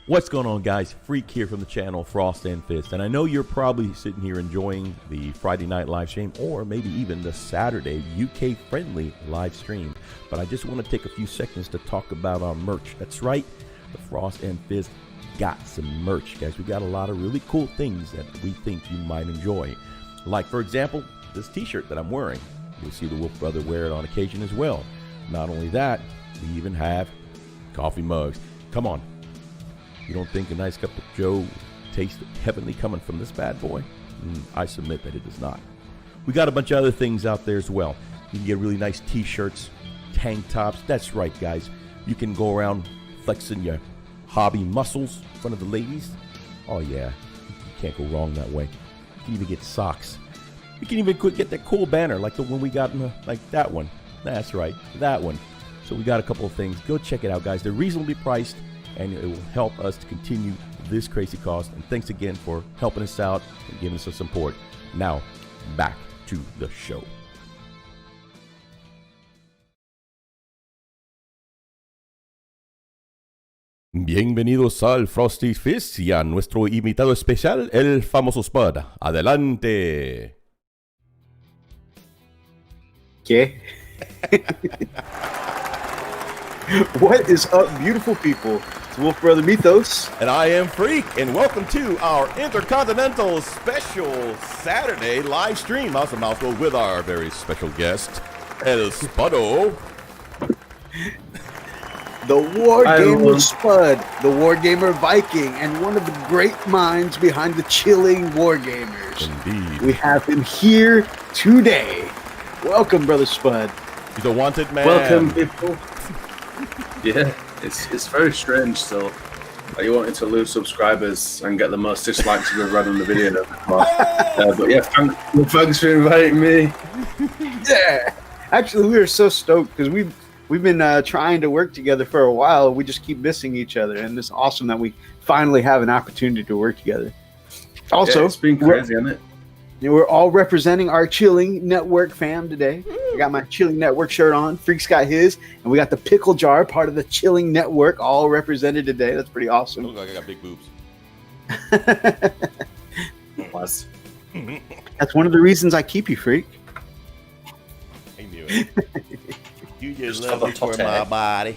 What's going on, guys? Freak here from the channel Frost and Fist, and I know you're probably sitting here enjoying the Friday night live stream or maybe even the Saturday UK friendly live stream, but I just want to take a few seconds to talk about our merch. That's right, the Frost and Fist got some merch, guys. We got a lot of really cool things that we think you might enjoy, like for example this t-shirt that I'm wearing. You'll see the Wolf Brother wear it on occasion as well. Not only that, we even have coffee mugs. Come on, you don't think a nice cup of Joe tastes heavenly coming from this bad boy? I submit that it does not. We got a bunch of other things out there as well. You can get really nice t-shirts, tank tops. That's right, guys. You can go around flexing your hobby muscles in front of the ladies. Oh yeah, you can't go wrong that way. You can even get socks. You can even get that cool banner like the one we got in like that one. That's right, that one. So we got a couple of things. Go check it out, guys. They're reasonably priced, and it will help us to continue this crazy cause. And thanks again for helping us out and giving us some support. Now, back to the show. Bienvenidos al Frosty Fist y a nuestro invitado especial, el famoso Spud. Adelante. ¿Qué? What is up, beautiful people? It's Wolf Brother Methos. And I am Freak, and welcome to our Intercontinental special Saturday live stream. How's the mouthful with our very special guest, El Spudo. The Wargamer Spud, the Wargamer Viking, and one of the great minds behind the chilling Wargamers. Indeed. We have him here today. Welcome, Brother Spud. He's a wanted man. Welcome, people. Yeah, it's very strange still. Like you wanted to lose subscribers and get the most dislikes you've ever had on the video. But yeah, thanks for inviting me. Yeah. Actually, we are so stoked because we've been trying to work together for a while. We just keep missing each other, and it's awesome that we finally have an opportunity to work together. Also, yeah, it's been crazy, hasn't it? We're all representing our Chilling Network fam today. I got my Chilling Network shirt on. Freak's got his, and we got the pickle jar, part of the Chilling Network, all represented today. That's pretty awesome. Look like I got big boobs. Was. That's one of the reasons I keep you, Freak. I knew it. You just love me for my body.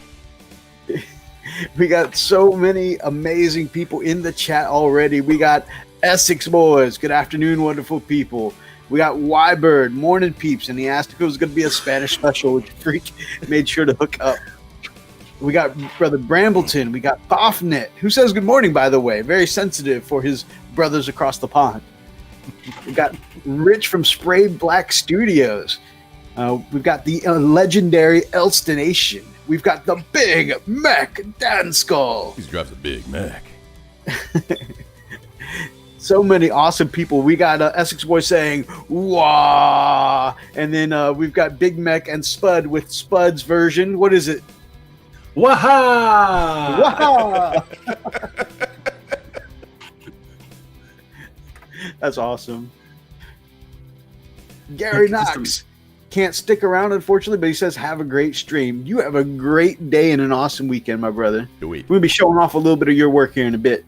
We got so many amazing people in the chat already. We got Essex Boys. Good afternoon, wonderful people. We got Y-Bird, Morning Peeps, and he asked if it was going to be a Spanish special, which Freak made sure to hook up. We got Brother Brambleton. We got Boffnet, who says good morning, by the way. Very sensitive for his brothers across the pond. We got Rich from Spray Black Studios. We've got the legendary Elstonation. We've got the Big Mac Dan Skull. He drives a Big Mac. So many awesome people. We got Essex Boy saying "wah," and then we've got Big Mac and Spud with Spud's version. What is it? Waha! Waha! That's awesome. Gary Knox can't stick around, unfortunately, but he says, have a great stream. You have a great day and an awesome weekend, my brother. We're going to be showing off a little bit of your work here in a bit.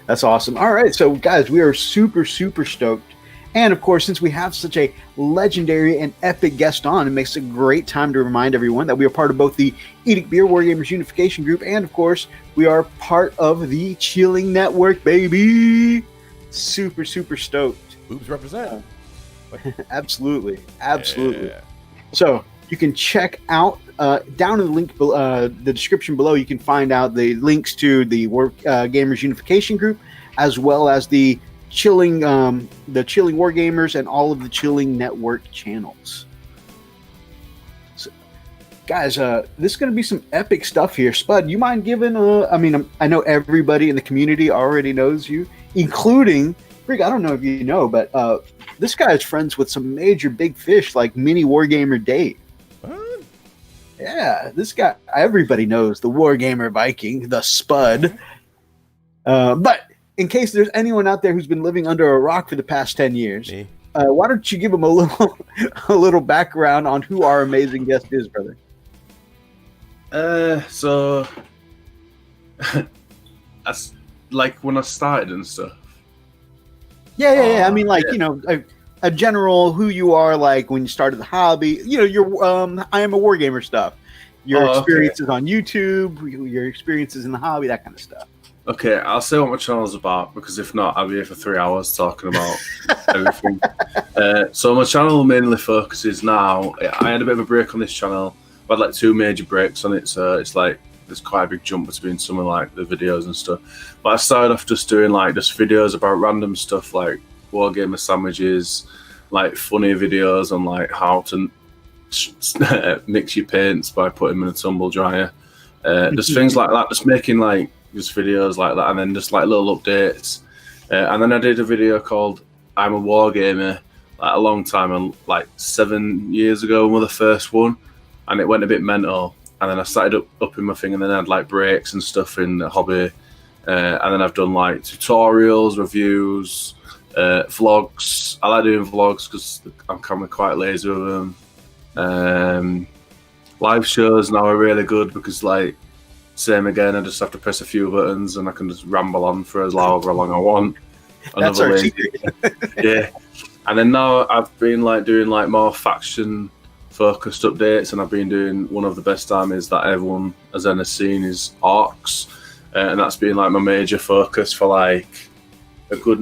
That's awesome. All right, so guys, we are super stoked. And of course, since we have such a legendary and epic guest on, it makes a great time to remind everyone that we are part of both the IDICBeer Wargamers Unification group, and of course, we are part of the Chilling Network, baby. Super stoked. Boobs represent. Absolutely. Yeah. So you can check out down in the link, the description below. You can find out the links to the Wargamers Unification group, as well as the Chilling Wargamers and all of the Chilling Network channels. So, guys, this is going to be some epic stuff here. Spud, you mind giving? I know everybody in the community already knows you, including Rick. I don't know if you know, but this guy is friends with some major big fish like Mini Wargamer Dave. Yeah, this guy, everybody knows the Wargamer Viking, the Spud. But in case there's anyone out there who's been living under a rock for the past 10 years, why don't you give them a little background on who our amazing guest is, brother? So that's like when I started and stuff. Yeah. I mean, like, you know, a general who you are, like when you started the hobby. You know, your I am a Wargamer stuff. Your experiences on YouTube, your experiences in the hobby, that kind of stuff. Okay, I'll say what my channel's about, because if not, I'll be here for 3 hours talking about everything. So my channel mainly focuses now. I had a bit of a break on this channel. I had like 2 major breaks on it, so it's like there's quite a big jump between some of like the videos and stuff. But I started off just doing like just videos about random stuff like Wargamer sandwiches, like funny videos on like how to mix your paints by putting them in a tumble dryer. Just things like that, just making like just videos like that, and then just like little updates. And then I did a video called I'm a Wargamer like a long time, like 7 years ago, one of the first one, and it went a bit mental. And then I started upping my thing, and then I had like breaks and stuff in the hobby. And then I've done like tutorials, reviews, vlogs. I like doing vlogs because I'm kind of quite lazy with them. Live shows now are really good because, like, same again, I just have to press a few buttons and I can just ramble on for however long I want. That's our secret. Yeah. And then now I've been like doing like more faction focused updates, and I've been doing one of the best armies that everyone has ever seen is Orcs, and that's been like my major focus for like a good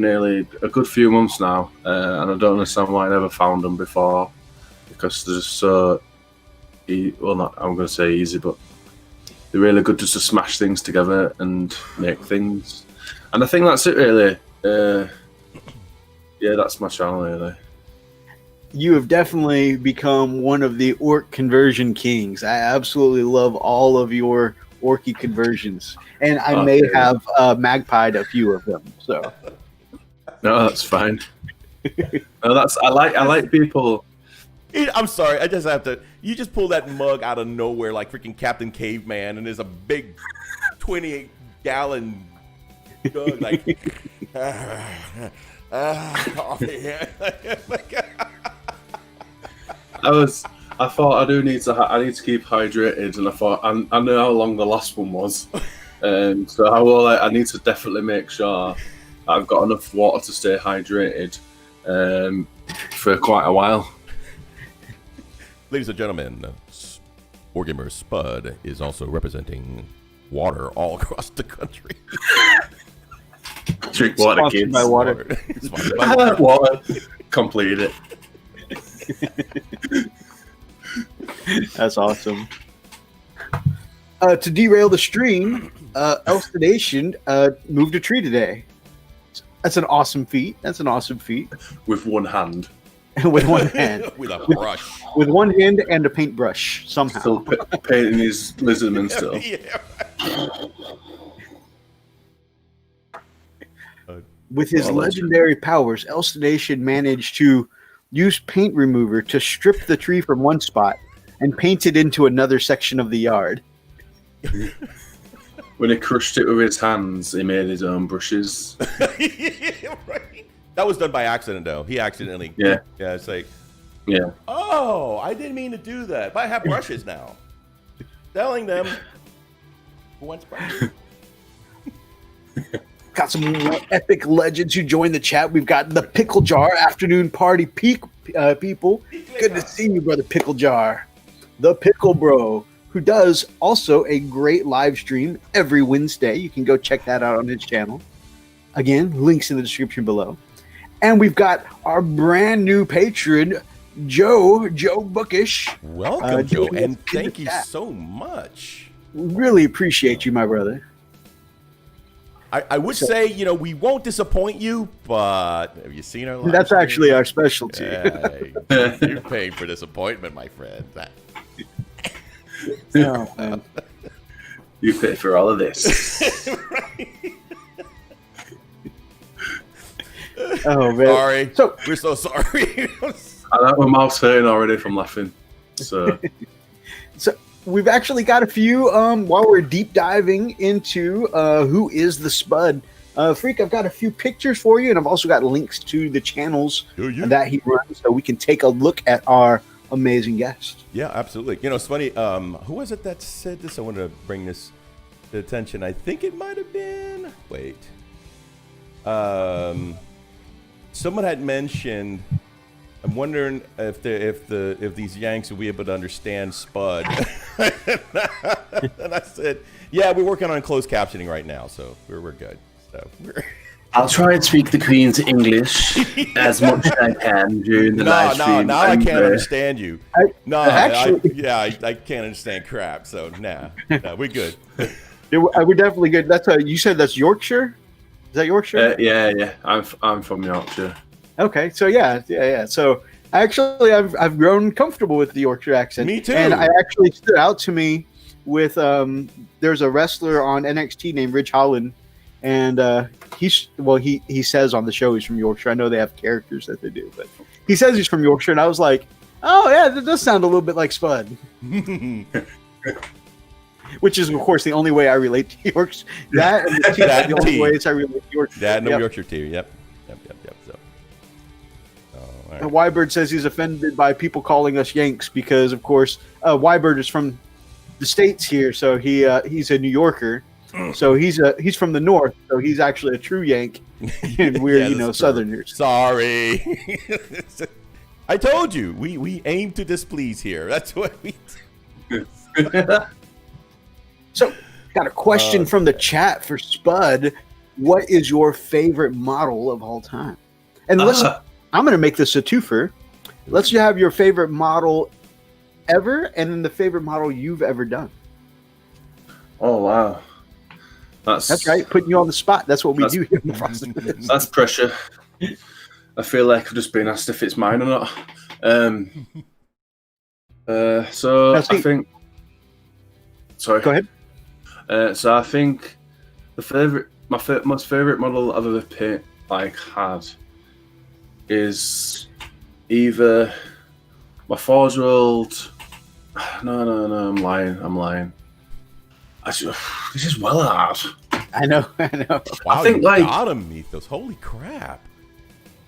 few months now. And I don't understand why I never found them before, because they're just so well, not I'm going to say easy, but they're really good just to smash things together and make things. And I think that's it really. Yeah, that's my channel really. You have definitely become one of the orc conversion kings. I absolutely love all of your orky conversions, and I may have magpied a few of them. So no, that's fine. No, that's I like people. I'm sorry, I just have to. You just pull that mug out of nowhere like freaking Captain Caveman, and there's a big 28-gallon jug like. Coffee. I thought I need to keep hydrated, and I thought I know how long the last one was, so I need to definitely make sure I've got enough water to stay hydrated for quite a while. Ladies and gentlemen, Wargamer Spud is also representing water all across the country. Drink water, kids. By water. Water. Completed it. That's awesome. To derail the stream, Elstedation moved a tree today. That's an awesome feat. With one hand. With one hand. With a brush. With one hand and a paintbrush, somehow. Still painting his lizardman still. Yeah. With his legendary powers, Elstedation managed to use paint remover to strip the tree from one spot and paint it into another section of the yard. When he crushed it with his hands, he made his own brushes. Right. That was done by accident, though. He accidentally. Yeah. Yeah, it's like. Yeah. Oh, I didn't mean to do that. But I have brushes now. Telling them. Who wants brushes? Got some more epic legends who joined the chat. We've got the Pickle Jar Afternoon Party people. Good to see you, brother Pickle Jar. The Pickle Bro, who does also a great live stream every Wednesday. You can go check that out on his channel. Again, links in the description below. And we've got our brand new patron, Joe Bookish. Welcome, Joe, and thank you so much. We really appreciate you, my brother. I would say, we won't disappoint you, but have you seen our live That's stream? actually our specialty. You're paying for disappointment, my friend. Oh, man. You pay for all of this. Right. Oh, man. Sorry. We're so sorry. I know my mouth's hurting already from laughing. So we've actually got a few while we're deep diving into who is the Spud. Freak, I've got a few pictures for you, and I've also got links to the channels that he runs, so we can take a look at our amazing guest. Yeah, absolutely. You know, it's funny. Who was it that said this? I wanted to bring this to attention. I think it might have been. Wait. Someone had mentioned. I'm wondering if these Yanks will be able to understand Spud. And I said, yeah, we're working on closed captioning right now, so we're good. So I'll try and speak the Queen's English as much as I can during the live stream. No, I can't understand you. I can't understand crap. So no, we're good. We're definitely good. That's you said that's Yorkshire. Is that Yorkshire? Yeah. I'm from Yorkshire. Okay, so yeah. So actually, I've grown comfortable with the Yorkshire accent. Me too. And I actually stood out to me with there's a wrestler on NXT named Ridge Holland, and he says on the show he's from Yorkshire. I know they have characters that they do, but he says he's from Yorkshire, and I was like, oh yeah, that does sound a little bit like Spud. Which is, of course, the only way I relate to Yorkshire. That and the tea are the only ways I relate to Yorkshire. That and the Yorkshire tea. Yep. So. Right. And Wybird says he's offended by people calling us Yanks because, of course, Wybird is from the States here, so he's a New Yorker. So he's from the North, so he's actually a true Yank, and we're Southerners. Sorry. I told you we aim to displease here. That's what we do. So, got a question from the chat for Spud. What is your favorite model of all time? And listen, I'm going to make this a twofer. Let's have your favorite model ever, and then the favorite model you've ever done. Oh wow, that's right. Putting you on the spot. That's what we do here in the process. That's pressure. I feel like I've just been asked if it's mine or not. So I think. Sorry. Go ahead. So I think my most favorite model I've ever had is either my 4-year-old. No, I'm lying. This is well hard. I know. Wow, I think got him, Methos. Holy crap.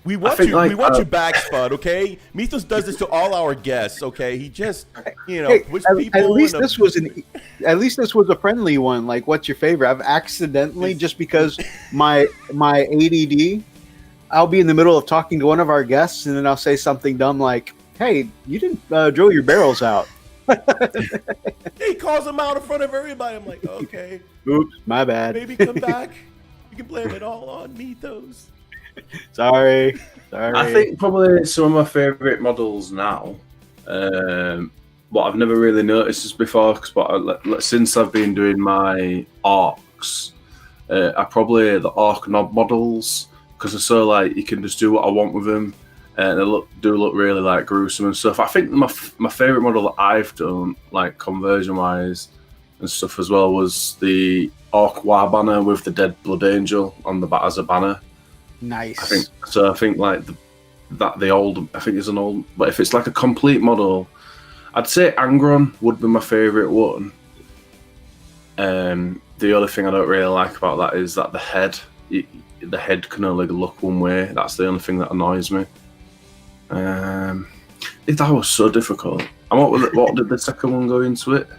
We want you back, Spud, okay? Methos does this to all our guests, okay? He just, puts people at least this was a friendly one. Like, what's your favorite? I've accidentally, just because my ADD, I'll be in the middle of talking to one of our guests, and then I'll say something dumb like, hey, you didn't drill your barrels out. He calls them out in front of everybody. I'm like, okay. Oops, my bad. Maybe come back. You can blame it all on Methos. Sorry. I think probably some of my favorite models now. What I've never really noticed this before, but since I've been doing my orcs, are probably the orc knob models, because they're so you can just do what I want with them, and they do look really gruesome and stuff. I think my favorite model that I've done, conversion wise and stuff as well, was the orc war banner with the dead blood angel on the as a banner. Nice. I think the old. I think it's an old. But if it's a complete model, I'd say Angron would be my favorite one. The other thing I don't really like about that is that the head can only look one way. That's the only thing that annoys me. That was so difficult. And what did the second one go into it?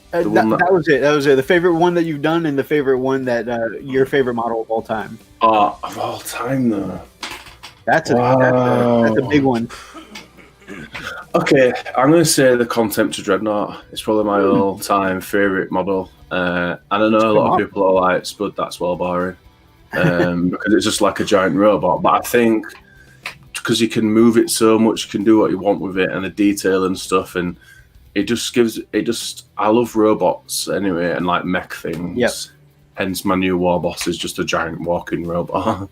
That was it. That was it. The favorite one that you've done, and the favorite one that your favorite model of all time. Of all time, though. That's a big one. Okay, I'm going to say the Contemptor Dreadnought. It's probably my all-time favorite model. And I know a lot of people are like, Spud, that's well boring. Because it's just like a giant robot. But I think because you can move it so much, you can do what you want with it, and the detail and stuff, and I love robots anyway, and mech things. Yep. Hence my new war boss is just a giant walking robot.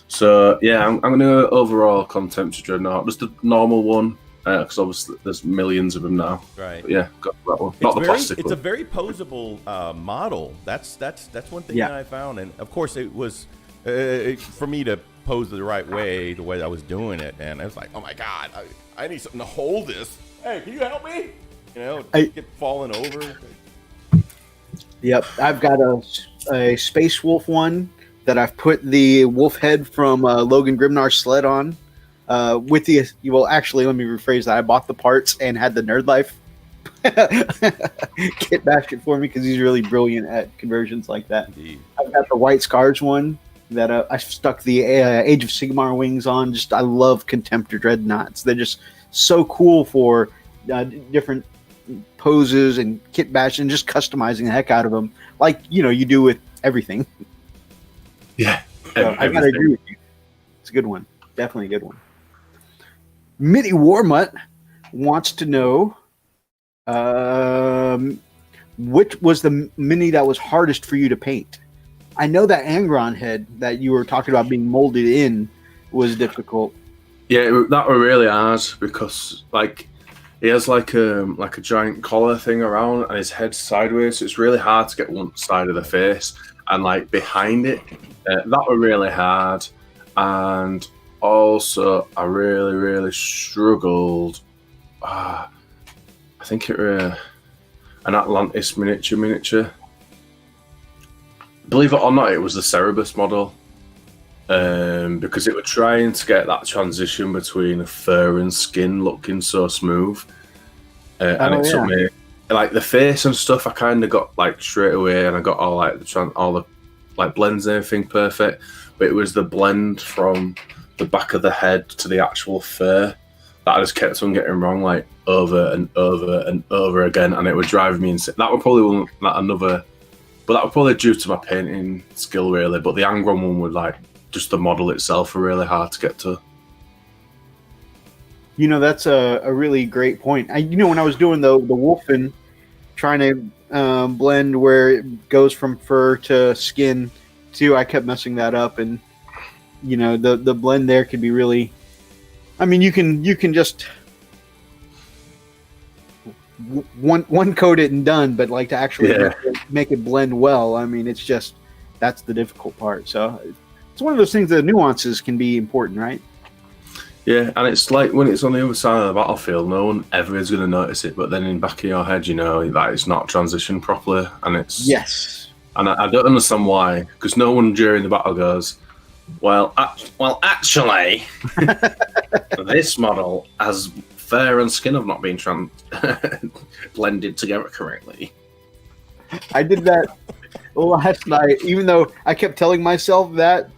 So yeah, I'm going to go overall Contemptor Dreadnought, just the normal one, because obviously there's millions of them now. Right. But yeah, got that one. Not the plastic one. It's a very posable model. That's one thing that I found, and of course it was for me to pose the right way, the way I was doing it, and I was like, oh my god, I need something to hold this. Hey, can you help me? Get falling over. Yep, I've got a Space Wolf one that I've put the wolf head from Logan Grimnar's sled on. with the well, actually, let me rephrase that. I bought the parts and had the Nerd Life kit basket for me because he's really brilliant at conversions like that. Indeed. I've got the White Scars one that I stuck the Age of Sigmar wings on. Just I love Contemptor Dreadnoughts. They're just so cool for different poses and kit bash and just customizing the heck out of them, like you do with everything. Yeah, so I gotta agree with you. It's a good one, definitely a good one. Mitty Warmutt wants to know which was the mini that was hardest for you to paint. I know that Angron head that you were talking about being molded in was difficult. Yeah, that were really hard because he has like a giant collar thing around and his head's sideways, so it's really hard to get one side of the face and behind it. That were really hard, and also I really struggled. I think it was an Atlantis miniature. Believe it or not, it was the Cerebus model. Because it was trying to get that transition between fur and skin looking so smooth, and it took me the face and stuff. I kind of got straight away, and I got all the blends and everything perfect. But it was the blend from the back of the head to the actual fur that I just kept on getting wrong, over and over and over again, and it would drive me insane. That would probably but that was probably due to my painting skill really. But the Angron one would just the model itself were really hard to get to. That's a really great point. When I was doing the Wolfen, trying to blend where it goes from fur to skin too, I kept messing that up, and the blend there could be really. I mean, you can just one coat it and done, but to actually make it blend well, I mean, it's just that's the difficult part. So it's one of those things that nuances can be important, right? Yeah, and it's when it's on the other side of the battlefield, no one ever is going to notice it, but then in the back of your head, that it's not transitioned properly, and it's yes. And I don't understand why, because no one during the battle goes, well, actually, this model has fur and skin have not been blended together correctly. I did that last night, even though I kept telling myself that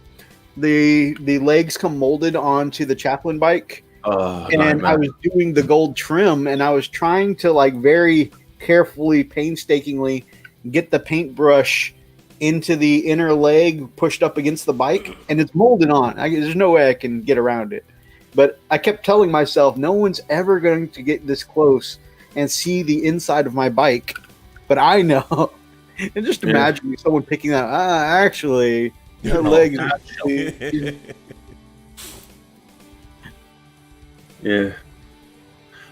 the legs come molded onto the chaplain bike, and I was doing the gold trim, and I was trying to very carefully, painstakingly get the paintbrush into the inner leg pushed up against the bike, and it's molded on. There's no way I can get around it. But I kept telling myself, no one's ever going to get this close and see the inside of my bike. But I know. And just imagine someone picking that. Actually, her leg is actually. Yeah.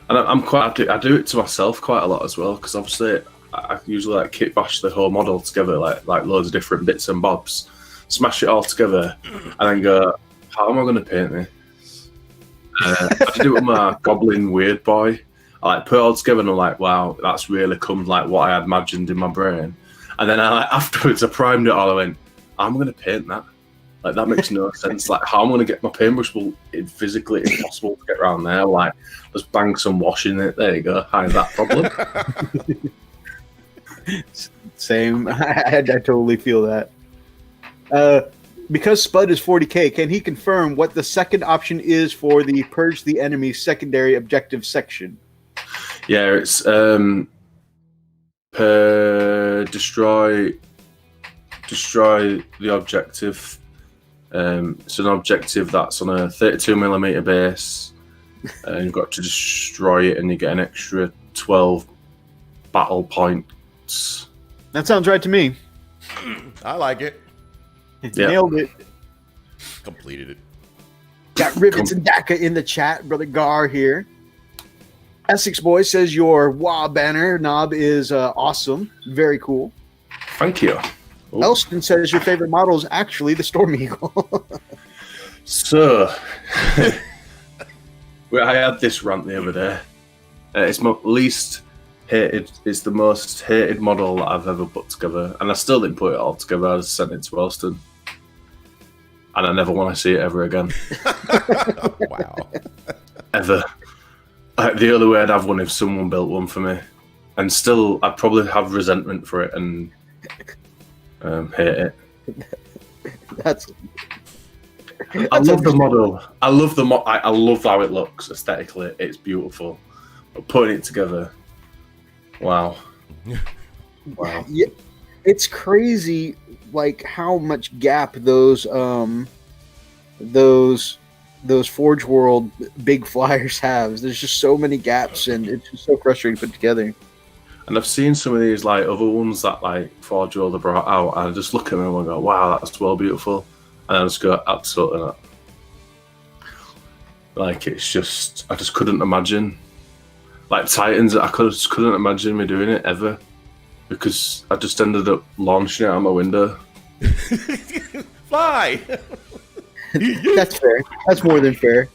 And I'm quite. I do it to myself quite a lot as well, because obviously I usually kit bash the whole model together, like loads of different bits and bobs, smash it all together, and then go, how am I going to paint this? I did it with my Goblin Weird Boy. I put it all together and I'm like, wow, that's really come what I had imagined in my brain. And then afterwards I primed it all. I went, I'm going to paint that. That makes no sense. How I'm going to get my paintbrush? Well, it's physically impossible to get around there. Just bang some wash in it. There you go. How's that problem? Same. I totally feel that. Because Spud is 40K, can he confirm what the second option is for the Purge the Enemy secondary objective section? Yeah, it's destroy the objective. It's an objective that's on a 32mm base, and you've got to destroy it, and you get an extra 12 battle points. That sounds right to me. I like it. Yep. Nailed it. Completed it. Got Rivets and DACA in the chat. Brother Gar here. Essex Boy says your WA banner knob is awesome. Very cool. Thank you. Ooh. Elston says your favorite model is actually the Storm Eagle. So, I had this rant the other day. It's my least hated. It's the most hated model that I've ever put together, and I still didn't put it all together. I just sent it to Elston. and I never want to see it ever again. Wow. Ever. The only way I'd have one if someone built one for me, and still I'd probably have resentment for it and hate it. I love the model. I love I love how it looks aesthetically. It's beautiful. But putting it together, wow. Wow. Yeah, it's crazy, like how much gap those Forge World big flyers have. There's just so many gaps, and it's just so frustrating to put together. And I've seen some of these like other ones that like Forge World have brought out, and I just look at them and go, "Wow, that's well beautiful," and I just go, "Absolutely not." Like it's just, I just couldn't imagine. Like Titans, I just couldn't imagine me doing it ever, because I just ended up launching it out my window. Fly. That's fair. That's more than fair.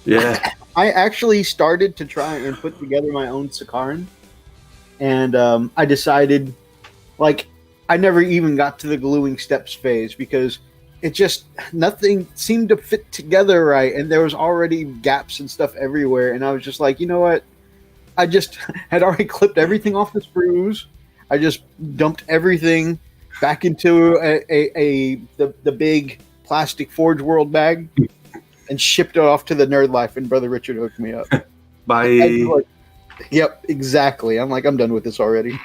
Yeah. I actually started to try and put together my own Sakaran, and I decided, like, I never even got to the gluing steps phase because it just, nothing seemed to fit together right, and there was already gaps and stuff everywhere, and I was just like, you know what? I just had already clipped everything off the screws. I just dumped everything back into the big plastic Forge World bag and shipped it off to the Nerd Life, and Brother Richard hooked me up. Bye. Like, yep, exactly. I'm like, I'm done with this already.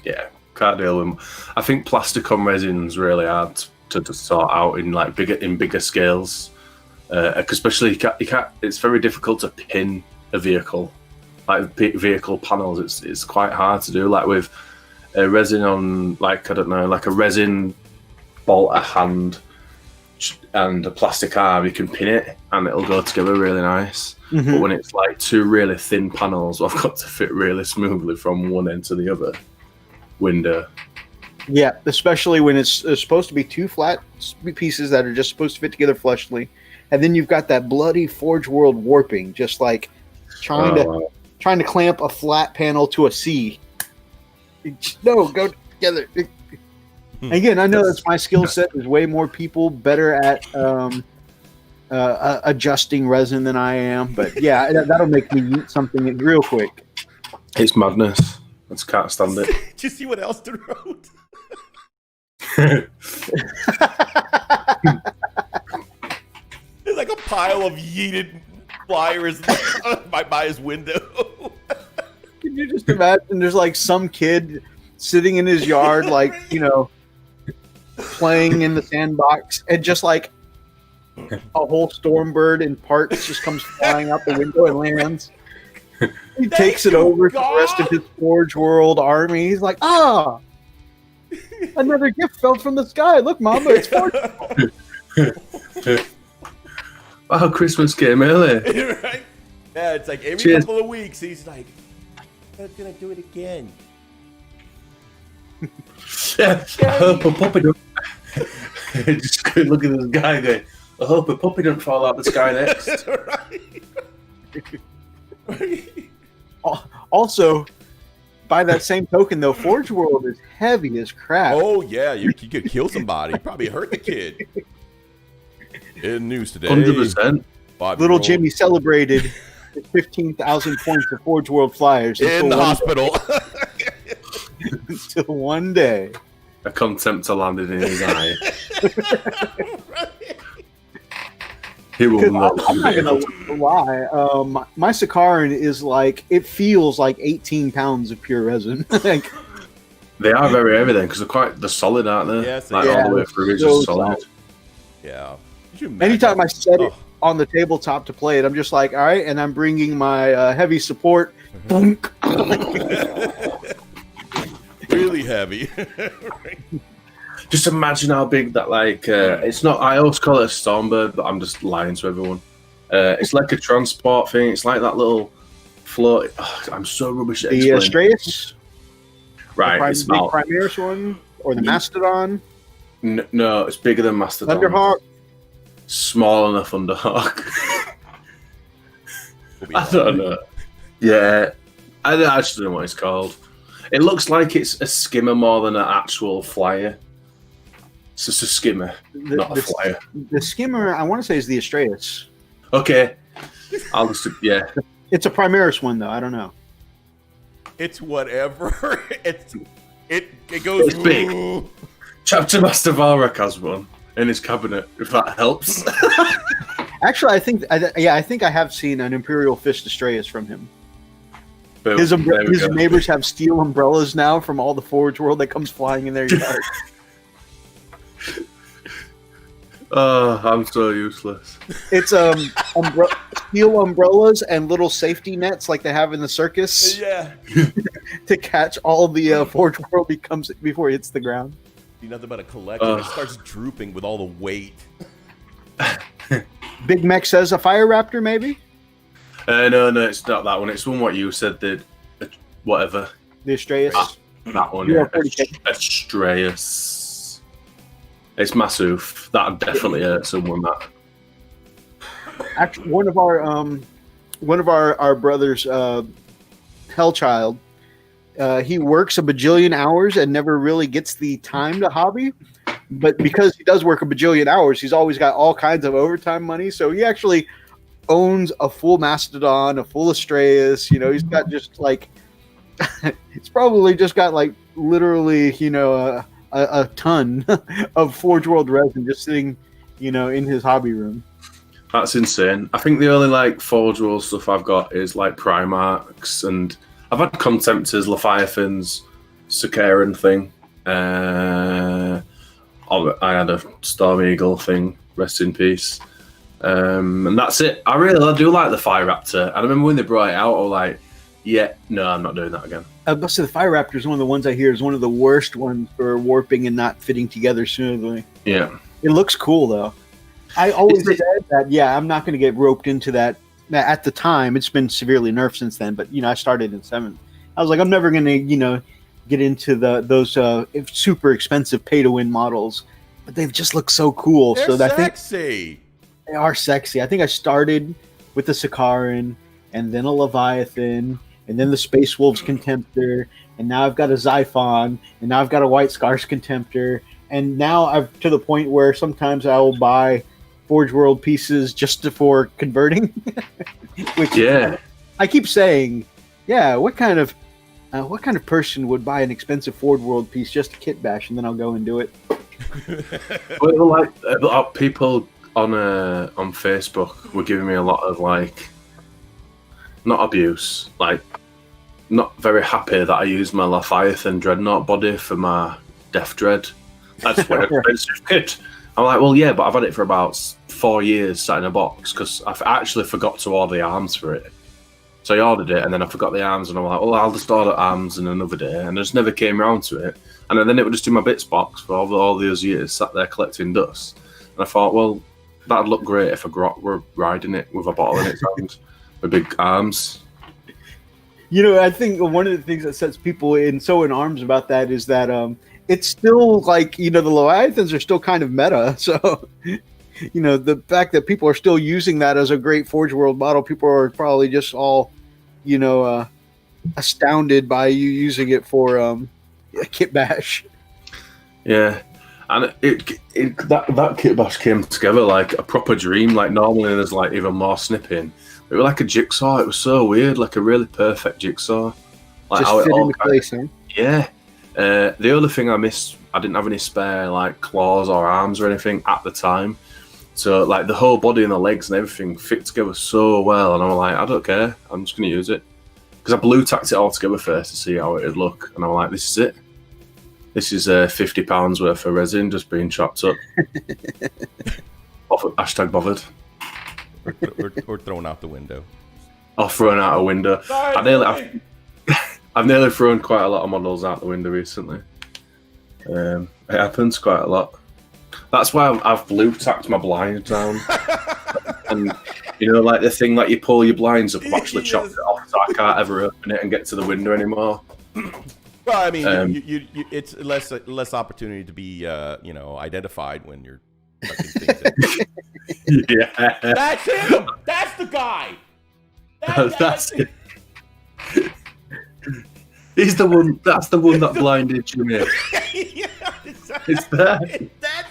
Yeah, can't deal with them. I think plastic on resin's really hard to sort out in like bigger scales, especially you can't. It's very difficult to pin a vehicle, like vehicle panels. It's quite hard to do. Like with a resin on, like, I don't know, like a resin bolt a hand and a plastic arm, you can pin it and it'll go together really nice. Mm-hmm. But when it's like two really thin panels, I've got to fit really smoothly from one end to the other window. Yeah, especially when it's supposed to be two flat pieces that are just supposed to fit together flushly, and then you've got that bloody Forge World warping, just like trying to clamp a flat panel to a C. No, go together. Again, I know that's my skill set. There's way more people better at adjusting resin than I am, but yeah, that'll make me eat something real quick. It's madness. I just can't stand it. Did you see what Elston wrote? There's like a pile of yeeted flyers by his window. Can you just imagine there's like some kid sitting in his yard, like, you know, playing in the sandbox, and just like a whole Stormbird in parts just comes flying out the window and lands. He takes it over to the rest of his Forge World army. He's like, another gift fell from the sky. Look, Mama, it's Forge World. Wow, Christmas came early. Right? Yeah, it's like every couple of weeks he's like, I'm gonna do it again. Yeah, I hope a puppy don't. Just look at this guy going, I hope a puppy don't fall out the sky next. Right. Also, by that same token, though, Forge World is heavy as crap. Oh yeah, you could kill somebody. Probably hurt the kid. In news today, 100%. Little Jimmy celebrated his 15,000 points of Forge World flyers in the hospital. Until one day, a contemptor landed in his eye. He will not. I'm not gonna lie. My Sakaran is like, it feels like 18 pounds of pure resin. Like, they are very heavy then, because they're solid, aren't they? Yes, like all the way through, it's just solid. Yeah. Anytime I set it on the tabletop to play it, I'm just like, all right, and I'm bringing my heavy support. Really heavy. Right. Just imagine how big that, like, it's not, I always call it a Stormbird, but I'm just lying to everyone. It's like a transport thing. It's like that little float. Oh, I'm so rubbish at explaining. The Stratus? Right, it's the Primaris one? Or the Mastodon? No, it's bigger than Mastodon. Thunderhawk? Small enough Thunderhawk. I don't know. Yeah, I actually don't know what it's called. It looks like it's a skimmer more than an actual flyer. It's just a skimmer, not a flyer. The skimmer, I want to say, is the Astraeus. Okay. I'll just, yeah. It's a Primaris one, though. I don't know. It's whatever. It goes. It's big. Chapter Master Valrak has one in his cabinet, if that helps. Actually, I think I have seen an Imperial Fist Astraeus from him. Boom. His neighbors have steel umbrellas now from all the Forge World that comes flying in their yard. Oh, I'm so useless. It's steel umbrellas and little safety nets like they have in the circus. Yeah. To catch all the Forge World before it hits the ground. See nothing but a collection. It starts drooping with all the weight. Big Mech says a Fire Raptor, maybe? No, it's not that one. It's one what you said. Whatever. The Astraeus. That one. Yeah. Astraeus. It's massive. That'd definitely hurt someone. That. Actually, one of our brothers, Hellchild, he works a bajillion hours and never really gets the time to hobby. But because he does work a bajillion hours, he's always got all kinds of overtime money. So he actually owns a full Mastodon, a full Astraeus. You know, he's got just like, it's probably just got like literally, you know, a ton of Forge World resin just sitting, you know, in his hobby room. That's insane. I think the only like Forge World stuff I've got is like Primarchs, and I've had Contemptors, Leviathans, Sakaran thing. I had a Storm Eagle thing, rest in peace. And that's it. I do like the Fire Raptor. And I remember when they brought it out, I was like, yeah, no, I'm not doing that again. So the Fire Raptor is one of the ones I hear is one of the worst ones for warping and not fitting together smoothly. Yeah. It looks cool, though. I always said that, yeah, I'm not going to get roped into that. At the time, it's been severely nerfed since then, but, you know, I started in 7th. I was like, I'm never going to, you know, get into those super expensive pay-to-win models, but they've just looked so cool. They're so sexy. They are sexy. I think I started with the Sakaran, and then a Leviathan, and then the Space Wolves Contemptor, and now I've got a Xiphon, and now I've got a White Scars Contemptor, and now I've to the point where sometimes I will buy Forge World pieces just for converting. Which, yeah, I keep saying, yeah, what kind of person would buy an expensive Forge World piece just to kit bash, and then I'll go and do it? Well, like people on Facebook were giving me a lot of like, not abuse, like not very happy that I used my Leviathan Dreadnought body for my Death Dread. That's an expensive kit. I'm like, well, yeah, but I've had it for about 4 years sat in a box because I actually forgot to order the arms for it. So I ordered it, and then I forgot the arms, and I'm like, well, I'll just order arms in another day, and I just never came around to it. And then it would just do my bits box for all those years, sat there collecting dust. And I thought, well, that'd look great if a grot were riding it with a bottle in its hand, with big arms. You know, I think one of the things that sets people in arms about that is that it's still like, you know, the Leviathans are still kind of meta. So, you know, the fact that people are still using that as a great Forge World model, people are probably just all, you know, astounded by you using it for a kit bash. Yeah. And that kit bash came together like a proper dream. Like normally there's like even more snipping. It was like a jigsaw. It was so weird, like a really perfect jigsaw. Like just how fit it all into place, huh? Yeah. The other thing I missed, I didn't have any spare like claws or arms or anything at the time. So like the whole body and the legs and everything fit together so well, and I'm like, I don't care. I'm just gonna use it because I blue tacked it all together first to see how it'd look, and I'm like, this is it. This is £50 worth of resin just being chopped up. Hashtag bothered. Or thrown out the window. Or thrown out a window. I've nearly thrown quite a lot of models out the window recently. It happens quite a lot. That's why I've blue tacked my blinds down. And you know, like the thing like you pull your blinds up, I've actually chopped it off so I can't ever open it and get to the window anymore. Well, I mean, it's less opportunity to be, you know, identified when you're tucking things in. Yeah. That's him! That's the guy! That's it. He's the one. That's the one that blinded you, mate. Yeah, It's that. That's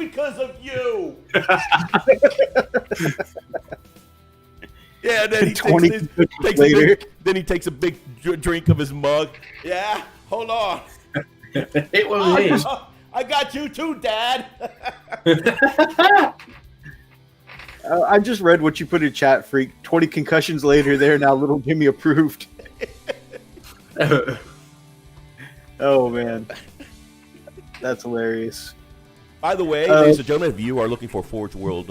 because of you. Yeah, then he takes a big drink of his mug. Yeah, hold on. It was me. I got you too, Dad. I just read what you put in chat, Freak. 20 concussions later, they're now little Jimmy approved. Oh, man. That's hilarious. By the way, ladies and gentlemen, if you are looking for Forge World,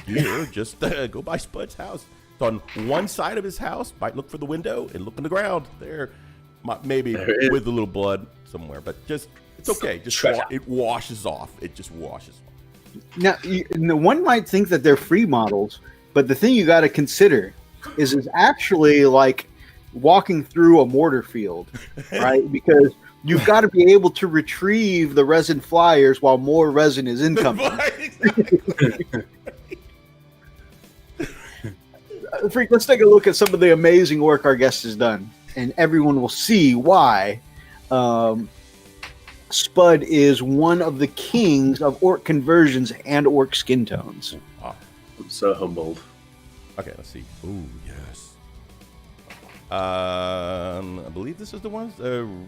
gear, just go by Spud's house. It's on one side of his house. Might look for the window and look on the ground. There, maybe with a little blood somewhere, but just it's okay. Just it washes off. It just washes off. Now, one might think that they're free models, but the thing you got to consider is actually like walking through a mortar field, right? Because you've got to be able to retrieve the resin flyers while more resin is incoming. Freak, let's take a look at some of the amazing work our guest has done, and everyone will see why Spud is one of the kings of orc conversions and orc skin tones. Wow. I'm so humbled. Okay, let's see. Ooh, yes. I believe this is the ones.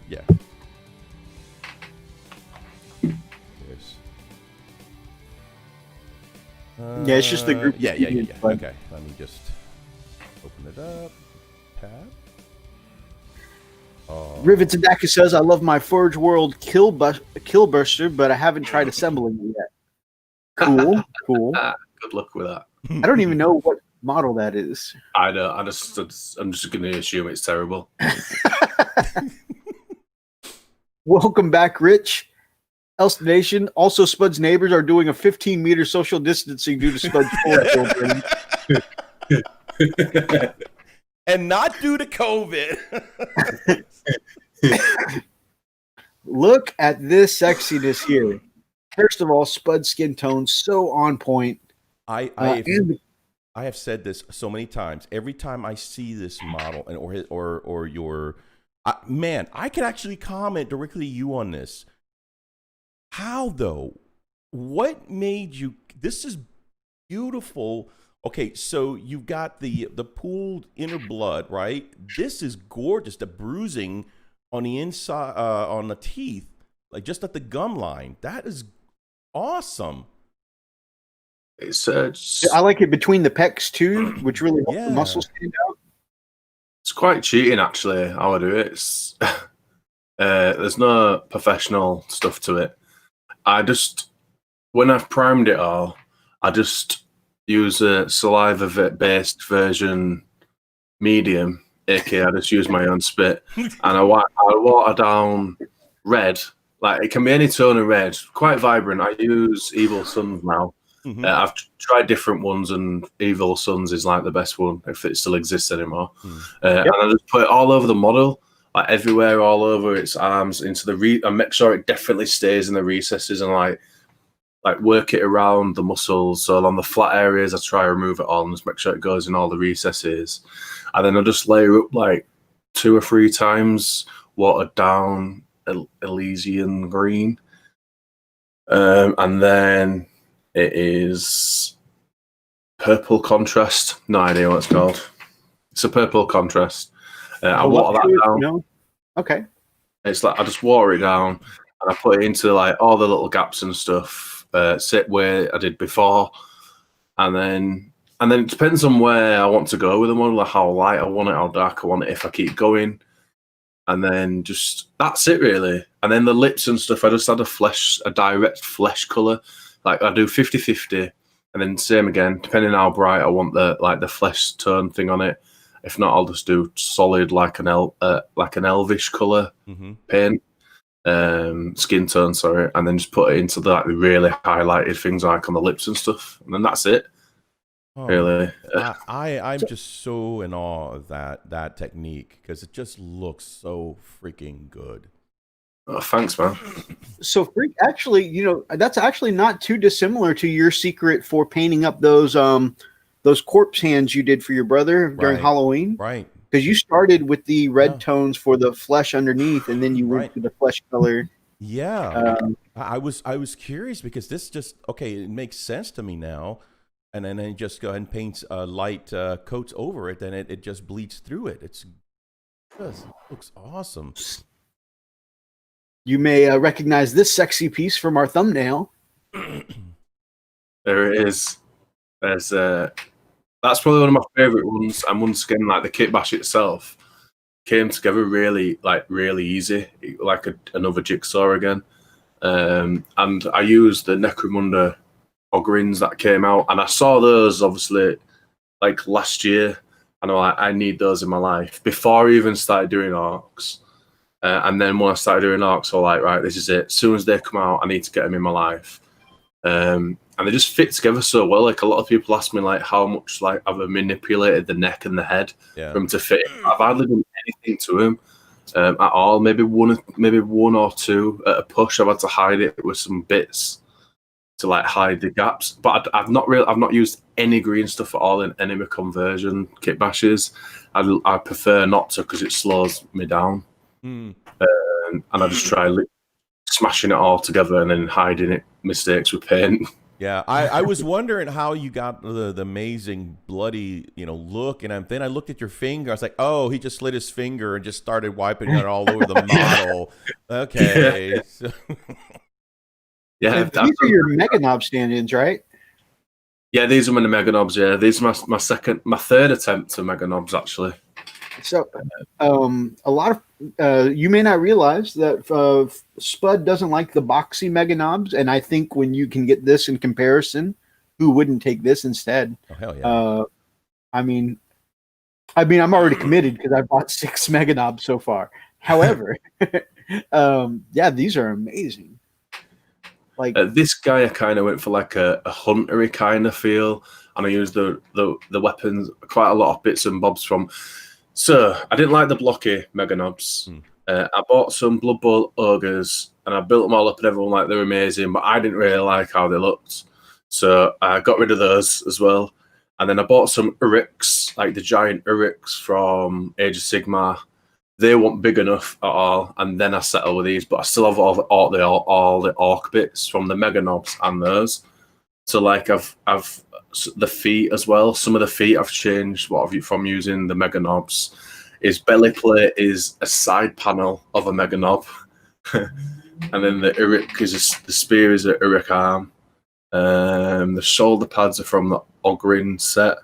Yeah. Yes. Yeah, it's just the group. Yeah. Okay, let me just open it up. Tab. Rivets and Daka says, I love my Forge World Killburster, but I haven't tried assembling it yet. Cool. Good luck with that. I don't even know what model that is. I know. I'm just going to assume it's terrible. Welcome back, Rich. Elster Nation. Also, Spud's neighbors are doing a 15-meter social distancing due to Spud's Forge World. And not due to COVID. Look at this sexiness here. First of all, Spud skin tone so on point. I have said this so many times. Every time I see this model or your man, I could actually comment directly to you on this. How though? What made you? This is beautiful. Okay, so you've got the pooled inner blood, right? This is gorgeous. The bruising on the inside, on the teeth, like just at the gum line. That is awesome. It's I like it between the pecs too, which really helps the muscles stand out. It's quite cheating, actually, how I do it. It's, there's no professional stuff to it. When I've primed it all, I just use a saliva-based version medium, aka I just use my own spit, and I water down red. Like, it can be any tone of red, quite vibrant. I use Evil Suns now. Mm-hmm. I've tried different ones, and Evil Suns is like the best one, if it still exists anymore. And I just put it all over the model, like everywhere, all over its arms, into the and make sure it definitely stays in the recesses, and like work it around the muscles. So on the flat areas, I try to remove it all and just make sure it goes in all the recesses. And then I just layer up like 2 or 3 times, watered down Elysian green. And then it is purple contrast. No idea what it's called. It's a purple contrast. I water that down. No? Okay. It's like I just water it down and I put it into like all the little gaps and stuff. Sit where I did before, and then it depends on where I want to go with the model, like how light I want it, how dark I want it, if I keep going, and then just that's it really. And then the lips and stuff, I just add a direct flesh color, like I do 50-50, and then same again, depending on how bright I want the flesh tone thing on it. If not, I'll just do solid like an elvish color paint. Skin tone, sorry, and then just put it into the like, really highlighted things like on the lips and stuff, and then that's it. Really, I'm just so in awe of that technique because it just looks so freaking good. Oh, thanks, man. So, Freak, actually, that's actually not too dissimilar to your secret for painting up those corpse hands you did for your brother during Halloween, right? Because you started with the red tones for the flesh underneath, and then you went to the flesh color. Yeah, I was curious because this just okay. It makes sense to me now, and then it just go ahead and paints light coats over it, then it just bleeds through it. It looks awesome. You may recognize this sexy piece from our thumbnail. There it is. There's that's probably one of my favorite ones. And once again, like the kit bash itself came together really easy, like another jigsaw again. And I used the Necromunda Ogrins that came out, and I saw those obviously like last year, and I'm like, I need those in my life before I even started doing orcs. And then when I started doing orcs, I was like, right, this is it. As soon as they come out, I need to get them in my life. And they just fit together so well. Like a lot of people ask me, like, how much like I've manipulated the neck and the head for them to fit. I've hardly done anything to them at all. Maybe one or two at a push. I've had to hide it with some bits to like hide the gaps. But I've not used any green stuff at all in any of my conversion kit bashes. I prefer not to because it slows me down. And I just try smashing it all together and then hiding it mistakes with paint. Yeah, I was wondering how you got the amazing bloody look, and then I looked at your finger. I was like, oh, he just slit his finger and just started wiping it all over the model. Okay. Yeah. So. Yeah, these are your Mega Knob stand-ins, right? Yeah, these are my Mega Knobs. Yeah, these are my third attempt to Mega Knobs actually. So, a lot of you may not realize that Spud doesn't like the boxy Mega Knobs, and I think when you can get this in comparison, who wouldn't take this instead? Oh hell yeah! I mean, I'm already committed because I bought 6 Mega Knobs so far. However, yeah, these are amazing. Like this guy, I kind of went for like a huntery kind of feel, and I used the weapons, quite a lot of bits and bobs from. So I didn't like the blocky Mega Knobs. I bought some Blood Bowl Ogres, and I built them all up, and everyone like they're amazing, but I didn't really like how they looked. So I got rid of those as well. And then I bought some Uryks, like the giant Uryks from Age of Sigmar. They weren't big enough at all, and then I settled with these, but I still have all the orc bits from the Mega Knobs and those. So like I've the feet as well. Some of the feet I've changed from using the Mega Knobs. His belly plate is a side panel of a Mega Knob. And then the Uryk is the spear is an Uryk arm. The shoulder pads are from the Ogrin set.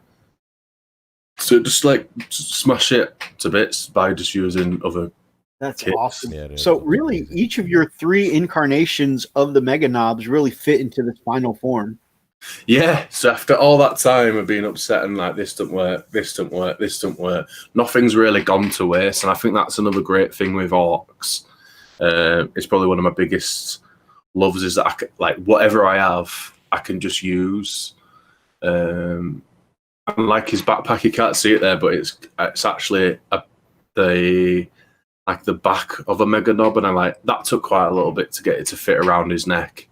So just like smash it to bits by just using other That's kits. awesome. Yeah, So really, each of your 3 incarnations of the Mega Knobs really fit into this final form. Yeah, so after all that time of being upset and like this doesn't work, this doesn't work, this doesn't work, nothing's really gone to waste, and I think that's another great thing with orcs. It's probably one of my biggest loves is that I can, like whatever I have, I can just use. And like his backpack, you can't see it there, but it's actually the back of a Mega Knob, and I like that took quite a little bit to get it to fit around his neck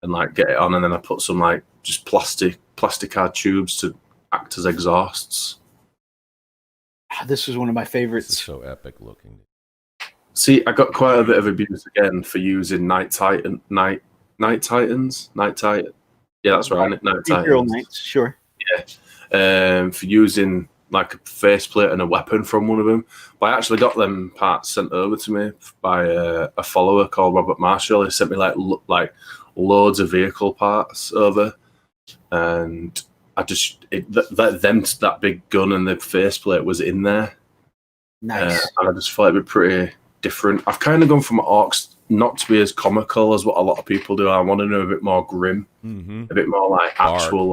and like get it on, and then I put some like just plastic card tubes to act as exhausts. This is one of my favorites. This is so epic looking. See, I got quite a bit of abuse again for using Night Titans. Yeah, that's right. Night Imperial Titans. Knights, sure. Yeah. For using like a faceplate and a weapon from one of them. But I actually got them parts sent over to me by a follower called Robert Marshall. He sent me like loads of vehicle parts over, and I just that big gun and the faceplate was in there. Nice. And I just thought it'd be pretty different. I've kind of gone from orcs not to be as comical as what a lot of people do. I want to know a bit more grim, a bit more like actual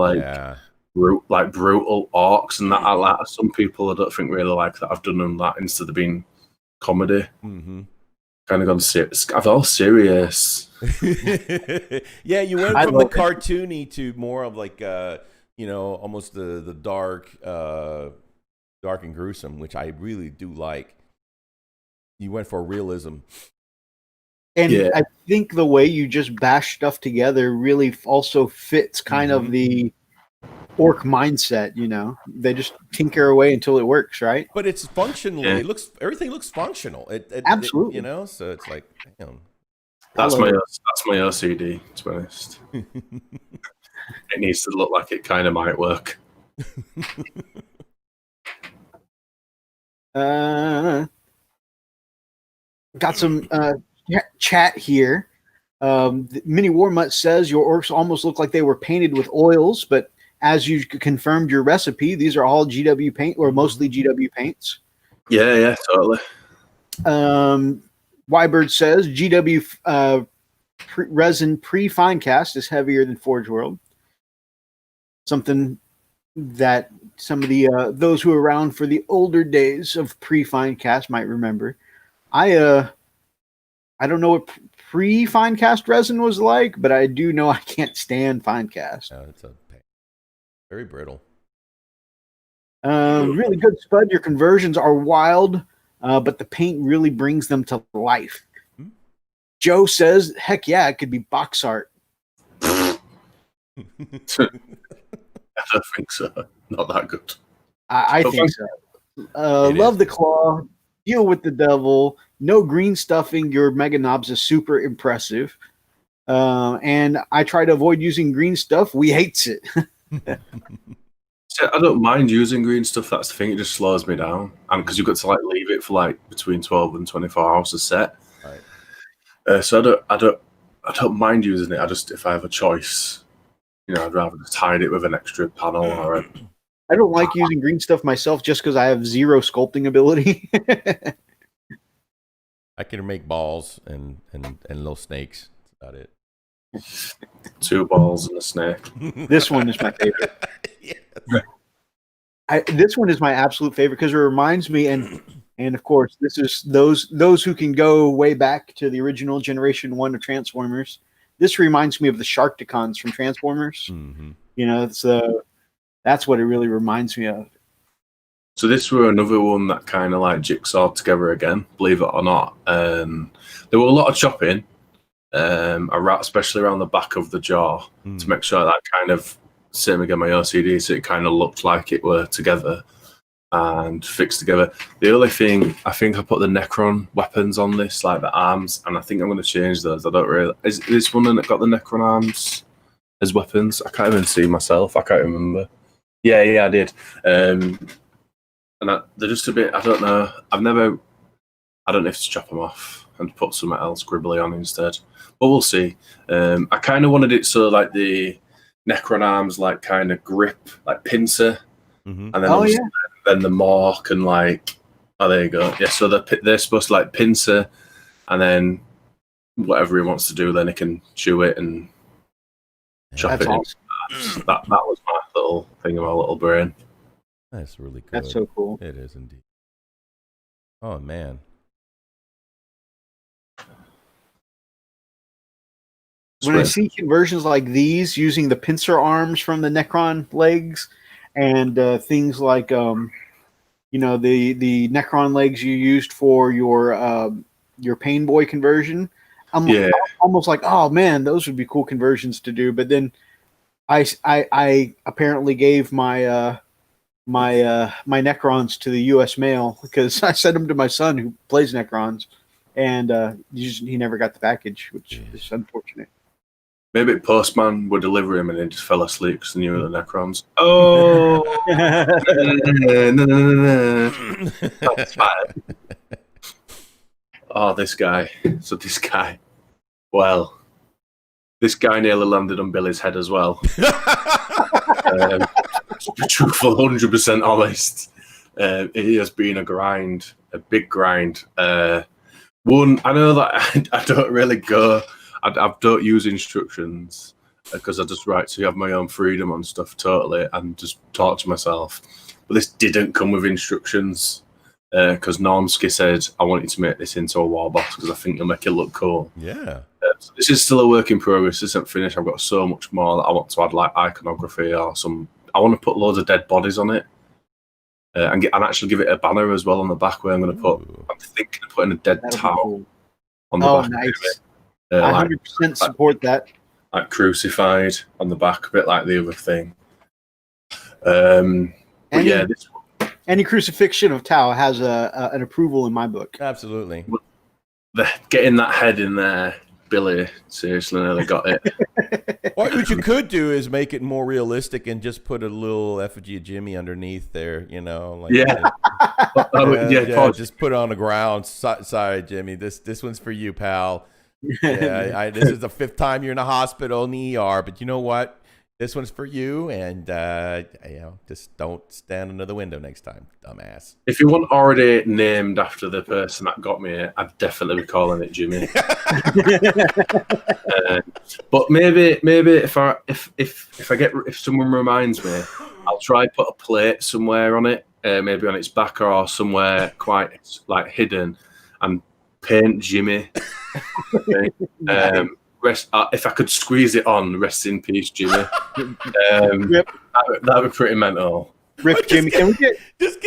brutal orcs, and that I like. Some people I don't think really like that. I've done them that instead of being comedy. Kind of gone serious. I've all serious. Yeah, you went from the cartoony to more of like almost the dark and gruesome, which I really do like. You went for realism. And yeah. I think the way you just bash stuff together really also fits kind of the orc mindset, They just tinker away until it works, right? But it's functionally, everything looks functional. It absolutely. so it's like, damn. That's my OCD, to be honest. It needs to look like it kind of might work. Got some chat here. Mini Warmutt says your orcs almost look like they were painted with oils, but as you confirmed your recipe, these are all GW paint or mostly GW paints. Yeah, totally. Wybird says GW resin pre-fine cast is heavier than Forge World. Something that some of the those who are around for the older days of pre-fine cast might remember. I don't know what pre-fine cast resin was like, but I do know I can't stand fine cast. No, it's very brittle. Really good, Spud. Your conversions are wild, but the paint really brings them to life. Joe says, heck yeah, it could be box art. I don't think so. Not that good. I think so. Love the claw. Deal with the devil. No green stuffing your mega knobs is super impressive. And I try to avoid using green stuff. We hates it. So I don't mind using green stuff. That's the thing. It just slows me down. And because you've got to like leave it for like between 12 and 24 hours to set. Right. So I don't mind using it. I just, if I have a choice, you know, I'd rather just hide it with an extra panel or a... I don't like using green stuff myself just because I have zero sculpting ability. I can make balls and little snakes. That's about it. 2 balls and a snake. This one is my favorite. Yes. This one is my absolute favorite because it reminds me, and of course, this is those who can go way back to the original Generation 1 of Transformers. This reminds me of the Sharkticons from Transformers. Mm-hmm. You know, that's what it really reminds me of. So this were another one that kind of like jigsawed together again, believe it or not. There were a lot of chopping, especially around the back of the jaw, to make sure that kind of, same again my OCD, so it kind of looked like it were together and fixed together. The only thing, I think I put the Necron weapons on this, like the arms, and I think I'm going to change those. I don't really... Is this one that got the Necron arms as weapons? I can't even see myself. I can't remember. Yeah, I did. And they're just a bit... I don't know. I don't know if to chop them off and put something else gribbly on instead. But we'll see. I kind of wanted it so like the Necron arms like kind of grip, like pincer. Mm-hmm. And then then the Mork and like... Oh, there you go. Yeah, so they're supposed to like pincer, and then whatever he wants to do, then he can chew it and chop it. Awesome. That was my little thing in my little brain. That's really good. That's so cool. It is indeed. Oh man. When I see conversions like these using the pincer arms from the Necron legs and things like you know, the Necron legs you used for your Pain Boy conversion, I'm almost like, oh man, those would be cool conversions to do. But then I apparently gave my my Necrons to the U.S. mail because I sent them to my son who plays Necrons, and he never got the package, which is unfortunate. Maybe Postman would deliver him and he just fell asleep because he knew the Necrons. Oh! No. That's fine. Oh, this guy. So this guy. Well, this guy nearly landed on Billy's head as well. To be truthful, 100% honest. It has been a grind, a big grind. One, I know that I don't really go... I don't use instructions because I just write to have my own freedom on stuff totally and just talk to myself. But this didn't come with instructions because Normsky said, I want you to make this into a war boss because I think you'll make it look cool. Yeah. So this is still a work in progress. This isn't finished. I've got so much more that I want to add, like iconography or some... I want to put loads of dead bodies on it and actually give it a banner as well on the back where I'm going to put... I'm thinking of putting a dead towel on the back. Nice. Of it. I 100% support that. Like crucified on the back, a bit like the other thing. This one. Any crucifixion of Tau has an approval in my book. Absolutely. Getting that head in there Billy. Seriously, nearly got it. What you could do is make it more realistic and just put a little effigy of Jimmy underneath there, you know. Like, just put it on the ground. Sorry, Jimmy. This one's for you, pal. Yeah, this is the 5th time you're in the hospital in the ER, but you know what? This one's for you, and just don't stand under the window next time, dumbass. If you weren't already named after the person that got me, I'd definitely be calling it Jimmy. But maybe if someone reminds me, I'll try put a plate somewhere on it, maybe on its back or somewhere quite like hidden, and paint Jimmy. If I could squeeze it on, rest in peace, Jimmy. That'd be pretty mental. Rip Jimmy, can we get his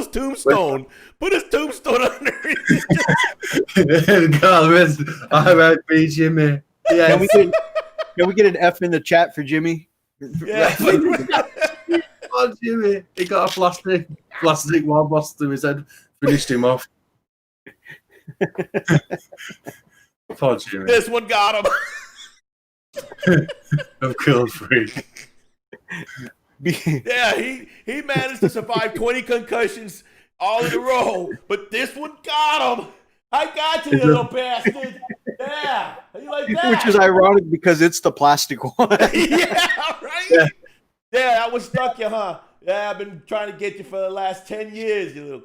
tombstone? Put his tombstone underneath. God, R.I.P. Jimmy. Yes. Can we get an F in the chat for Jimmy? Yeah. Oh, Jimmy, he got a plastic wall boss to his head, finished him off. Poor Jimmy. This one got him. Of course, Freak. Yeah, he managed to survive 20 concussions all in a row, but this one got him. I got you, little bastard. Yeah, you like that? Which is ironic because it's the plastic one. Yeah, right? Yeah, I was stuck you, huh? Yeah, I've been trying to get you for the last 10 years, you little...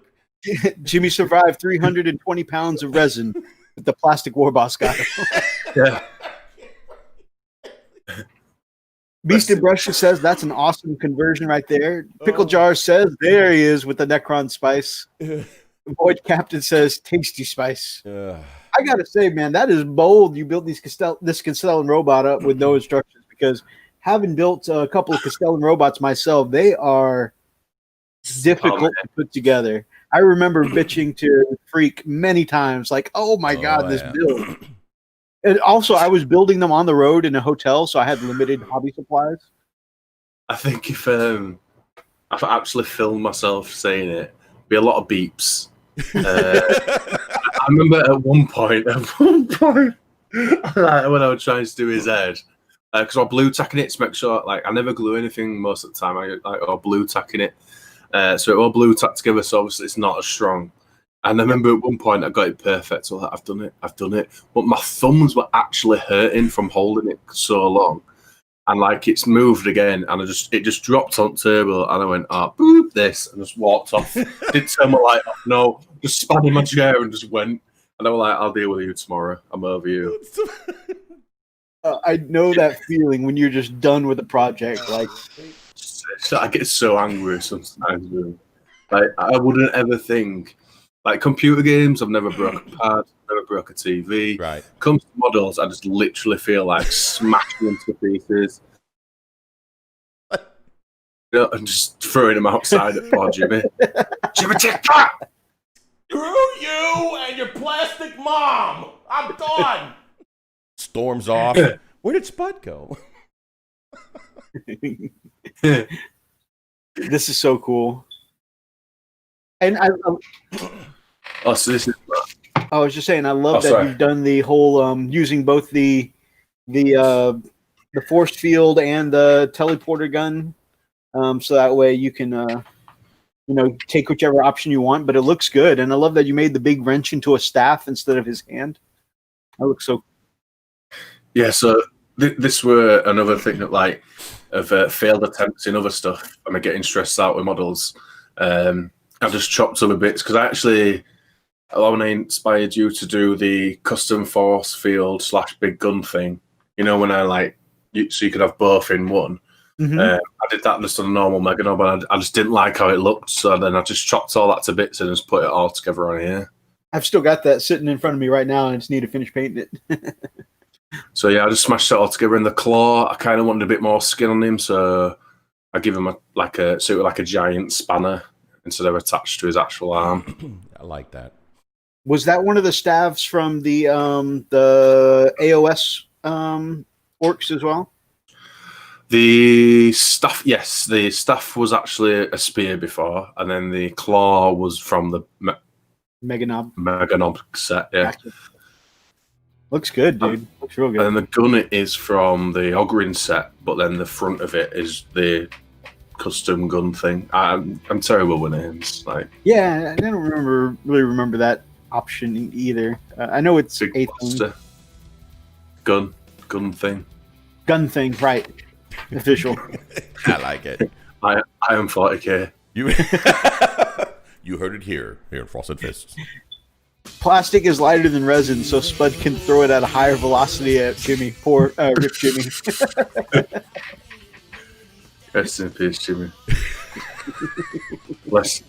Jimmy survived 320 pounds of resin, but the plastic war boss got him. Yeah. Beasted Brush says that's an awesome conversion right there. Pickle Jar says there he is with the Necron spice. Void Captain says tasty spice. I gotta say, man, that is bold. You built this Castellan robot up with no instructions, because having built a couple of Castellan robots myself, they are difficult to put together. I remember bitching to Freak many times, like, oh my God, this build. And also, I was building them on the road in a hotel, so I had limited hobby supplies. I think if I actually filmed myself saying it, it'd be a lot of beeps. I remember at one point, when I was trying to do his head, because I'm blue tacking it to make sure, like, I never glue anything most of the time. I blue tacking it. So it all blue tacked together, so obviously it's not as strong. And I remember at one point I got it perfect, so I've done it. But my thumbs were actually hurting from holding it so long. And like it's moved again, and it just dropped on the table, and I went, boop, this, and just walked off. Didn't turn my light off, no, just spat in my chair and just went. And I was like, I'll deal with you tomorrow. I'm over you. I know that feeling when you're just done with the project. Like, I get so angry sometimes. Like, I wouldn't ever think. Like computer games, I've never broke a pad, never broke a TV. Right. Comes to models, I just literally feel like smashing them to pieces. And just throwing them outside at poor Jimmy. Jimmy, take that! Screw you and your plastic mom! I'm done! Storms off. Where did Spud go? This is so cool. And I so this is. I was just saying, I love that you've done the whole using both the force field and the teleporter gun, so that way you can take whichever option you want. But it looks good, and I love that you made the big wrench into a staff instead of his hand. That looks so. Yeah. So this were another thing that of failed attempts in other stuff. I'm getting stressed out with models. I just chopped other bits because when I inspired you to do the custom force field / big gun thing, when so you could have both in one. Mm-hmm. I did that just on a normal Meganob, but I just didn't like how it looked, so then I just chopped all that to bits and just put it all together on here. I've still got that sitting in front of me right now, and I just need to finish painting it. So yeah, I just smashed it all together. In the claw, I kind of wanted a bit more skin on him, so I give him a giant spanner instead of attached to his actual arm. I like that. Was that one of the staves from the AOS orcs as well? The staff, yes. The staff was actually a spear before, and then the claw was from the Meganob set, yeah. Gotcha. Looks good, dude. Looks real good. And the gun is from the Ogrin set, but then the front of it is the custom gun thing. I'm terrible with names. Like, yeah, I don't really remember that option either. I know it's big blaster. Gun thing. Gun thing, right? Official. I like it. I am 40k. You you heard it here in Frosted Fists. Plastic is lighter than resin, so Spud can throw it at a higher velocity at Jimmy. Poor Rip Jimmy. Rest in peace, Jimmy. bless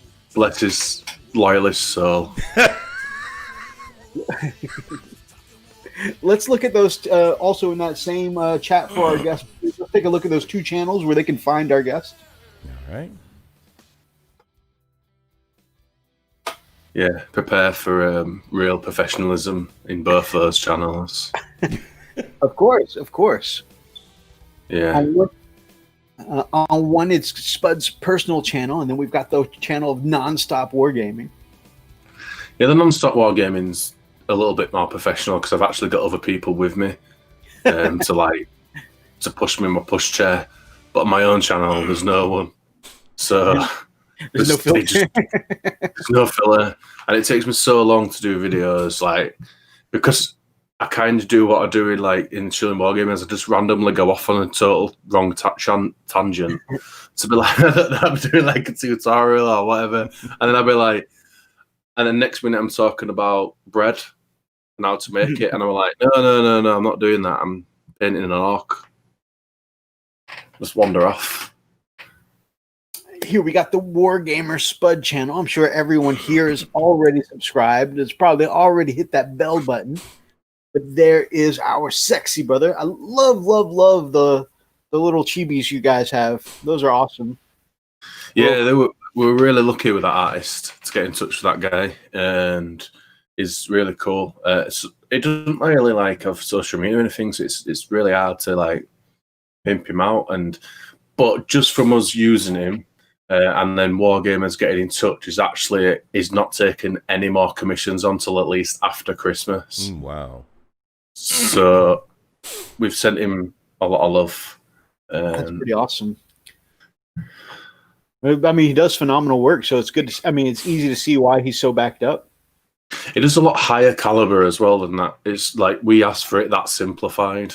his loyalist soul. Let's look at those also in that same chat for our guests. Let's take a look at those two channels where they can find our guests. All right. Yeah, prepare for real professionalism in both those channels. Of course. Yeah. On one, it's Spud's personal channel, and then we've got the channel of Nonstop Wargaming. Yeah, the Nonstop Wargaming's a little bit more professional because I've actually got other people with me to push me in my push chair. But on my own channel, there's no one. So there's no filler. There's no filler. And it takes me so long to do videos, like, because I kind of do what I do in Chilling Wargamers. I just randomly go off on a total wrong tangent to be like, I'm doing like a tutorial or whatever. And then I'll be like, and then next minute I'm talking about bread and how to make it. And I'm like, no, I'm not doing that. I'm painting an orc. Just wander off. Here we got the Wargamer Spud channel. I'm sure everyone here is already subscribed. It's probably already hit that bell button. But there is our sexy brother. I love the little chibis you guys have. Those are awesome. Yeah, we were really lucky with that artist to get in touch with that guy, and he's really cool. It doesn't really have social media or anything, so it's really hard to pimp him out. But just from us using him, and then Wargamers getting in touch, is not taking any more commissions until at least after Christmas. Wow. So we've sent him a lot of love. That's pretty awesome. I mean, he does phenomenal work, so it's good. It's easy to see why he's so backed up. It is a lot higher caliber as well than that. It's like we asked for it that simplified.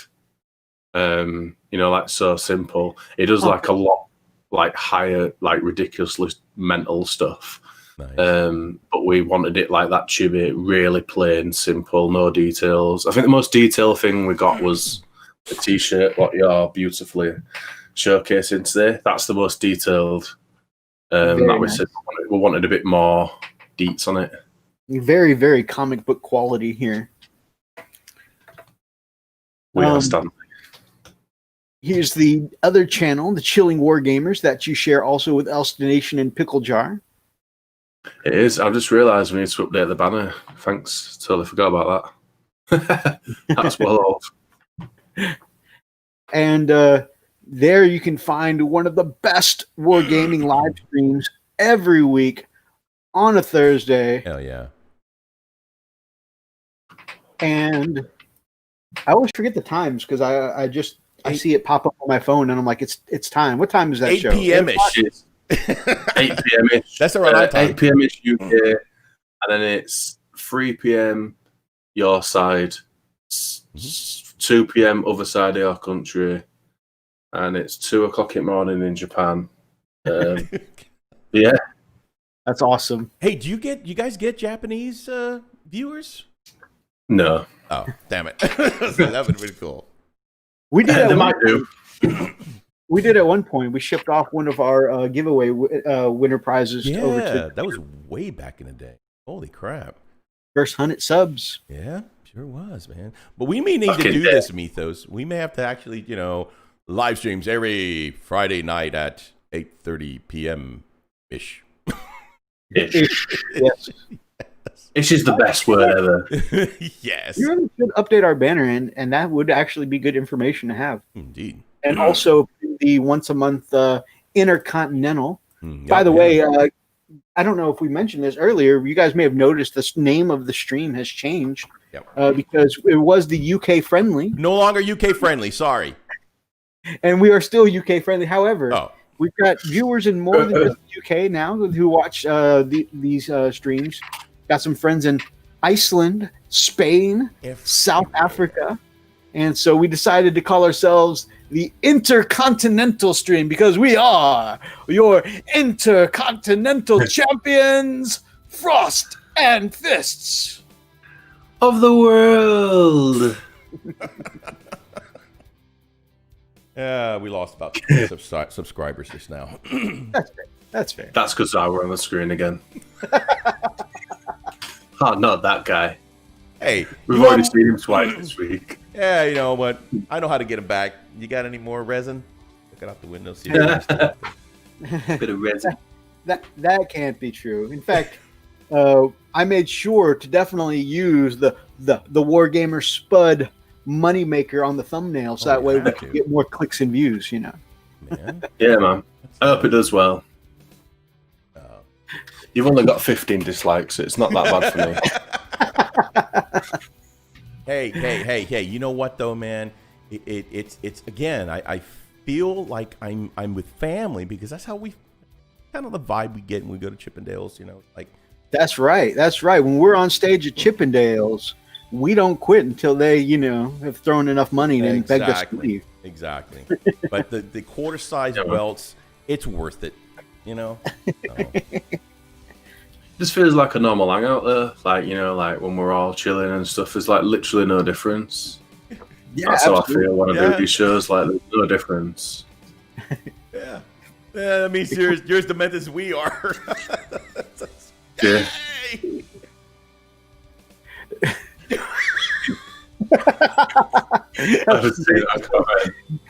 So simple. It does a lot higher, ridiculously mental stuff. Nice. But we wanted it like that chibi, really plain, simple, no details. I think the most detailed thing we got was the t-shirt, what you're beautifully showcasing today. That's the most detailed. That we said we wanted a bit more deets on it. Very, very comic book quality here. We understand. Here's the other channel, the Chilling Wargamers, that you share also with Elstonation and Pickle Jar. It is. I've just realised we need to update the banner. Thanks. Totally forgot about that. That's well off. And there you can find one of the best wargaming live streams every week on a Thursday. Hell yeah. And I always forget the times because I see it pop up on my phone and I'm like, it's time. What time is that 8 show? p.m.-ish. 8 p.m.-ish. That's around our time. 8 p.m.-ish UK. And then it's 3 p.m. your side, 2 p.m. other side of your country, and it's 2 o'clock in the morning in Japan. Yeah. That's awesome. Hey, you guys get Japanese viewers? No. Oh, damn it. That would be really cool. We did. They might do. We did at one point. We shipped off one of our giveaway winner prizes over to. That was way back in the day. Holy crap! First 100 subs. Yeah, sure was, man. But we may need to do this, Methos. We may have to actually, live streams every Friday night at 8:30 p.m. ish. Yes. Ish is the best word ever. Yes. You really should update our banner, and that would actually be good information to have. Indeed. And also the once a month Intercontinental. By the way, I don't know if we mentioned this earlier. You guys may have noticed the name of the stream has changed because it was the UK friendly. No longer UK friendly. Sorry. And we are still UK friendly. However, we've got viewers in more than just the UK now who watch these streams. Got some friends in Iceland, Spain, South Africa. And so we decided to call ourselves the Intercontinental stream because we are your Intercontinental champions, Frost and Fists of the world. Yeah, we lost about 10 subscribers just now. That's fair. That's because I were on the screen again. Oh, not that guy. Hey, we've already seen him twice this week. Yeah, you know what? I know how to get him back. You got any more resin? Look out the window. See bit of resin. That can't be true. In fact, I made sure to definitely use the Wargamer Spud moneymaker on the thumbnail, so that way we can get more clicks and views. You know. Man. Yeah, man. I hope it does well. You've only got 15 dislikes. So it's not that bad for me. Hey! You know what though, man? It's again. I feel like I'm with family because that's how we kind of the vibe we get when we go to Chippendales. You know, like that's right. When we're on stage at Chippendales, we don't quit until they, have thrown enough money and begged us to leave. Exactly. But the quarter size welts, it's worth it. You know. Just feels like a normal hangout there, like when we're all chilling and stuff. There's like literally no difference. Yeah, that's how I feel when I do these shows. Like there's no difference. Yeah, that means you're as demented as we are. Yeah.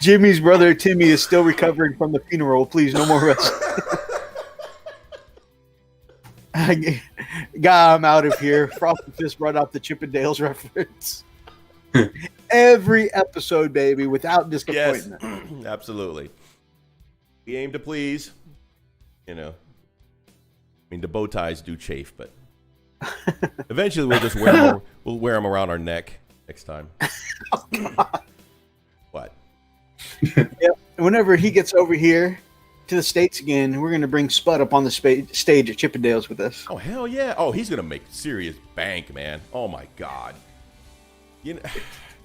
Jimmy's brother Timmy is still recovering from the funeral. Please, no more rest. I'm out of here. Frost and Fist brought out the Chippendales reference. Every episode, baby, without disappointment. Yes, absolutely. We aim to please. You know, I mean, the bow ties do chafe, but eventually we'll just wear them around our neck next time. Oh, God. What? Yep. Whenever he gets over here to the States again, we're going to bring Spud up on the stage at Chippendales with us. Oh, hell yeah. Oh, he's going to make serious bank, man. Oh, my God. You know,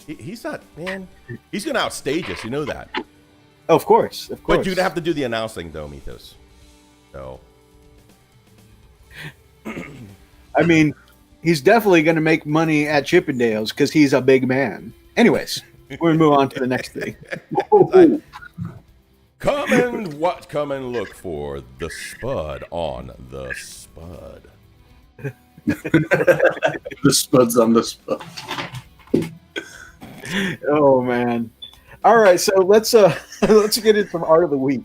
he's not, man. He's going to outstage us. You know that. Oh, of course. But you'd have to do the announcing, though, Methos. So. I mean, he's definitely going to make money at Chippendales because he's a big man. Anyways, we're going to move on to the next thing. Come and look for the Spud on the Spud. The Spud's on the Spud. Oh man! All right, so let's get into some art of the week.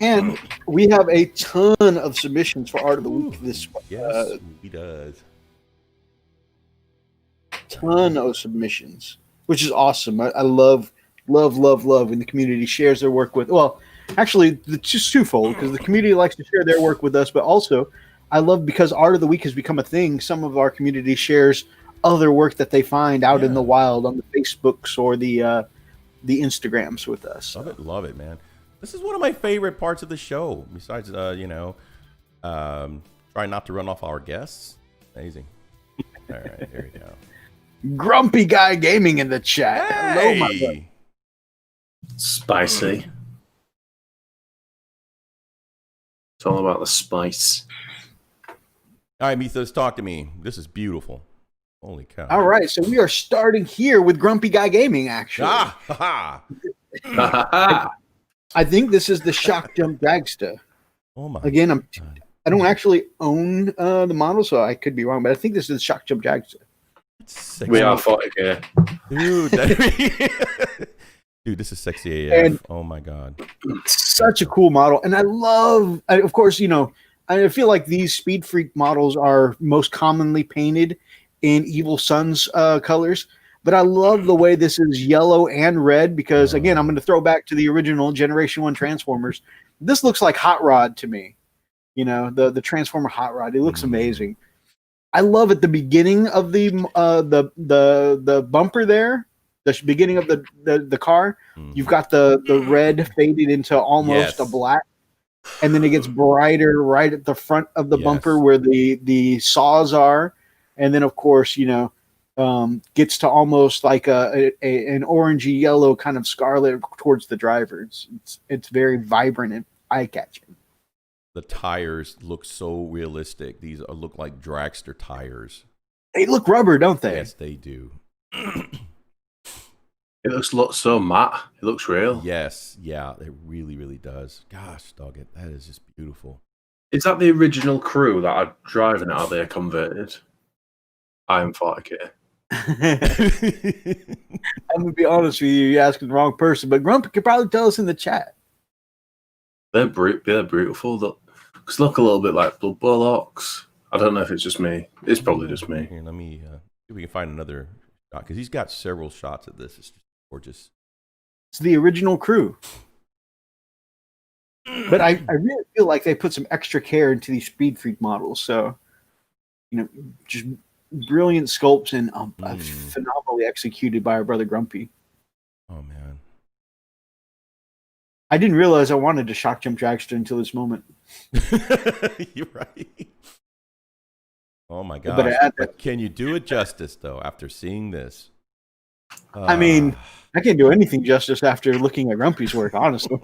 And we have a ton of submissions for art of the week this week. Yes, he does. Ton of submissions, which is awesome. I love when the community shares their work with. Well, actually, it's just twofold because the community likes to share their work with us, but also I love because art of the week has become a thing. Some of our community shares other work that they find out in the wild on the Facebooks or the Instagrams with us. Love it, man. This is one of my favorite parts of the show. Besides, trying not to run off our guests. Amazing. All right, here we go. Grumpy Guy Gaming in the chat. Hey! Hello, my brother. Spicy. It's all about the spice. All right, Methos, talk to me. This is beautiful. Holy cow. All right, so we are starting here with Grumpy Guy Gaming, actually. I think this is the Shock Jump Dragster. Oh my Again, I don't actually own the model, so I could be wrong, but I think this is the Shock Jump Dragster. We are 40K. Dude, this is sexy AF. And oh my God. Such a cool model. And of course, I feel like these Speed Freak models are most commonly painted in Evil Sun's colors. but I love the way this is yellow and red because, again, I'm going to throw back to the original Generation 1 Transformers. This looks like Hot Rod to me. You know, the Transformer Hot Rod. It looks amazing. I love at the beginning of the bumper there, the beginning of the car. You've got the red faded into almost a black, and then it gets brighter right at the front of the bumper where the saws are, and then of course gets to almost like an orangey yellow kind of scarlet towards the driver. It's very vibrant and eye catching. The tires look so realistic. These look like dragster tires. They look rubber, don't they? Yes, they do. It looks so matte. It looks real. Yes, yeah, it really, really does. Gosh, dog it, that is just beautiful. Is that the original crew that are driving it? Are they converted? I am 40K. I'm gonna be honest with you. You're asking the wrong person, but Grumpy could probably tell us in the chat. They're beautiful. Because look a little bit like Blood Bullocks. I don't know if it's just me. It's probably just me. Here, let me see if we can find another shot because he's got several shots of this. It's just gorgeous. It's the original crew. But I really feel like they put some extra care into these Speed Freak models. So, just brilliant sculpts and phenomenally executed by our brother Grumpy. Oh, man. I didn't realize I wanted to shock jump Dragster until this moment. You're right. Oh, my gosh. But can you do it justice, though, after seeing this? I mean, I can't do anything justice after looking at Grumpy's work, honestly.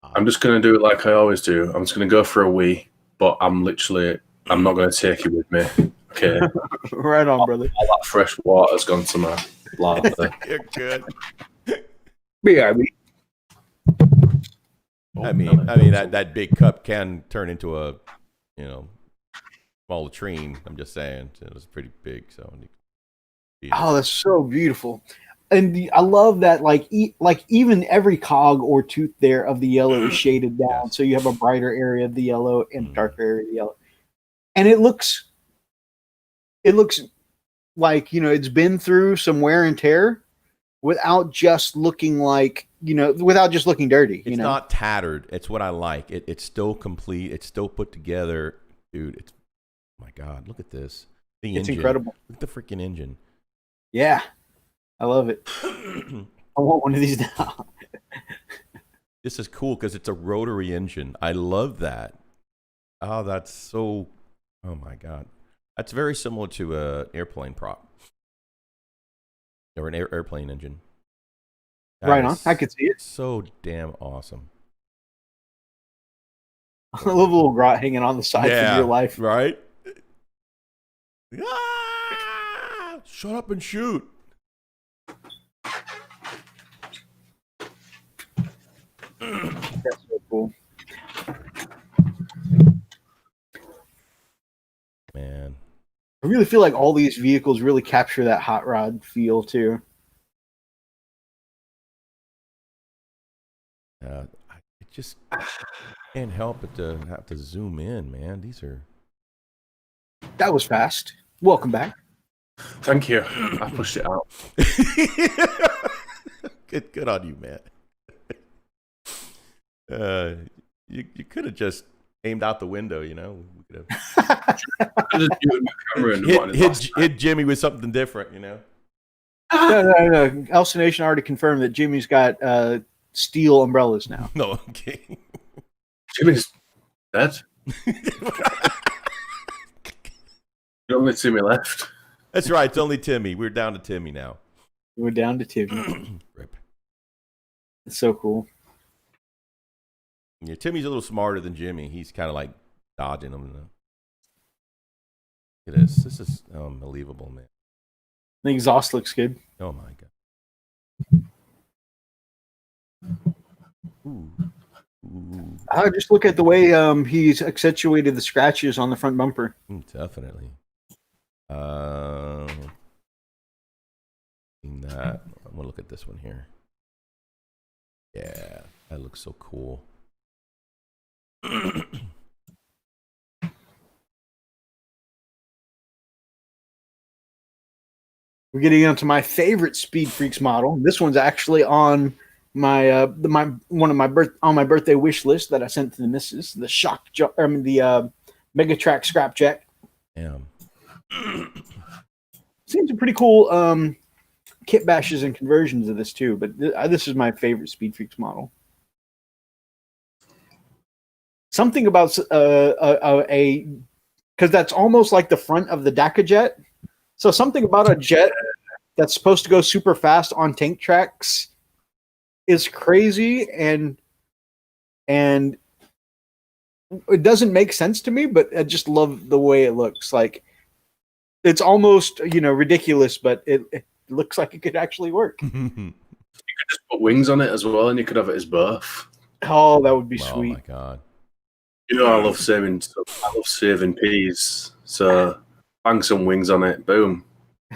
I'm just going to do it like I always do. I'm just going to go for a wee, but I'm not going to take you with me. Okay. Right on, brother. All that fresh water's gone to my bladder. You're good. BRB. I mean that big cup can turn into a, small latrine. I'm just saying it was pretty big, so. Oh, that's so beautiful, and I love that. Like even every cog or tooth there of the yellow is shaded down, so you have a brighter area of the yellow and a darker area of the yellow, and it looks like it's been through some wear and tear, without just looking like. Without just looking dirty. It's not tattered. It's what I like. It's still complete. It's still put together. Dude, oh my God, look at this. It's incredible. Look at the freaking engine. Yeah. I love it. I want one of these now. This is cool because it's a rotary engine. I love that. Oh, that's so... Oh my God. That's very similar to an airplane prop. Or an airplane engine. Right on. I could see it. So damn awesome. I love a little grot hanging on the side of your life. Right? Ah! Shut up and shoot. That's so cool. Man. I really feel like all these vehicles really capture that hot rod feel too. I just can't help but to have to zoom in, man. That was fast. Welcome back. Thank you. I pushed it out. Good on you, man. You could have just aimed out the window, We could have hit Jimmy with something different, No. Elsa Nation already confirmed that Jimmy's got steel umbrellas now. No, okay. Jimmy's dead. You only Timmy left. That's right. It's only Timmy. We're down to Timmy now. We're down to Timmy. Rip. It's so cool. Yeah, Timmy's a little smarter than Jimmy. He's kind of like dodging them. Look at this. This is unbelievable, man. The exhaust looks good. Oh my God. Ooh. Just look at the way he's accentuated the scratches on the front bumper. Definitely. That. I'm gonna look at this one here. Yeah, that looks so cool. we're getting into my favorite Speed Freaks model. This one's actually on my my birthday wish list that I sent to the missus. The Megatrack Scrapjack. Damn. Seems a pretty cool kit bashes and conversions of this too, but this is my favorite Speed Freaks model. Something about because that's almost like the front of the DACA jet. So something about a jet that's supposed to go super fast on tank tracks is crazy, and it doesn't make sense to me, but I just love the way it looks. Like it's almost ridiculous, but it looks like it could actually work. You could just put wings on it as well, and you could have it as both. Oh, that would be sweet. Oh my god! I love saving stuff. I love saving peas. So bang some wings on it. Boom.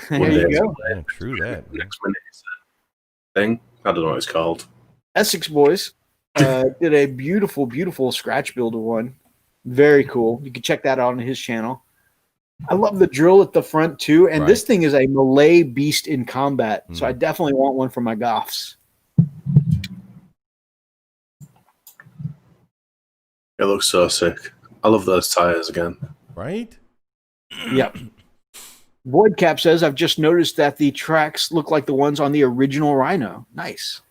There you go. Yeah, true that. Next minute is a thing. I don't know what it's called. Essex Boys did a beautiful, beautiful scratch builder one. Very cool. You can check that out on his channel. I love the drill at the front too, and this thing is a Malay beast in combat. So I definitely want one for my Goths. It looks so sick. I love those tires again. Right? Yep. Voidcap says, I've just noticed that the tracks look like the ones on the original Rhino. Nice.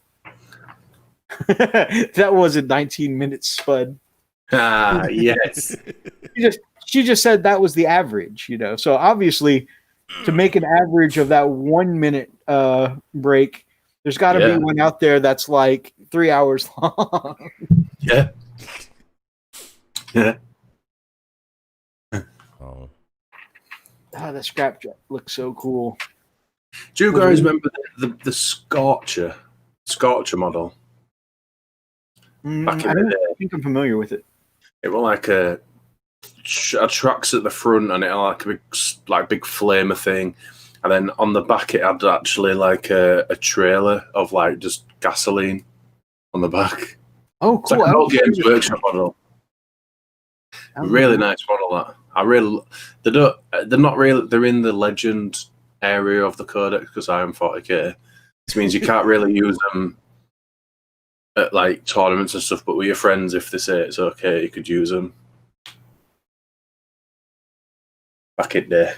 That was a 19 minutes, Spud. Ah, yes. She just said that was the average, So obviously, to make an average of that 1 minute break, there's got to be one out there that's like 3 hours long. Yeah. Yeah. Oh. Oh, the scrapjack looks so cool. Do you guys remember the Scorcher model? Back in the day? I think I'm familiar with it. It was like a trucks at the front, and it had like a big flamer thing, and then on the back it had actually like a trailer of like just gasoline on the back. Oh, It's cool! like an old Games Workshop model. Really nice model. That they're not really. They're in the legend area of the codex because I am 40k. This means you can't really use them at like tournaments and stuff. But with your friends, if they say it's okay, you could use them. Back in there.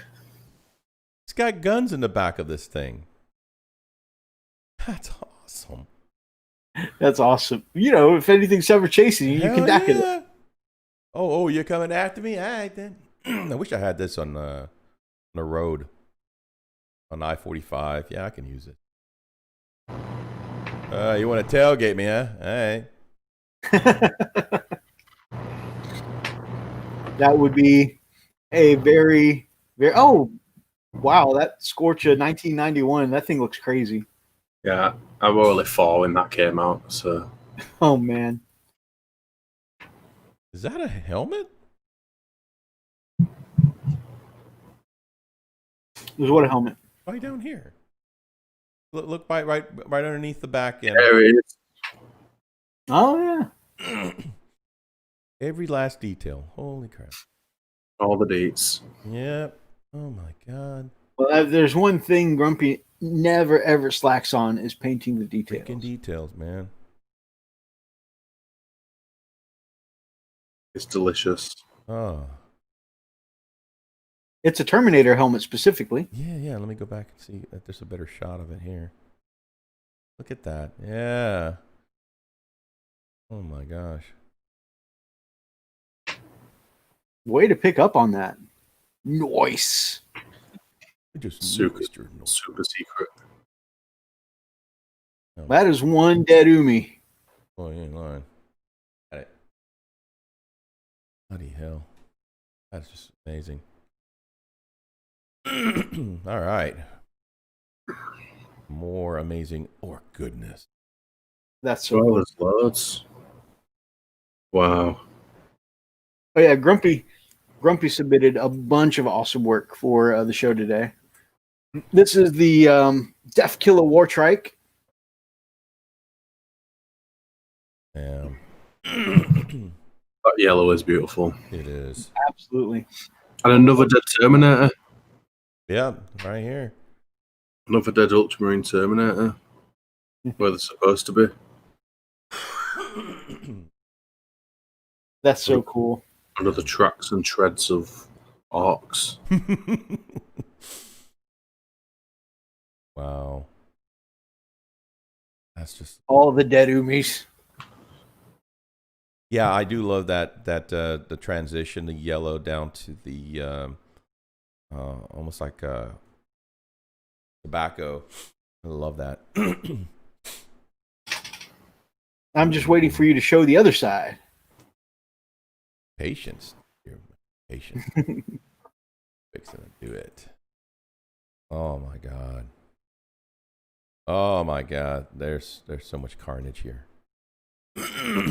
It's got guns in the back of this thing. That's awesome. That's awesome. If anything's ever chasing you, you can DAC it. Oh, you're coming after me? All right, then. I wish I had this on the road. On I-45. Yeah, I can use it. You want to tailgate me, huh? All right. That would be a very, very... Oh, wow. That Scorcher 1991. That thing looks crazy. Yeah, I was only 4 when that came out. So. Oh, man. Is that a helmet? There's what a helmet. Right down here. Look right underneath the back end. There it is. Oh, yeah. Every last detail. Holy crap. All the dates. Yep. Oh my god. Well, there's one thing Grumpy never ever slacks on is painting the details. Freaking details, man. It's delicious. Oh. It's a Terminator helmet specifically. Yeah. Let me go back and see if there's a better shot of it here. Look at that. Yeah. Oh my gosh. Way to pick up on that. Nice. Just super secret. Oh, that is one dead Umi. Oh, you ain't lying. Got it. Bloody hell. That's just amazing. All right. More amazing or goodness. That's so cool. There's loads. Wow. Oh yeah, Grumpy submitted a bunch of awesome work for the show today. This is the Death Killer War Trike. Damn. That yellow is beautiful. It is. Absolutely. And another dead Terminator. Yeah, right here. Another dead Ultramarine Terminator. Where they're supposed to be. That's so cool. Under the tracks and treads of orcs. Wow. That's just all the dead Umis. Yeah, I do love that the transition, the yellow down to the almost like tobacco. I love that. I'm just waiting for you to show the other side. Patience. You're patient. Fixing to do it. Oh my god. Oh my god. There's so much carnage here.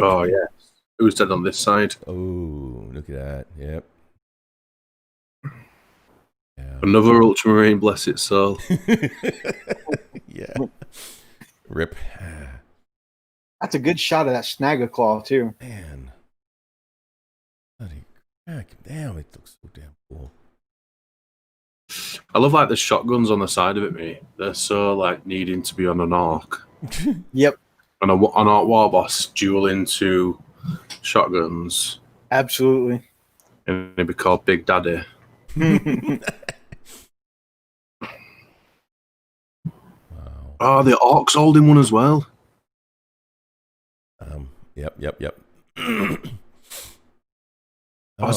Oh yeah. Who's dead on this side? Oh, look at that. Yep. Yeah. Another Ultramarine, bless its soul. Yeah. Rip. That's a good shot of that Snagaclaw too. Man. Bloody heck, damn, it looks so damn cool. I love like the shotguns on the side of it, mate. They're so like needing to be on an orc. Yep. And an orc war boss duel into shotguns. Absolutely. And it'd be called Big Daddy. Wow. Oh, the orcs holding one as well. Yep. There's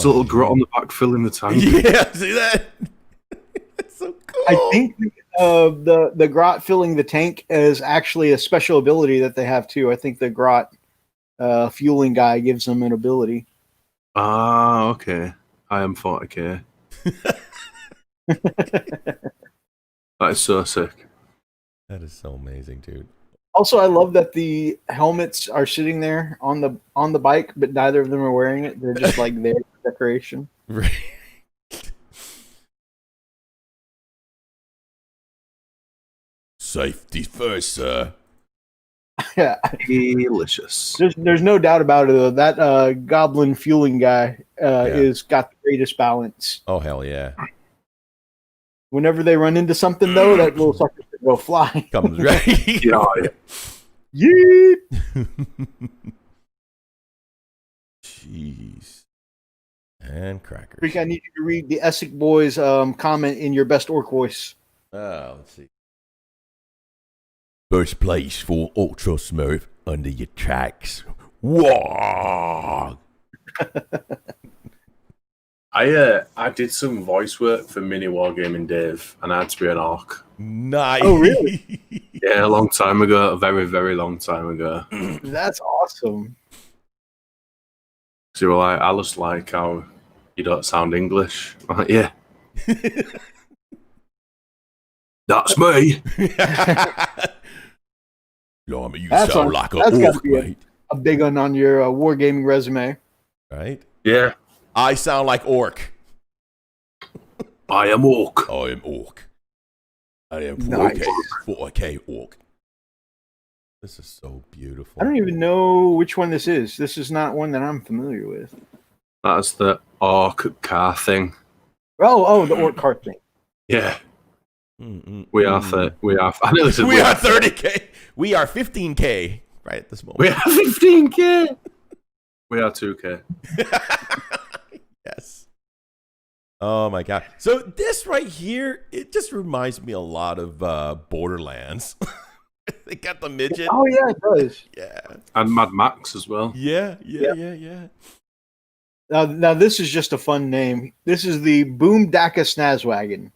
a little grot on the back filling the tank. Yeah, see that? That's so cool. I think the grot filling the tank is actually a special ability that they have too. I think the grot fueling guy gives them an ability. Ah, okay. I am 40k. That is so sick. That is so amazing, dude. Also, I love that the helmets are sitting there on the bike, but neither of them are wearing it. They're just like there for decoration. Right. Safety first, sir. Yeah, Delicious. there's no doubt about it though. That goblin fueling guy is got the greatest balance. Oh hell yeah. Whenever they run into something though, that little sucker could go fly. Comes right. Yeah. Yeet! Jeez. And crackers. Freak, I need you to read the Essex boys comment in your best orc voice. Let's see. First place for Ultra Smurf under your tracks. Whoa! I did some voice work for Mini Wargaming Dave, and I had to be an orc. Nice. Oh, really? Yeah, a long time ago, a very, very long time ago. That's awesome. So you were like, I just like how you don't sound English. I'm like, yeah. That's me. Blimey, you That's sound on- like that's an gotta orc, be mate. A big one on your wargaming resume. Right? Yeah, I sound like orc. I am orc. I am orc. I am 4K, Nice. 4K orc. This is so beautiful. I don't even know which one this is. This is not one that I'm familiar with. That's the orc car thing. Oh, the orc cart thing. Yeah, Mm-mm. we are. I nearly said We are 30K. We are 15K right at this moment. We are 15k. We are 2k. Yes. Oh my god. So this right here, it just reminds me a lot of Borderlands. They got the midget. Oh yeah, it does. Yeah. And Mad Max as well. Yeah. Now this is just a fun name. This is the Boom Daka Snazwagon.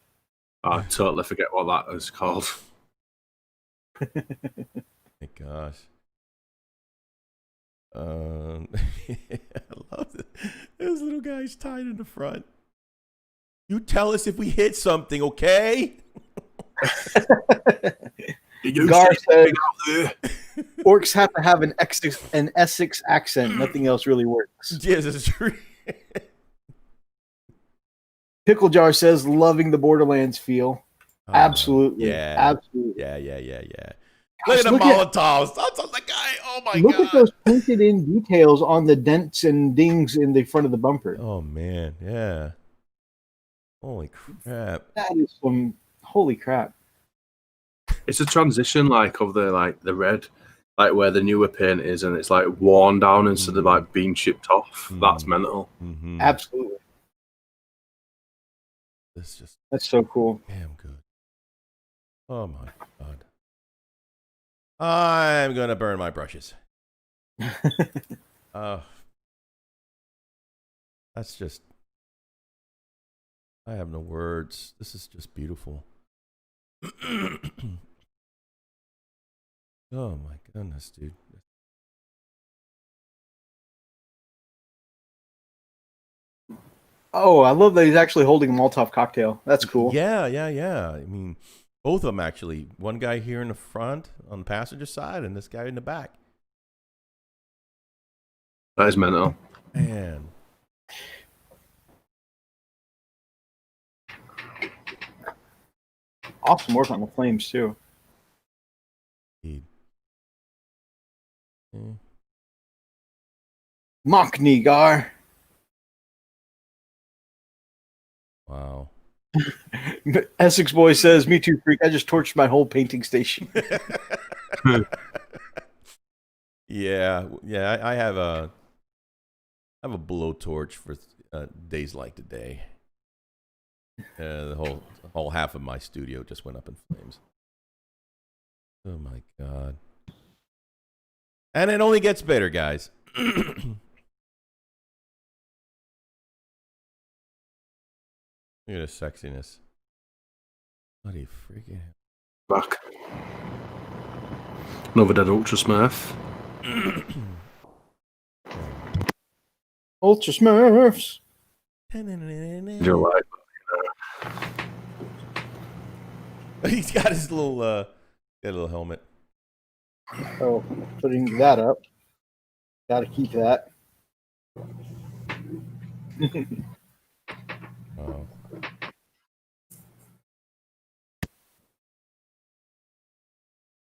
I totally forget what that is called. My gosh. I love it. This little guy's tied in the front. You tell us if we hit something, okay? Gar says orcs have to have an Essex accent. Nothing else really works. Yes, it's true. Pickle Jar says loving the Borderlands feel. Absolutely. Yeah. Absolutely. Yeah. Look at the look Molotovs. That's the guy. Oh my Look god. at those painted in details on the dents and dings in the front of the bumper. Oh man, yeah. Holy crap. That is some holy crap. It's a transition, like of the red, like where the newer paint is, and it's like worn down instead of like being chipped off. That's mental. Absolutely. That's so cool. Damn good. Oh my god. I'm gonna burn my brushes. That's just, I have no words. This is just beautiful. Oh my goodness, dude. Oh, I love that he's actually holding a Molotov cocktail. That's cool. Yeah. I mean, both of them actually. One guy here in the front on the passenger side, and this guy in the back. That is mental. Man. Awesome work on the flames too. Indeed. Mocknigar. Wow. Essex Boy says, "Me too, freak. I just torched my whole painting station." Yeah. I have a blowtorch for days like today. The whole half of my studio just went up in flames. Oh my god! And it only gets better, guys. Look at the sexiness. Bloody freaking Back. Another dead Ultra Smurf. Ultra Smurfs. You're like, He's got his little helmet. Oh, putting that up. Got to keep that. Oh.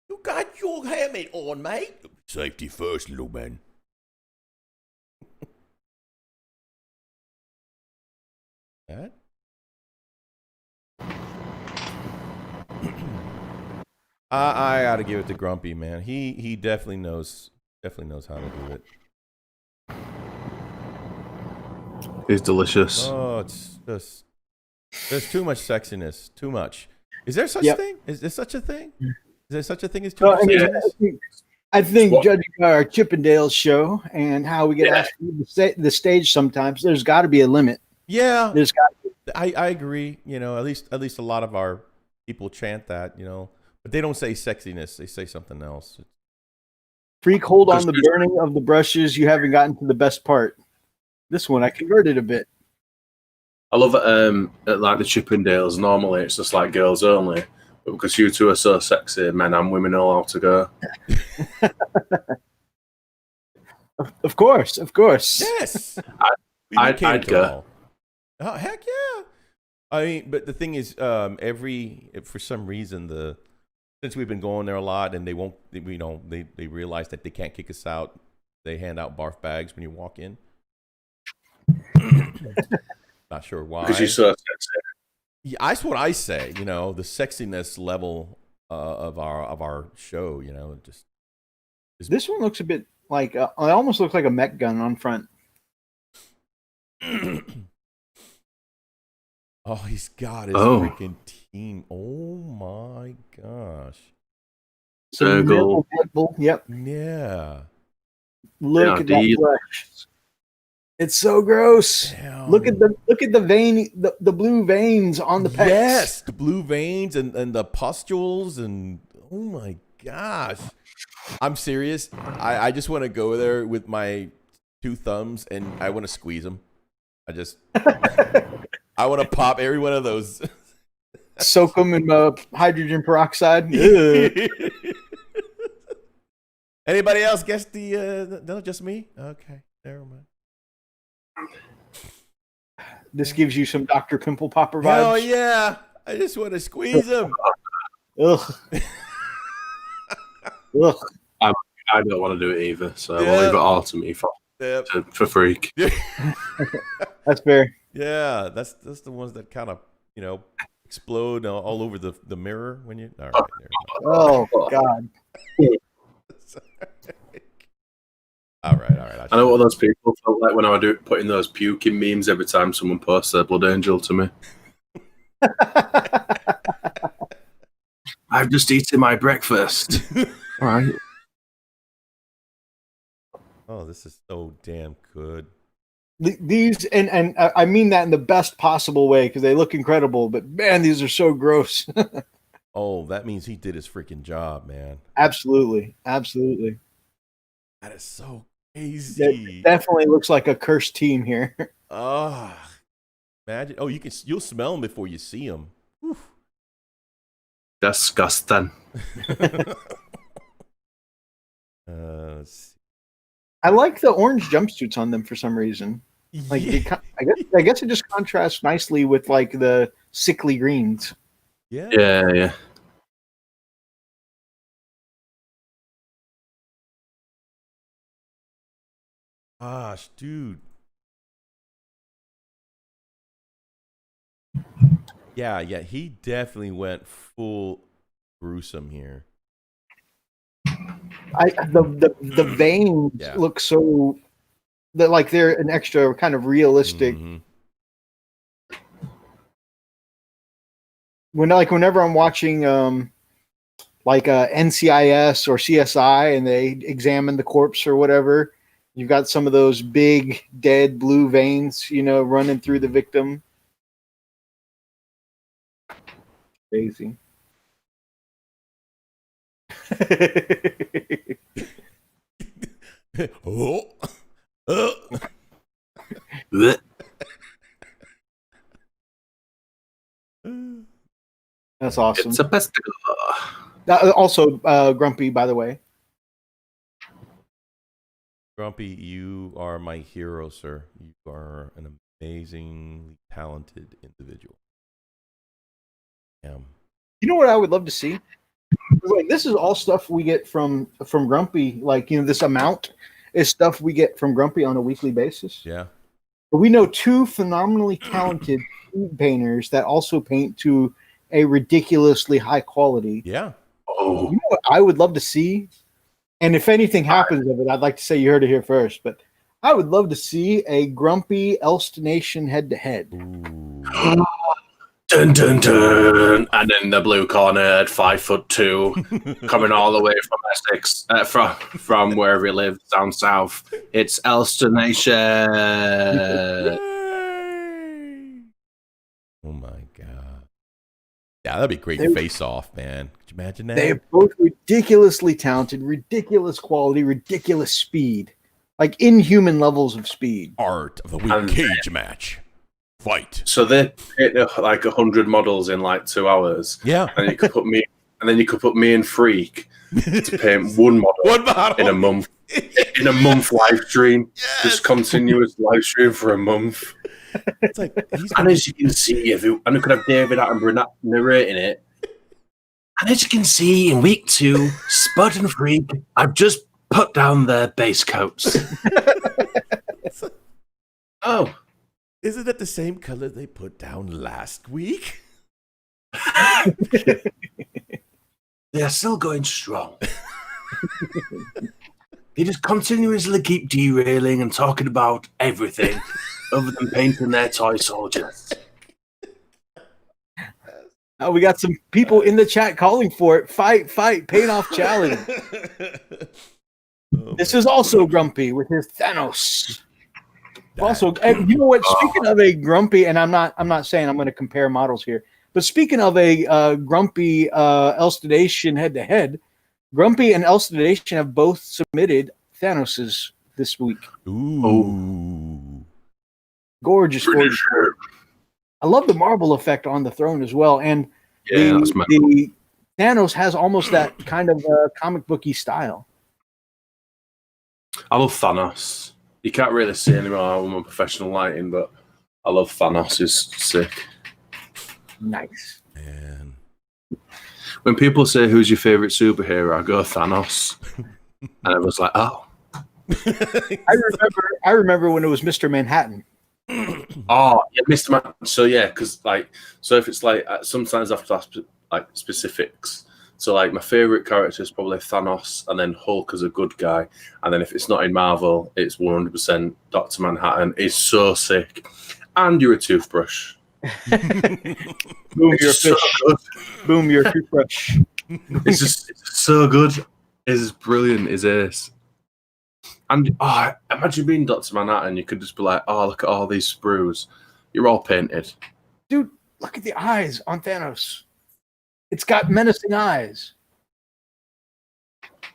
You got your helmet on, mate. Safety first, little man. That? I gotta give it to Grumpy, man. He definitely knows how to do it. it's delicious. Oh, it's just, there's too much sexiness. Too much. Is there such thing? Is there such a thing? Is there such a thing as too much sexiness? I think judging by our Chippendales show and how we get asked to leave the stage sometimes, there's got to be a limit. Yeah, There's got to be. I agree. You know, at least a lot of our people chant that. You know, but they don't say sexiness. They say something else. Freak, hold on the burning of the brushes. You haven't gotten to the best part. This one I converted a bit. I love it. At like the Chippendales, normally it's just like girls only, but because you two are so sexy, men and women know how to go. Of course. Yes, I'd go. Oh, heck yeah! I mean, but the thing is, for some reason, since we've been going there a lot, and they realize that they can't kick us out. They hand out barf bags when you walk in. Not sure why. Because you're so sexy. Yeah, that's what I say. You know, the sexiness level of our show. You know, just This one looks a bit like it almost looks like a mech gun on front. Oh, he's got his freaking team. Oh my gosh. Circle. Yep. Yeah. Look at that flesh. It's so gross. Damn. Look at the vein, the blue veins on the pecs. Yes, the blue veins and the pustules and oh my gosh. I'm serious. I just want to go there with my two thumbs and I want to squeeze them. I want to pop every one of those. Soak them in hydrogen peroxide. Anybody else guess no, just me? Okay, never mind. This gives you some Dr. Pimple Popper vibes. Oh yeah, I just want to squeeze them. Ugh. Ugh. I don't want to do it either, so we'll leave it all to me for Freak. That's fair. Yeah, that's the ones that kind of explode all over the mirror when you. All right. Oh God. All right. I know what those people felt like when I was putting those puking memes every time someone posts their blood angel to me. I've just eaten my breakfast. All right. Oh, this is so damn good. These and I mean that in the best possible way because they look incredible. But man, these are so gross. Oh, that means he did his freaking job, man. Absolutely. That is so crazy. It definitely looks like a cursed team here. Oh, imagine. Oh, you'll smell them before you see them. Oof. Disgusting. I like the orange jumpsuits on them for some reason. Like yeah. I guess it just contrasts nicely with like the sickly greens. Yeah. Gosh, dude. Yeah, he definitely went full gruesome here. The veins look so like they're an extra kind of realistic. Mm-hmm. Whenever I'm watching like NCIS or CSI and they examine the corpse or whatever, you've got some of those big dead blue veins, running through the victim. Crazy. That's awesome. It's a pesticle. Also, Grumpy, by the way. Grumpy, you are my hero, sir. You are an amazingly talented individual. You know what I would love to see? Like, this is all stuff we get from Grumpy. Like, this amount is stuff we get from Grumpy on a weekly basis. Yeah. But we know two phenomenally talented painters that also paint to a ridiculously high quality. Yeah. Oh. You know what I would love to see? And if anything happens of it, I'd like to say you heard it here first. But I would love to see a Grumpy Elst Nation head-to-head. Dun dun dun! And in the blue corner at 5'2", coming all the way from Essex, from wherever he lives down south, it's Elster Nation. Oh my god! Yeah, that'd be a great face-off, man. Could you imagine that? They're both ridiculously talented, ridiculous quality, ridiculous speed, like inhuman levels of speed. Art of the week cage match. Fight. So they hit like 100 models in like 2 hours. Yeah, and you could put me, and Freak to paint one model in a month. In a month live stream, just continuous live stream for a month. It's like, and as you can see, and we could have David Attenborough narrating it. And as you can see, in week 2, Spud and Freak, I've just put down their base coats. Oh. Isn't that the same color they put down last week? They are still going strong. They just continuously keep derailing and talking about everything other than painting their toy soldiers. We got some people in the chat calling for it. Fight, paint off challenge. This is also Grumpy with his Thanos. Also, you know what? Speaking of a Grumpy, and I'm not saying I'm going to compare models here, but speaking of a Grumpy Elstidation head-to-head, Grumpy and Elstidation have both submitted Thanos's this week. Ooh. Gorgeous. I love the marble effect on the throne as well, and the Thanos has almost that kind of comic booky style. I love Thanos. You can't really see anymore with my professional lighting, but I love Thanos. It's sick. Nice. Man. When people say, who's your favorite superhero, I go Thanos. And I was like, oh. I remember when it was Mr. Manhattan. Oh, yeah, Mr. Man. So yeah, because so if it's like sometimes I have to ask like specifics. So like my favorite character is probably Thanos, and then Hulk as a good guy, and then if it's not in Marvel, it's 100% Dr. Manhattan. Is so sick, and you're a toothbrush. Boom, you're a So fish. good. Boom, you're a toothbrush. It's so good. It's brilliant. It's ace. And imagine being Dr. Manhattan. You could just be like, oh, look at all these sprues. You're all painted. Dude, look at the eyes on Thanos. It's got menacing eyes.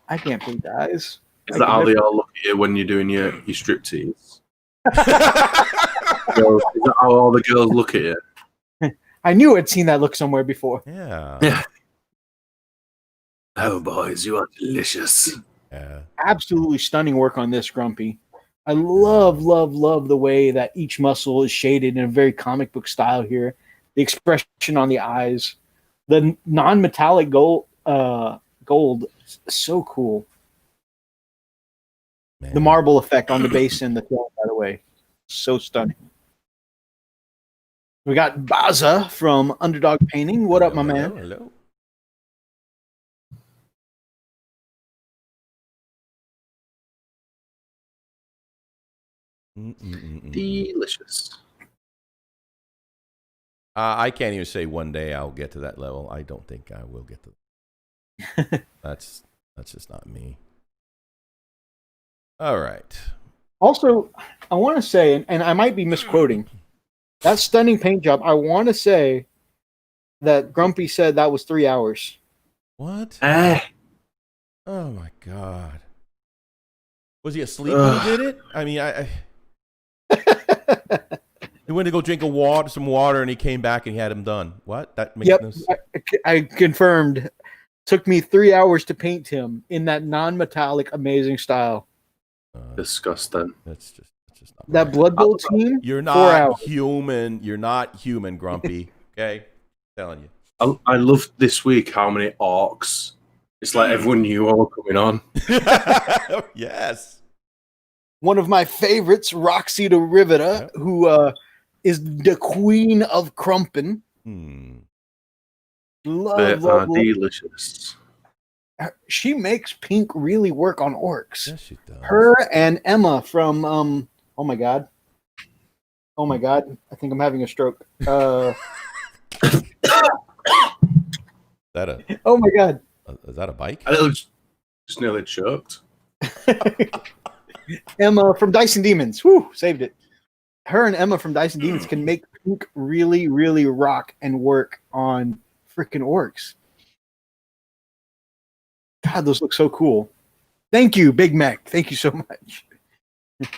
I can't paint the eyes. Is that how they all look at you when you're doing your striptease? Is that how all the girls look at you? I knew I'd seen that look somewhere before. Yeah. Oh, boys, you are delicious. Yeah. Absolutely stunning work on this, Grumpy. I love the way that each muscle is shaded in a very comic book style here. The expression on the eyes, the non-metallic gold, so cool. Man. The marble effect on the base and the tail, by the way, so stunning. We got Baza from Underdog Painting. What up, my man? Hello. Delicious. I can't even say one day I'll get to that level. I don't think I will get to. That's just not me. All right. Also, I want to say, and I might be misquoting, that stunning paint job, I want to say that Grumpy said that was 3 hours. What? Eh. Oh my God. Was he asleep when he did it? I mean, he went to go drink some water, and he came back and he had him done. What? That makes no sense. I confirmed. Took me 3 hours to paint him in that non-metallic, amazing style. Disgusting. That's just not that right. Blood Bowl team. You're not human. You're not human, Grumpy. Okay, I'm telling you. I loved this week how many orcs. It's like everyone knew what were coming on. Yes. One of my favorites, Roxy the Riveter, who is the queen of Crumpin. Love. Delicious. She makes pink really work on orcs. Yes, she does. Her and Emma from oh my god, I think I'm having a stroke. Is that oh my god, is that a bike? I just nearly choked. Emma from Dice and Demons. Whew, saved it. Her and Emma from Dice and Demons can make pink really, really rock and work on freaking orcs. God, those look so cool. Thank you, Big Mac. Thank you so much. What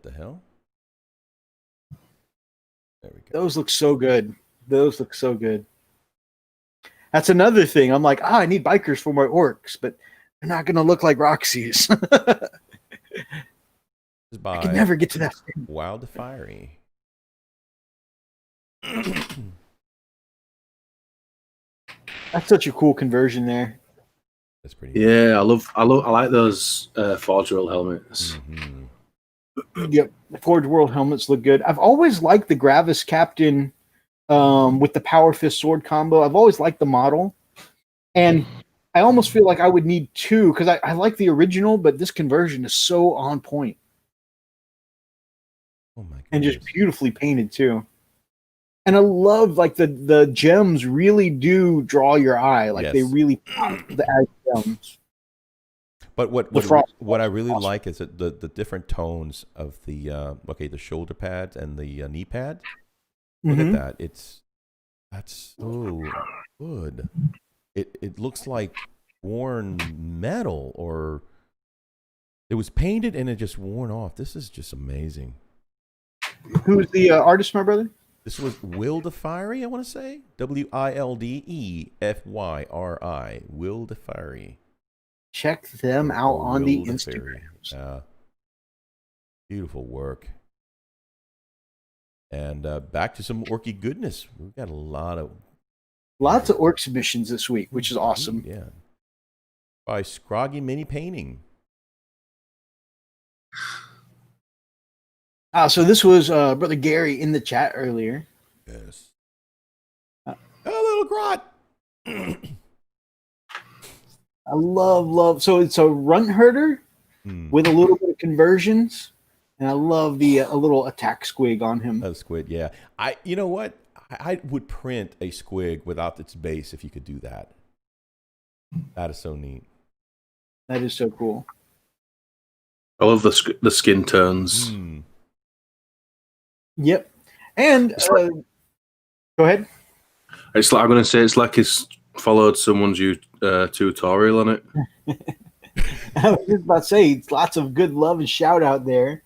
the hell? There we go. Those look so good. That's another thing. I'm like, I need bikers for my orcs, but they're not going to look like Roxy's. I can never get to that stage. Wild the Fiery. That's such a cool conversion there. That's pretty. Yeah, I like those Forge World helmets. Yep, the Forge World helmets look good. I've always liked the Gravis Captain with the Power Fist sword combo. I've always liked the model, and I almost feel like I would need two because I like the original, but this conversion is so on point. Oh my goodness. And just beautifully painted too. And I love like the gems really do draw your eye. Like they really pop the gems. But what I really like is that the different tones of the the shoulder pads and the knee pad. Look at that. That's so good. It looks like worn metal, or it was painted and it just worn off. This is just amazing. Who's the artist, my brother? This was Will the Fiery, I want to say. WILDEFYRI. Will the Fiery. Check them out on the Instagram. Beautiful work. And back to some orky goodness. We've got lots of orc submissions this week, which is awesome. Yeah. By Scroggy Mini Painting. So this was Brother Gary in the chat earlier. Yes. A little grot. I love. So it's a runt herder with a little bit of conversions, and I love the a little attack squig on him. A squid, yeah. You know what? I would print a squig without its base if you could do that. That is so neat. That is so cool. I love the skin turns. Yep. And go ahead. It's like I'm going to say it's like he's followed someone's tutorial on it. I was just about to say it's lots of good love and shout out there.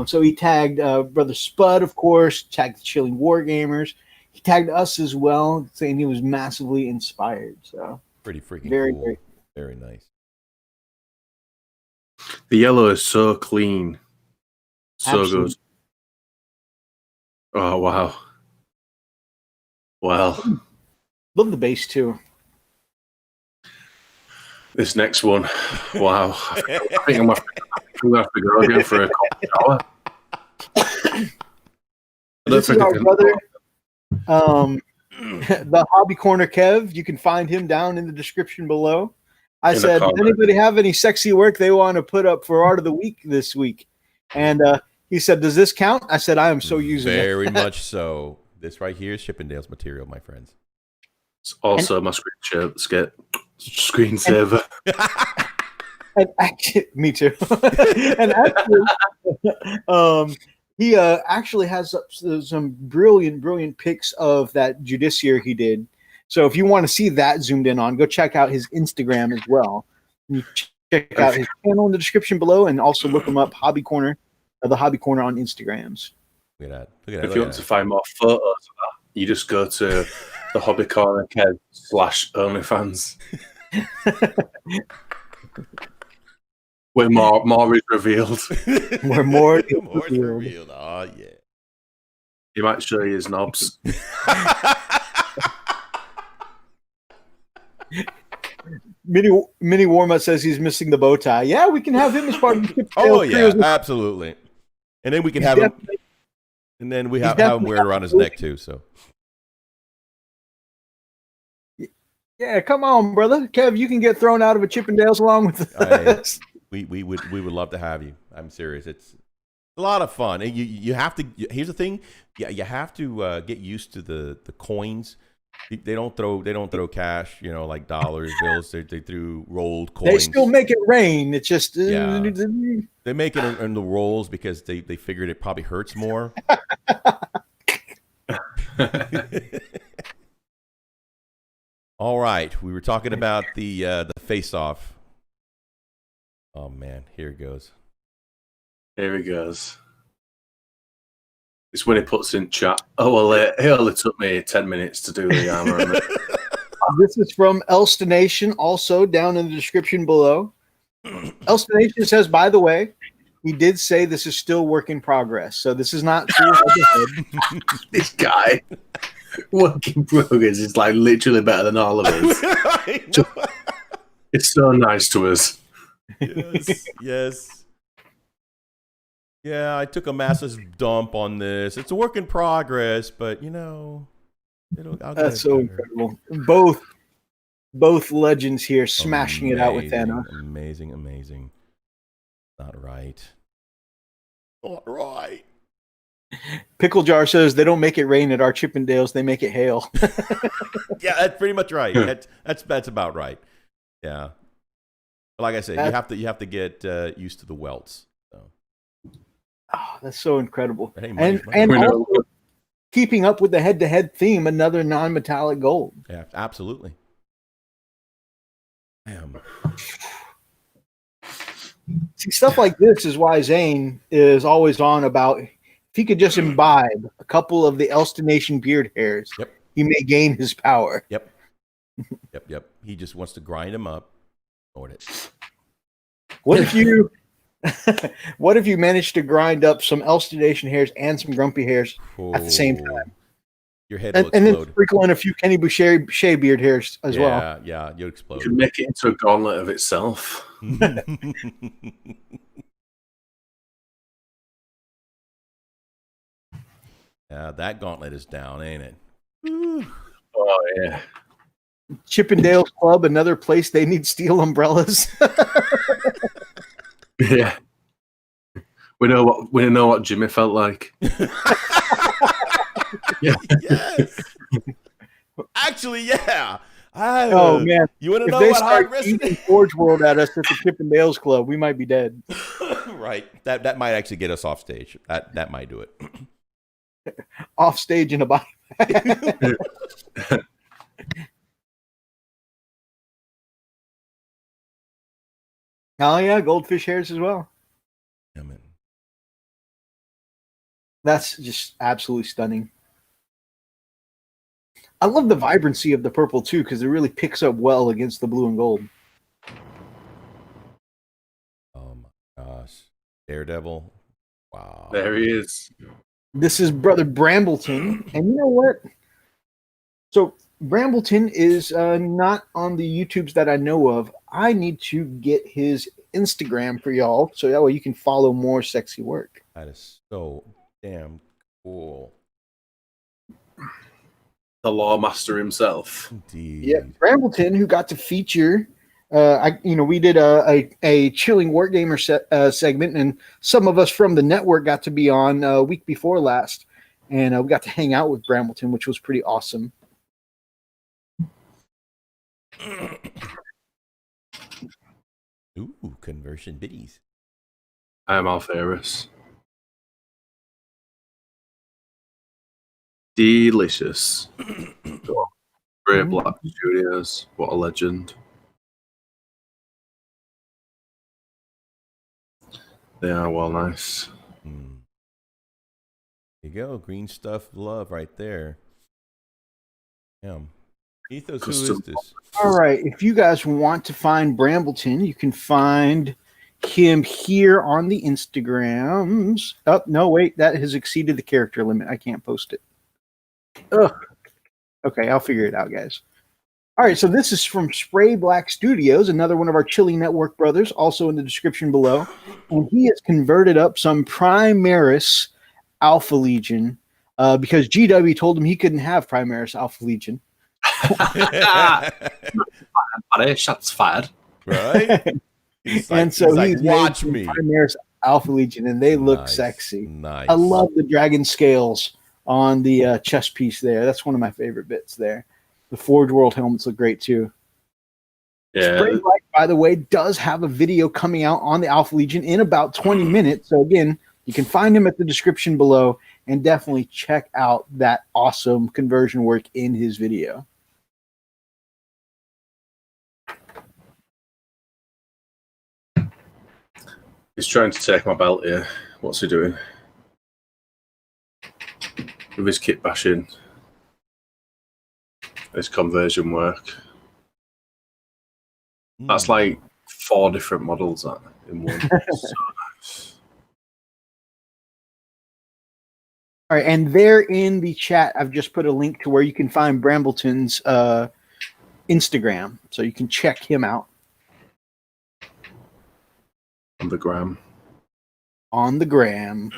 So he tagged Brother Spud, of course, tagged the Chilling Wargamers. He tagged us as well, saying he was massively inspired. So pretty freaking very, cool. Very nice. The yellow is so clean. So Absolutely. good. Oh, wow. Wow. Love the base, too. This next one. Wow. I think I'm going to have to go again for a cold shower. This is our brother, the Hobby Corner Kev. You can find him down in the description below. I said, does anybody have any sexy work they want to put up for Art of the Week this week? And he said, does this count? I said, I am so using it. Very much so. This right here is Chippendale's material, my friends. It's also my screensaver. And actually, me too. And actually, he actually has some brilliant pics of that Judiciary he did. So if you want to see that zoomed in on, go check out his Instagram as well. You check out his channel in the description below, and also look him up, Hobby Corner, the Hobby Corner on Instagrams. Look at that. Look at that. If you want to find more photos of that, you just go to the Hobby Corner Kev /OnlyFans. Where more is revealed. Where more is revealed. Oh, yeah. He might show you his knobs. Mini Warma says he's missing the bow tie. Yeah, we can have him as part of the Oh, yeah, absolutely. And then we can have him. And then we have him wear it around his neck, too. So. Yeah, come on, brother. Kev, you can get thrown out of a Chippendales along with us. We would love to have you. I'm serious. It's a lot of fun. And you have to. Here's the thing. Yeah, you have to get used to the coins. They don't throw cash. You know, like dollars, bills. They threw rolled coins. They still make it rain. It's just they make it in the rolls because they figured it probably hurts more. All right, we were talking about the face-off. Oh man, here it goes. Here he goes. It's when he puts in chat. Oh well, it only took me 10 minutes to do the armor. This is from Elstonation, also down in the description below. Elstonation says, by the way, he did say this is still work in progress, so this is not too head. This guy. Work in progress is like literally better than all of us. It's so nice to us. Yes. Yeah, I took a massive dump on this. It's a work in progress, but you know, that's so incredible. Both legends here smashing it out with Thanos. Amazing. Not right. Pickle Jar says they don't make it rain at our Chippendales; they make it hail. Yeah, that's pretty much right. That's about right. Yeah, but like I said, you have to get used to the welts. So. Oh, that's so incredible! And also keeping up with the head-to-head theme, another non-metallic gold. Yeah, absolutely. Damn. See, stuff like this is why Zane is always on about. If he could just imbibe a couple of the Elstonation beard hairs, he may gain his power. Yep. He just wants to grind them up. What if you managed to grind up some Elstonation hairs and some Grumpy hairs at the same time? Your head will and then explode. sprinkle in a few Kenny Boucher beard hairs as well. Yeah, you'll explode. You can make it into a gauntlet of itself. Yeah, that gauntlet is down, ain't it? Oh yeah. Chippendales Club, another place they need steel umbrellas. Yeah. We know what Jimmy felt like. Yeah. Yes. Actually, yeah. Oh man! You want to If know they what hard start wrestling eating Forge World at us at the Chippendales Club, we might be dead. Right. That might actually get us off stage. That might do it. Off stage in a body. Oh yeah, goldfish hairs as well. Yeah, man. That's just absolutely stunning. I love the vibrancy of the purple too, because it really picks up well against the blue and gold. Oh my gosh. Daredevil. Wow. There he is. This is Brother Brambleton, and you know what? So Brambleton is not on the YouTubes that I know of. I need to get his Instagram for y'all, so that way you can follow more sexy work. That is so damn cool. The Lawmaster himself. Indeed. Yeah, Brambleton, who got to feature. We did a chilling Wargamer segment, and some of us from the network got to be on a week before last, and we got to hang out with Brambleton, which was pretty awesome. Ooh, conversion biddies. I am Alferus. Delicious. Great Black Studios. What a legend. They are well nice. There you go. Green stuff love right there. Yeah. Methos, who is this? All right. If you guys want to find Brambleton, you can find him here on the Instagrams. Oh, no, wait. That has exceeded the character limit. I can't post it. Ugh. Okay, I'll figure it out, guys. All right, so this is from Spray Black Studios, another one of our Chili Network brothers, also in the description below. And he has converted up some Primaris Alpha Legion because GW told him he couldn't have Primaris Alpha Legion. Shots fired. Right? And so he's watch me. Primaris Alpha Legion, and they look sexy. Nice. I love the dragon scales on the chest piece there. That's one of my favorite bits there. The Forge World helmets look great too. Yeah. Spray Black, by the way, does have a video coming out on the Alpha Legion in about 20 minutes. So again, you can find him at the description below, and definitely check out that awesome conversion work in his video. He's trying to take my belt here. What's he doing? With his kit bashing. His conversion work. That's like 4 different models that in one. So nice. All right, and there in the chat, I've just put a link to where you can find Brambleton's Instagram, so you can check him out. On the gram. On the gram.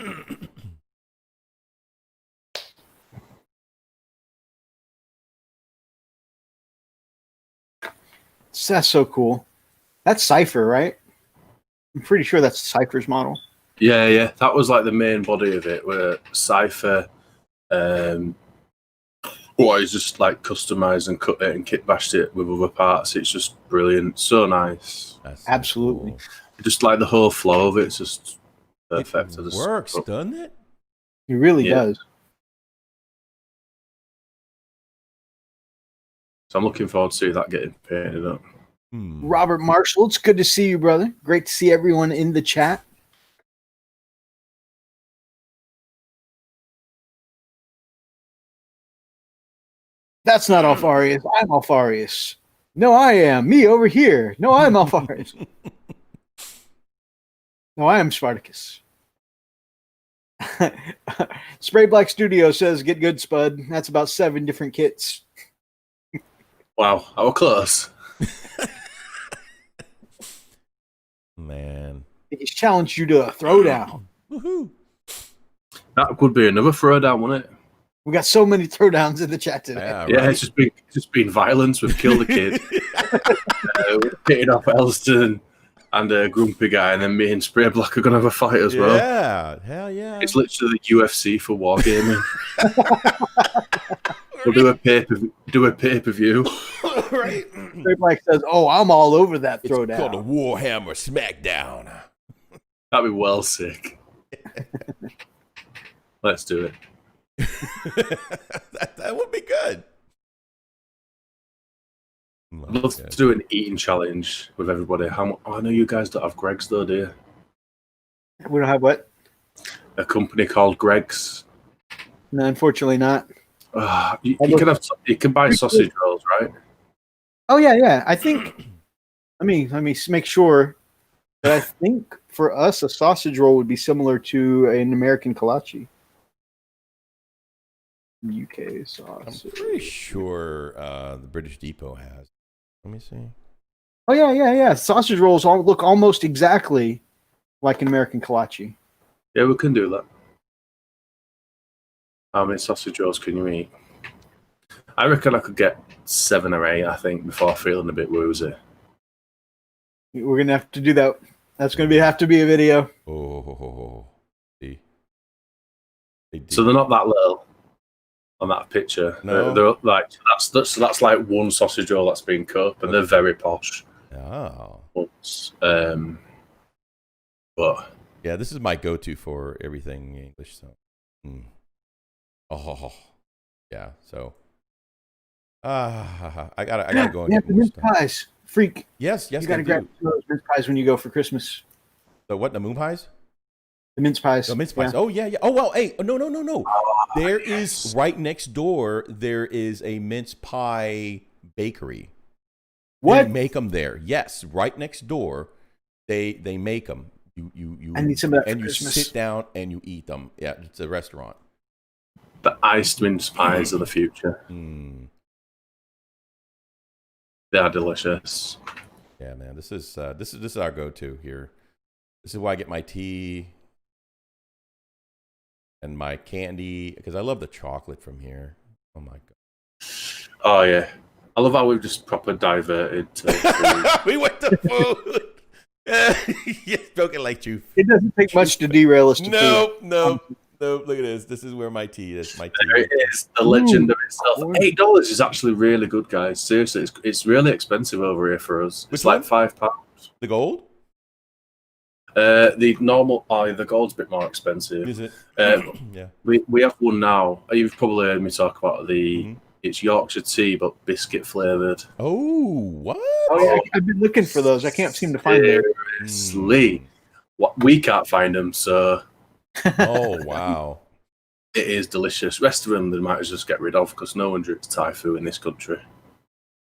That's so cool. That's Cypher, right? I'm pretty sure that's Cypher's model. Yeah. That was like the main body of it, where Cypher he's just like customized and cut it and kit bashed it with other parts. It's just brilliant. So nice. That's so Absolutely. cool. Just like the whole flow of it's just perfect. It works, doesn't it? He really does. So I'm looking forward to see that getting painted up. Robert Marshall, it's good to see you, brother. Great to see everyone in the chat. That's not Alfarius. I'm Alfarius. No, I am. Me over here. No, I'm Alfarius. No, I am Spartacus. Spray Black Studio says, get good, Spud. That's about 7 different kits. Wow, I was close. Man. He's challenged you to a throwdown. Woohoo. That could be another throwdown, wouldn't it? We got so many throwdowns in the chat today. Yeah, right. It's just been violence. We've killed a kid. We've pitted off Elston and a grumpy guy, and then me and Spray Black are gonna have a fight as well. Yeah, hell yeah! It's literally the UFC for wargaming. We'll do a pay-per-view. Right. Spray Black says, "Oh, I'm all over that throwdown." It's called a Warhammer Smackdown. That'd be well sick. Let's do it. that would be good. I'd love to do an eating challenge with everybody. I know you guys don't have Greg's though, do you? We don't have what? A company called Greg's. No, unfortunately not. You can buy sausage rolls, right? Oh yeah. I think. Let me make sure. But I think for us, a sausage roll would be similar to an American kolache. UK sausage. I'm pretty sure the British Depot has. Let me see. Oh yeah. Sausage rolls look almost exactly like an American kolache. Yeah, we can do that. How many sausage rolls can you eat? I reckon I could get 7 or 8, I think, before feeling a bit woozy. We're gonna have to do that. That's gonna have to be a video. Oh, so they're not that little on that picture. No. They're like that's like one sausage roll that's been cut up, and they're very posh. Oh. But yeah, this is my go-to for everything English. So, oh, yeah. So, I gotta go and get the mince pies. Freak. Yes. You gotta grab those mince pies when you go for Christmas. The what? The moon pies? The mince pies. The mince pies. Yeah. Oh yeah. Oh well. Hey, no. There is right next door. There is a mince pie bakery. What? They make them there? Yes, right next door. They make them. You. I need some of that and for you Christmas. sit down and you eat them. Yeah, it's a restaurant. the iced mince pies of the future. They are delicious. Yeah, man. This is our go-to here. This is why I get my tea and my candy, because I love the chocolate from here. Oh my god. Oh yeah, I love how we've just proper diverted to food. We went to food. Yes, spoken like you. It doesn't take much to derail us to No. food. Look at this. This is where my tea is. My tea. There it is, the legend of itself. $8 is actually really good, guys. Seriously, it's really expensive over here for us. It's like £5. The gold? The normal, the gold's a bit more expensive. Is it? Yeah. We have one now. You've probably heard me talk about the. It's Yorkshire tea, but biscuit flavored. Oh, what? Oh yeah, I've been looking for those. I can't seem to find them. Seriously, we can't find them, so. Oh wow! It is delicious. Rest of them they might just get rid of because no one drinks Thai food in this country.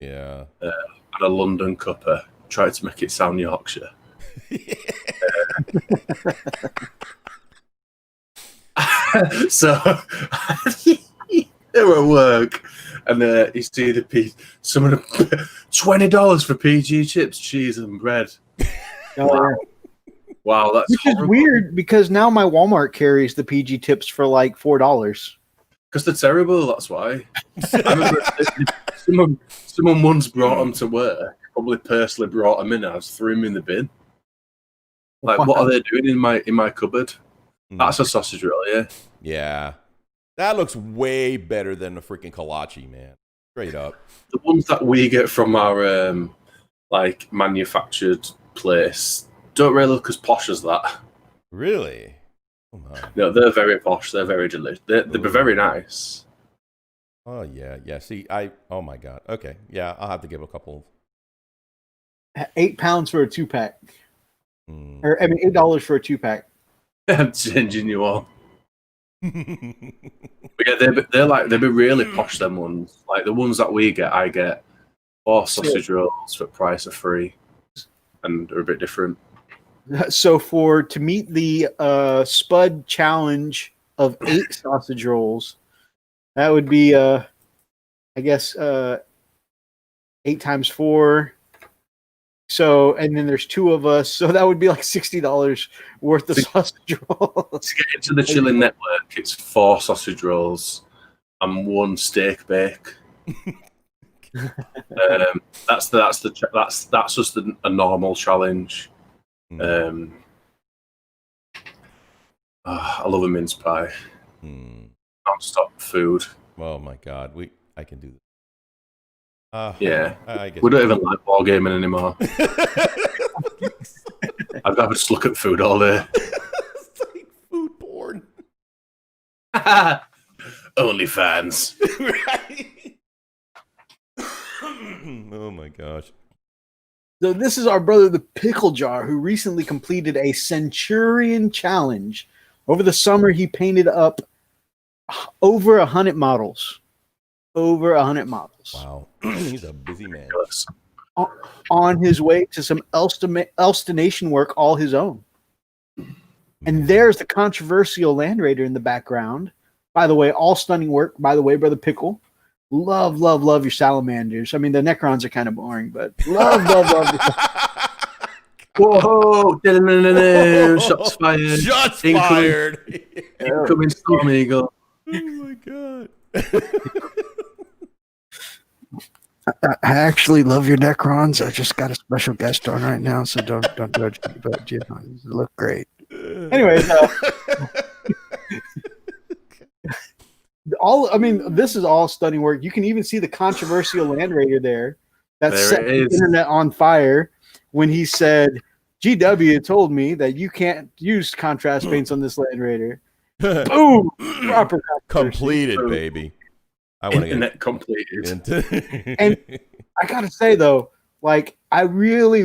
Yeah. And a London cuppa. Tried to make it sound Yorkshire. So they were at work, and you see some of the $20 for PG chips, cheese, and bread. Oh, wow, that's which horrible. is weird because now my Walmart carries the PG tips for like $4. Because they're terrible. That's why. I remember someone once brought them to work. Probably personally brought them in. I just threw them in the bin. Like, what are they doing in my cupboard? That's a sausage roll, yeah. Yeah, that looks way better than the freaking kolache, man. Straight up. The ones that we get from our like manufactured place don't really look as posh as that. Really? Oh, no, they're very posh. They're very delicious. They're very nice. Oh yeah. See, oh my god. Okay, yeah, I'll have to give a couple. £8 for a 2-pack. Or $8 for a 2-pack. I'm changing you all. But yeah, they'd be really posh. Them ones, like the ones that we get, I get 4 sausage rolls for price of 3, and they're a bit different. So to meet the Spud challenge of 8 sausage rolls, that would be I guess 8 times 4. So, and then there's 2 of us, so that would be like $60 worth of sausage rolls. To get into the Chilling Network, it's 4 sausage rolls, I'm one steak bake. That's just a normal challenge. I love a mince pie. Non-stop food. Oh my God, I can do this. Yeah, I guess we don't even like wargaming anymore. I'd rather just look at food all day. It's like food porn. Only fans. Right? Oh my gosh. So this is our brother, the Pickle Jar, who recently completed a Centurion challenge. Over the summer, he painted up over 100 models. Over 100 models. Wow. He's a busy man. On his way to some Elstonation work all his own. And there's the controversial Land Raider in the background. By the way, all stunning work. By the way, Brother Pickle. Love your salamanders. I mean, the Necrons are kind of boring, but love. Whoa! Shots fired. Shots fired. Incoming Storm Eagle. Oh my God. I actually love your Necrons. I just got a special guest on right now, so don't judge me, but you know, they look great. Anyways, this is all stunning work. You can even see the controversial Land Raider there that set the internet on fire when he said, GW told me that you can't use contrast paints on this Land Raider. Boom! Proper completed, baby. I want to get completed. And I gotta say though, like I really,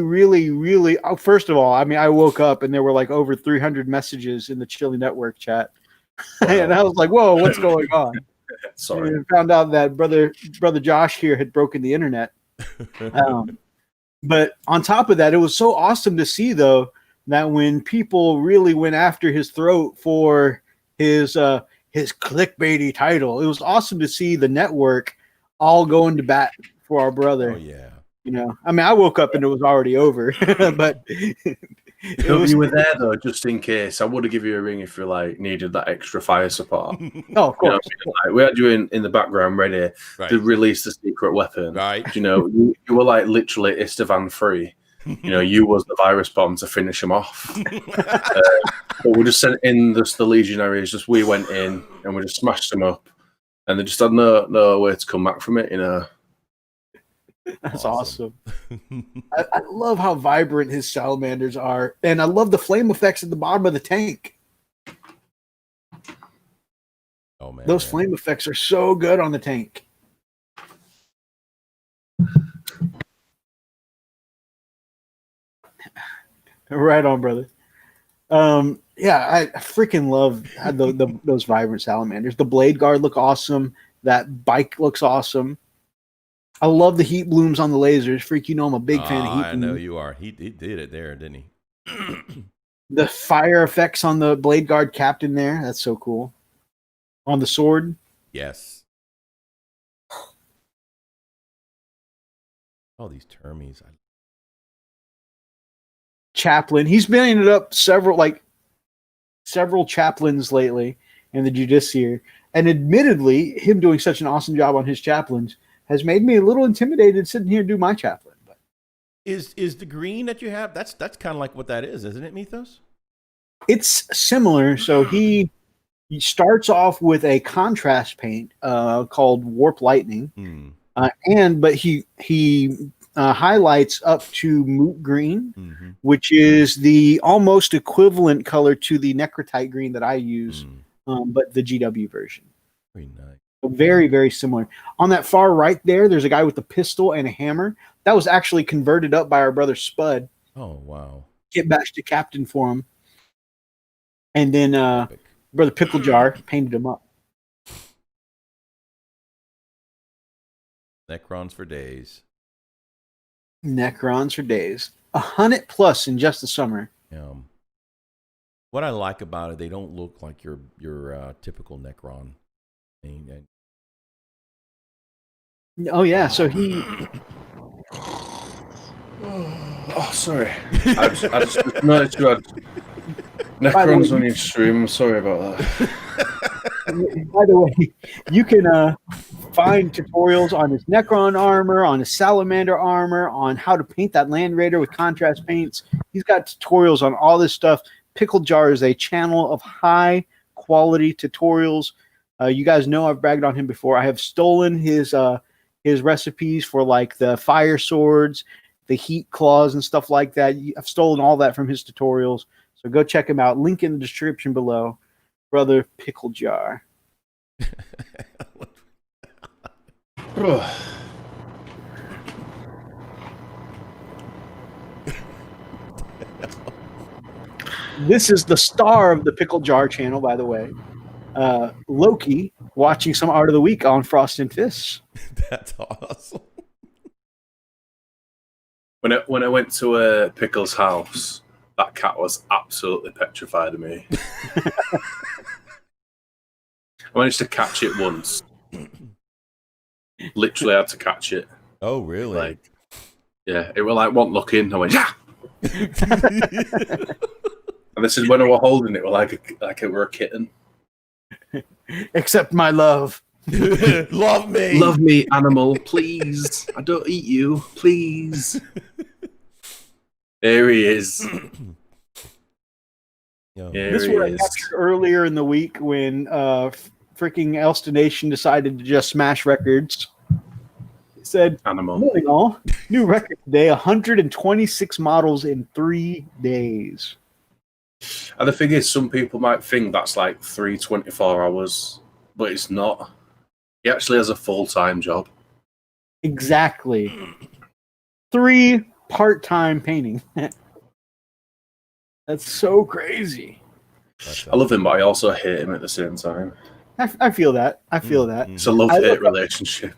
first of all, I mean, I woke up and there were like over 300 messages in the Chili Network chat, and I was like, "Whoa, what's going on?" Sorry. And found out that brother Josh here had broken the internet. But on top of that, it was so awesome to see though that when people really went after his throat for his clickbaity title, it was awesome to see the network all going to bat for our brother. Oh yeah. You know, I mean, I woke up and it was already over, but you were there though, just in case. I would have given you a ring if you like needed that extra fire support. Oh, of course. You know, like, we had you in the background ready to release the secret weapon. Right. You know, you were like literally Istvan free. You know, you was the virus bomb to finish him off. But we just sent in the legionaries. Just we went in and we just smashed them up, and they just had no way to come back from it. You know. That's awesome. I love how vibrant his salamanders are, and I love the flame effects at the bottom of the tank. Oh man, those flame effects are so good on the tank. Right on, brother. Yeah, I freaking love those vibrant salamanders. The blade guard look awesome. That bike looks awesome. I love the heat blooms on the lasers. Freak, you know I'm a big fan of heat blooms. I know you are. He did it there, didn't he? The fire effects on the blade guard captain there. That's so cool. On the sword. Yes. All these termies. Chaplain. He's been it up several chaplains lately in the Judiciary. And admittedly, him doing such an awesome job on his chaplains has made me a little intimidated sitting here to do my chaplain. But is the green that you have, that's kind of like what that is, isn't it, Methos? It's similar. So he starts off with a contrast paint called Warp Lightning. But he highlights up to moot green, which is the almost equivalent color to the necrotite green that I use, but the GW version. Very nice. So very, very similar. On that far right there's a guy with a pistol and a hammer. That was actually converted up by our brother Spud. Oh, wow. Get back to captain for him. And then brother Pickle Jar painted him up. Necrons for days. Necrons for days. 100+ in just the summer. What I like about it, they don't look like your typical Necron. Oh yeah, so he. Oh, sorry. I just noticed you had Necrons on your stream. I'm sorry about that. By the way, you can find tutorials on his Necron armor, on his Salamander armor, on how to paint that Land Raider with contrast paints. He's got tutorials on all this stuff. Pickle Jar is a channel of high quality tutorials. You guys know I've bragged on him before. I have stolen his recipes for like the fire swords, the heat claws, and stuff like that. I've stolen all that from his tutorials. So go check him out. Link in the description below. Brother Pickle Jar. This is the star of the Pickle Jar channel, by the way. Loki watching some Art of the Week on Frost and Fists. That's awesome. When I went to Pickle's house, that cat was absolutely petrified of me. I managed to catch it once. Literally had to catch it. Oh, really? Like, yeah, it was like one look in. I went, yeah. And this is when I was holding it, like it were a kitten. Accept my love. Love me. Love me, animal, please. I don't eat you, please. There he is. This is what I captured earlier in the week when freaking Elston Nation decided to just smash records. It said, animal. Moving on, new record today, 126 models in 3 days. And the thing is, some people might think that's like 324 hours, but it's not. He actually has a full-time job. Exactly. 3 part-time painting. That's so crazy. I love him, but I also hate him at the same time. I feel that. I feel that. It's a love-hate relationship.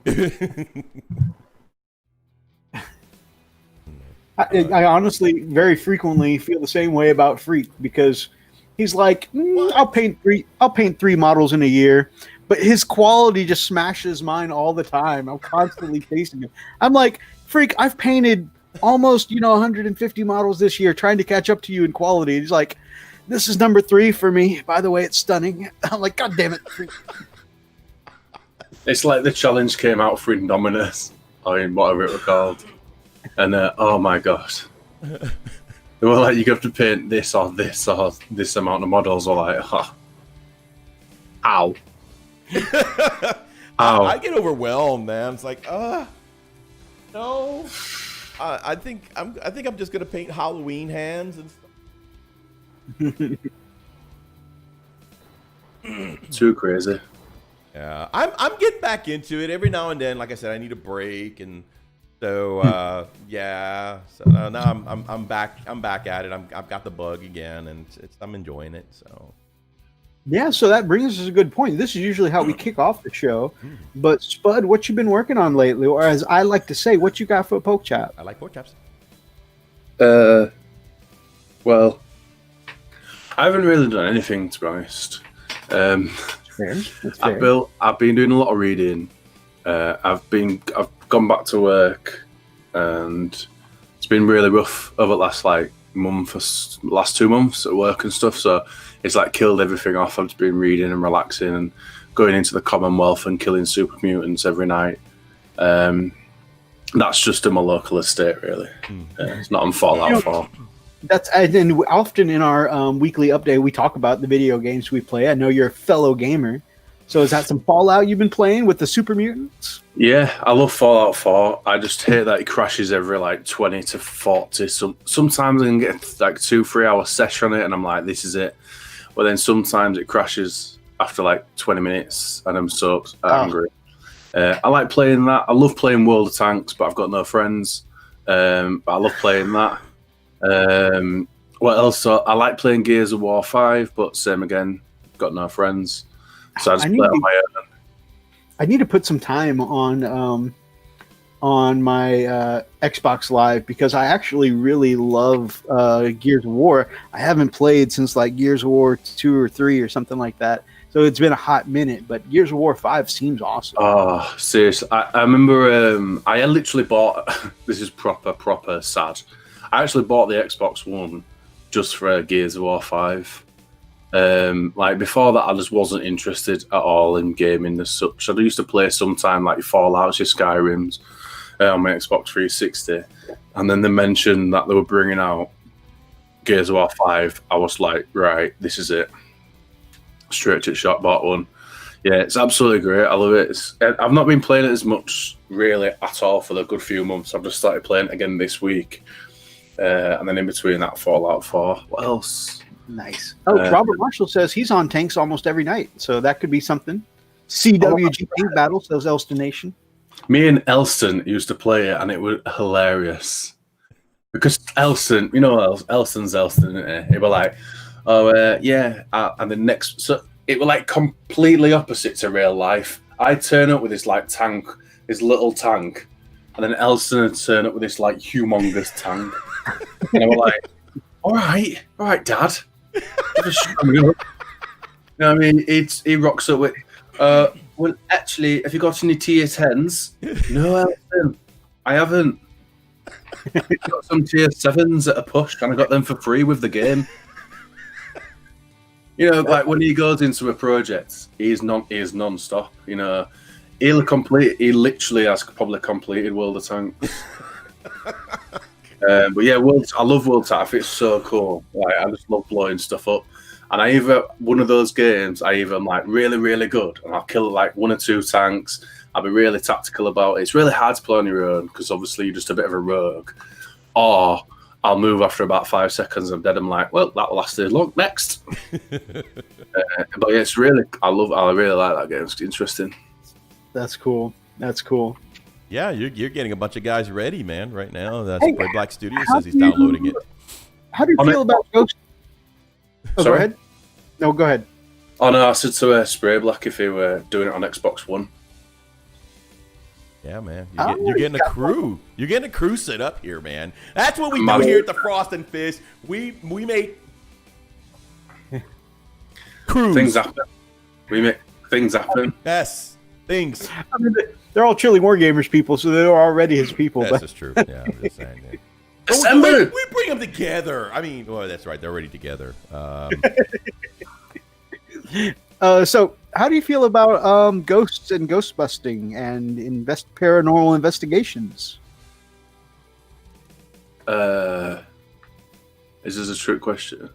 I honestly very frequently feel the same way about Freak because he's like, I'll paint 3 models in a year, but his quality just smashes mine all the time. I'm constantly chasing him. I'm like, Freak, I've painted almost 150 models this year, trying to catch up to you in quality. He's like, this is number 3 for me. By the way, it's stunning. I'm like, God damn it, Freak. It's like the challenge came out for Indominus, I mean, whatever it was called. And oh my god, they were like, you have to paint this or this or this amount of models. Or like, ow, ow. I get overwhelmed, man. It's like, no. I think I'm just gonna paint Halloween hands and stuff. Too crazy. Yeah, I'm getting back into it every now and then. Like I said, I need a break, and so yeah. So now I'm back at it. I've got the bug again, and I'm enjoying it. So yeah, so that brings us to a good point. This is usually how we kick off the show. But Spud, what you been working on lately, or as I like to say, what you got for a poke chop? I like pork chops. Well, I haven't really done anything, to be honest. Fair. That's fair. I've been doing a lot of reading. I've gone back to work, and it's been really rough over the last last 2 months at work and stuff. So it's like killed everything off. I've just been reading and relaxing and going into the Commonwealth and killing super mutants every night. That's just in my local estate, really. It's not on Fallout 4. And often in our weekly update, we talk about the video games we play. I know you're a fellow gamer. So is that some Fallout you've been playing with the super mutants? Yeah, I love Fallout 4. I just hate that it crashes every like 20 to 40. Sometimes I can get like 2-3 hour session on it and I'm like, this is it. But then sometimes it crashes after like 20 minutes and I'm so angry. I like playing that. I love playing World of Tanks, but I've got no friends. But I love playing that. What else? So I like playing Gears of War 5, but same again, got no friends. So I just play on my own. I need to put some time on my Xbox Live because I actually really love Gears of War. I haven't played since like Gears of War 2 or 3 or something like that. So it's been a hot minute, but Gears of War 5 seems awesome. Oh, seriously. I remember I literally bought, this is proper sad. I actually bought the Xbox One just for Gears of War 5. Like before that, I just wasn't interested at all in gaming as such. I used to play sometime like Fallout's, your Skyrims on my Xbox 360, and then they mentioned that they were bringing out Gears of War 5. I was like, right, this is it. Straight to the shop, bought one. Yeah, it's absolutely great. I love it. I've not been playing it as much really at all for the good few months. I've just started playing it again this week, and then in between that, Fallout 4. What else? Nice. Oh, Robert Marshall says he's on tanks almost every night, so that could be something. CWG Battle says Elston Nation. Me and Elston used to play it, and it was hilarious. Because Elston, you know, Elston's Elston, isn't it? He were like, oh, yeah, and the next... So it were like completely opposite to real life. I'd turn up with this like tank, this little tank, and then Elston would turn up with this like humongous tank. And I was like, all right, Dad. You know what I mean? He rocks up with, well, actually, have you got any tier 10s? No, Elston, I haven't. I've got some tier 7s at a push, and I got them for free with the game. You know, like when he goes into a project, he is non-stop. You know, he literally has probably completed World of Tanks. But yeah, I love World Tanks. It's so cool. Like, I just love blowing stuff up. And one of those games, I either am like really, really good, and I'll kill like 1 or 2 tanks. I'll be really tactical about it. It's really hard to play on your own because obviously you're just a bit of a rogue. Or I'll move after about 5 seconds. I'm dead. I'm like, well, that lasted long. Next. But yeah, it's really, I really like that game. It's interesting. That's cool. Yeah, you're getting a bunch of guys ready, man, right now. Spray Black Studio says he's downloading it. How do you feel about Ghost? Oh, go ahead. No, go ahead. Oh no, I said to Spray Black if he were doing it on Xbox One. Yeah, man. You're getting a crew. You're getting a crew set up here, man. That's what we do here at the Frost and Fist. We make crews. Things happen. We make things happen. Yes, things. I mean, they're all chilling Wargamers people, so they're already his people. Yes, that's true. Yeah, I'm just saying. Yeah. We bring them together. I mean, well, that's right. They're already together. So, how do you feel about ghosts and ghost busting and paranormal investigations? Is this a trick question?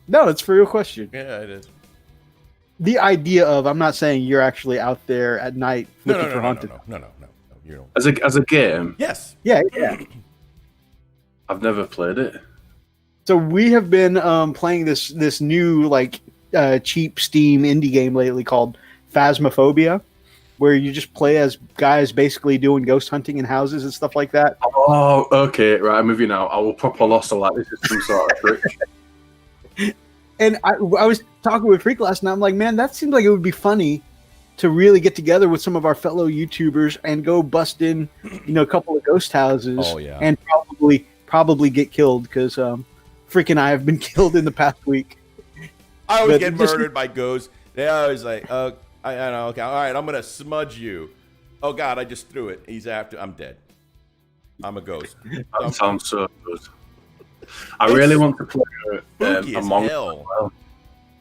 No, it's for real question. Yeah, it is. The idea of, I'm not saying you're actually out there at night looking for haunted. No. You don't. As a game? Yes. Yeah. I've never played it. So we have been playing this new like cheap Steam indie game lately called Phasmophobia, where you just play as guys basically doing ghost hunting in houses and stuff like that. Oh, okay, right. I'm with you now. I will proper lost. Like this is some sort of trick. And I was talking with Freak last night. I'm like, man, that seems like it would be funny to really get together with some of our fellow YouTubers and go bust in, a couple of ghost houses. Oh, yeah. And probably get killed because Freak and I have been killed in the past week. I always get murdered by ghosts. They always like, I know. Okay, all right, I'm gonna smudge you. Oh God, I just threw it. He's after. I'm dead. I'm a ghost. That sounds so good. I really want to play Among Us. Well.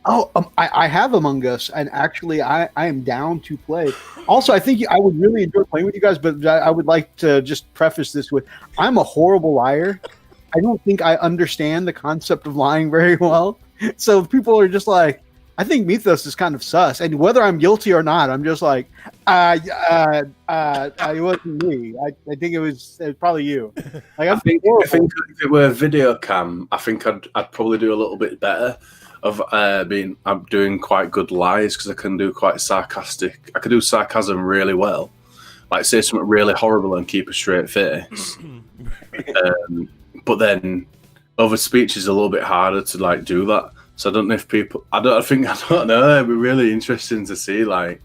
Oh, I have Among Us, and actually, I am down to play. Also, I think I would really enjoy playing with you guys, but I would like to just preface this with, I'm a horrible liar. I don't think I understand the concept of lying very well. So people are just like, I think Methos is kind of sus, and whether I'm guilty or not, I'm just like, it wasn't me. I think it was probably you. Like, I think if it were video cam, I think I'd probably do a little bit better. I'm doing quite good lies because I can do quite sarcastic. I can do sarcasm really well, like say something really horrible and keep a straight face. But then over speech is a little bit harder to like do that. So I don't know if people. I don't know. It'd be really interesting to see. Like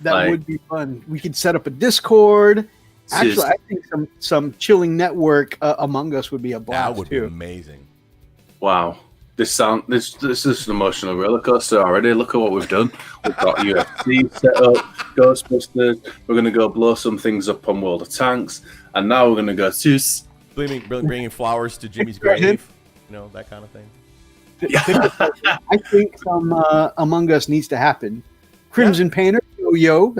that would be fun. We could set up a Discord. Actually, I think some chilling network Among Us would be a blast. That would be amazing. Wow. This is an emotional roller coaster already. Look at what we've done. We've got UFC set up, Ghostbusters. We're going to go blow some things up on World of Tanks, and now we're going to go bringing flowers to Jimmy's grave. That kind of thing. I think some Among Us needs to happen. Crimson Painter, yo,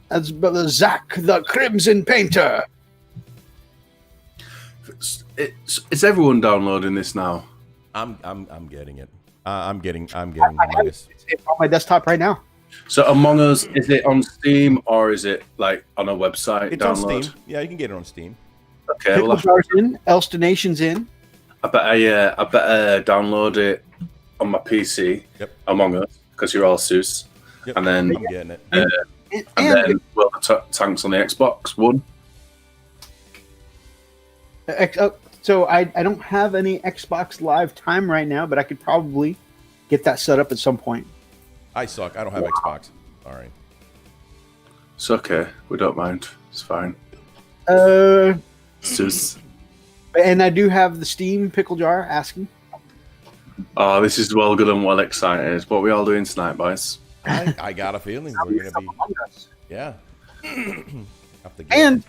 that's brother Zach, the Crimson Painter. Is everyone downloading this now? I'm getting it. I'm getting Among Us. It's on my desktop right now. So Among Us, is it on Steam or is it like on a website? It's download? on Steam. Yeah, you can get it on Steam. Okay, Pickle well, Jar's in, Elster Nation's in. I better download it on my PC. Yep. Among Us, because you're all Seuss. Yep. And then I'm getting it. and then Tanks on the Xbox One. So I don't have any Xbox Live time right now, but I could probably get that set up at some point. I suck. I don't have Xbox. All right. It's okay. We don't mind. It's fine. Seuss. And I do have the Steam Pickle Jar asking. Oh, this is well good and well excited. What are we all doing tonight, boys? I got a feeling we're gonna be. Yeah. And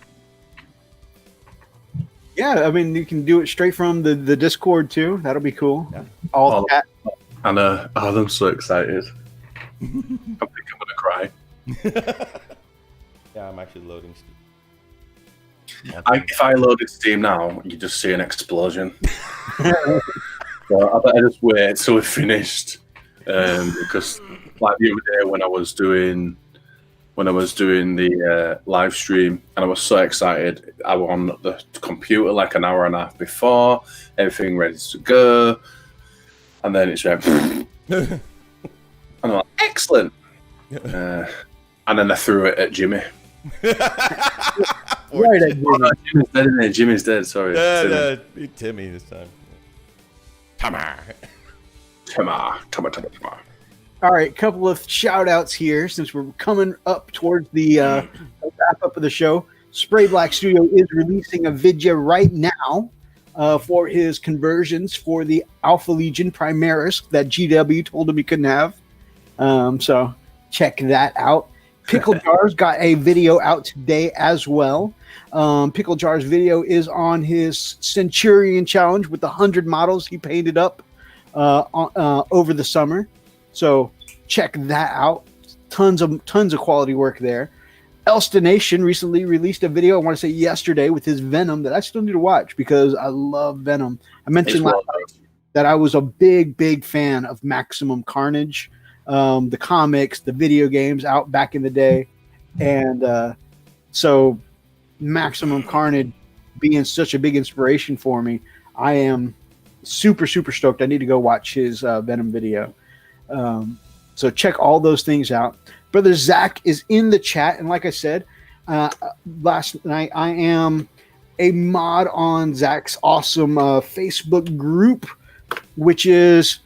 yeah, I mean you can do it straight from the Discord too. That'll be cool. Yeah. All chat. And I'm so excited. I think I'm gonna cry. Yeah, I'm actually loading Steam. If I loaded Steam now, you just see an explosion. So I better just wait till we're finished, because like the other day when I was doing the live stream, and I was so excited, I was on the computer like an hour and a half before, everything ready to go, and then it's went, and I'm like, excellent, and then I threw it at Jimmy. Right at Jimmy. Oh, no, Jimmy's dead, isn't it? Jimmy's dead. Sorry, Timmy this time. Tama. All right, couple of shout outs here since we're coming up towards the wrap up of the show. Spray Black Studio is releasing a video right now for his conversions for the Alpha Legion Primaris that GW told him he couldn't have. So check that out. Pickle Jar's got a video out today as well. Pickle Jar's video is on his Centurion challenge with the 100 models he painted up over the summer. So check that out. Tons of quality work there. Elster Nation recently released a video, I want to say yesterday, with his Venom that I still need to watch because I love Venom. I mentioned last night that I was a big fan of Maximum Carnage. The comics, the video games out back in the day. And so Maximum Carnage being such a big inspiration for me, I am super stoked. I need to go watch his Venom video. So check all those things out. Brother Zach is in the chat. And like I said, last night, I am a mod on Zach's awesome Facebook group, which is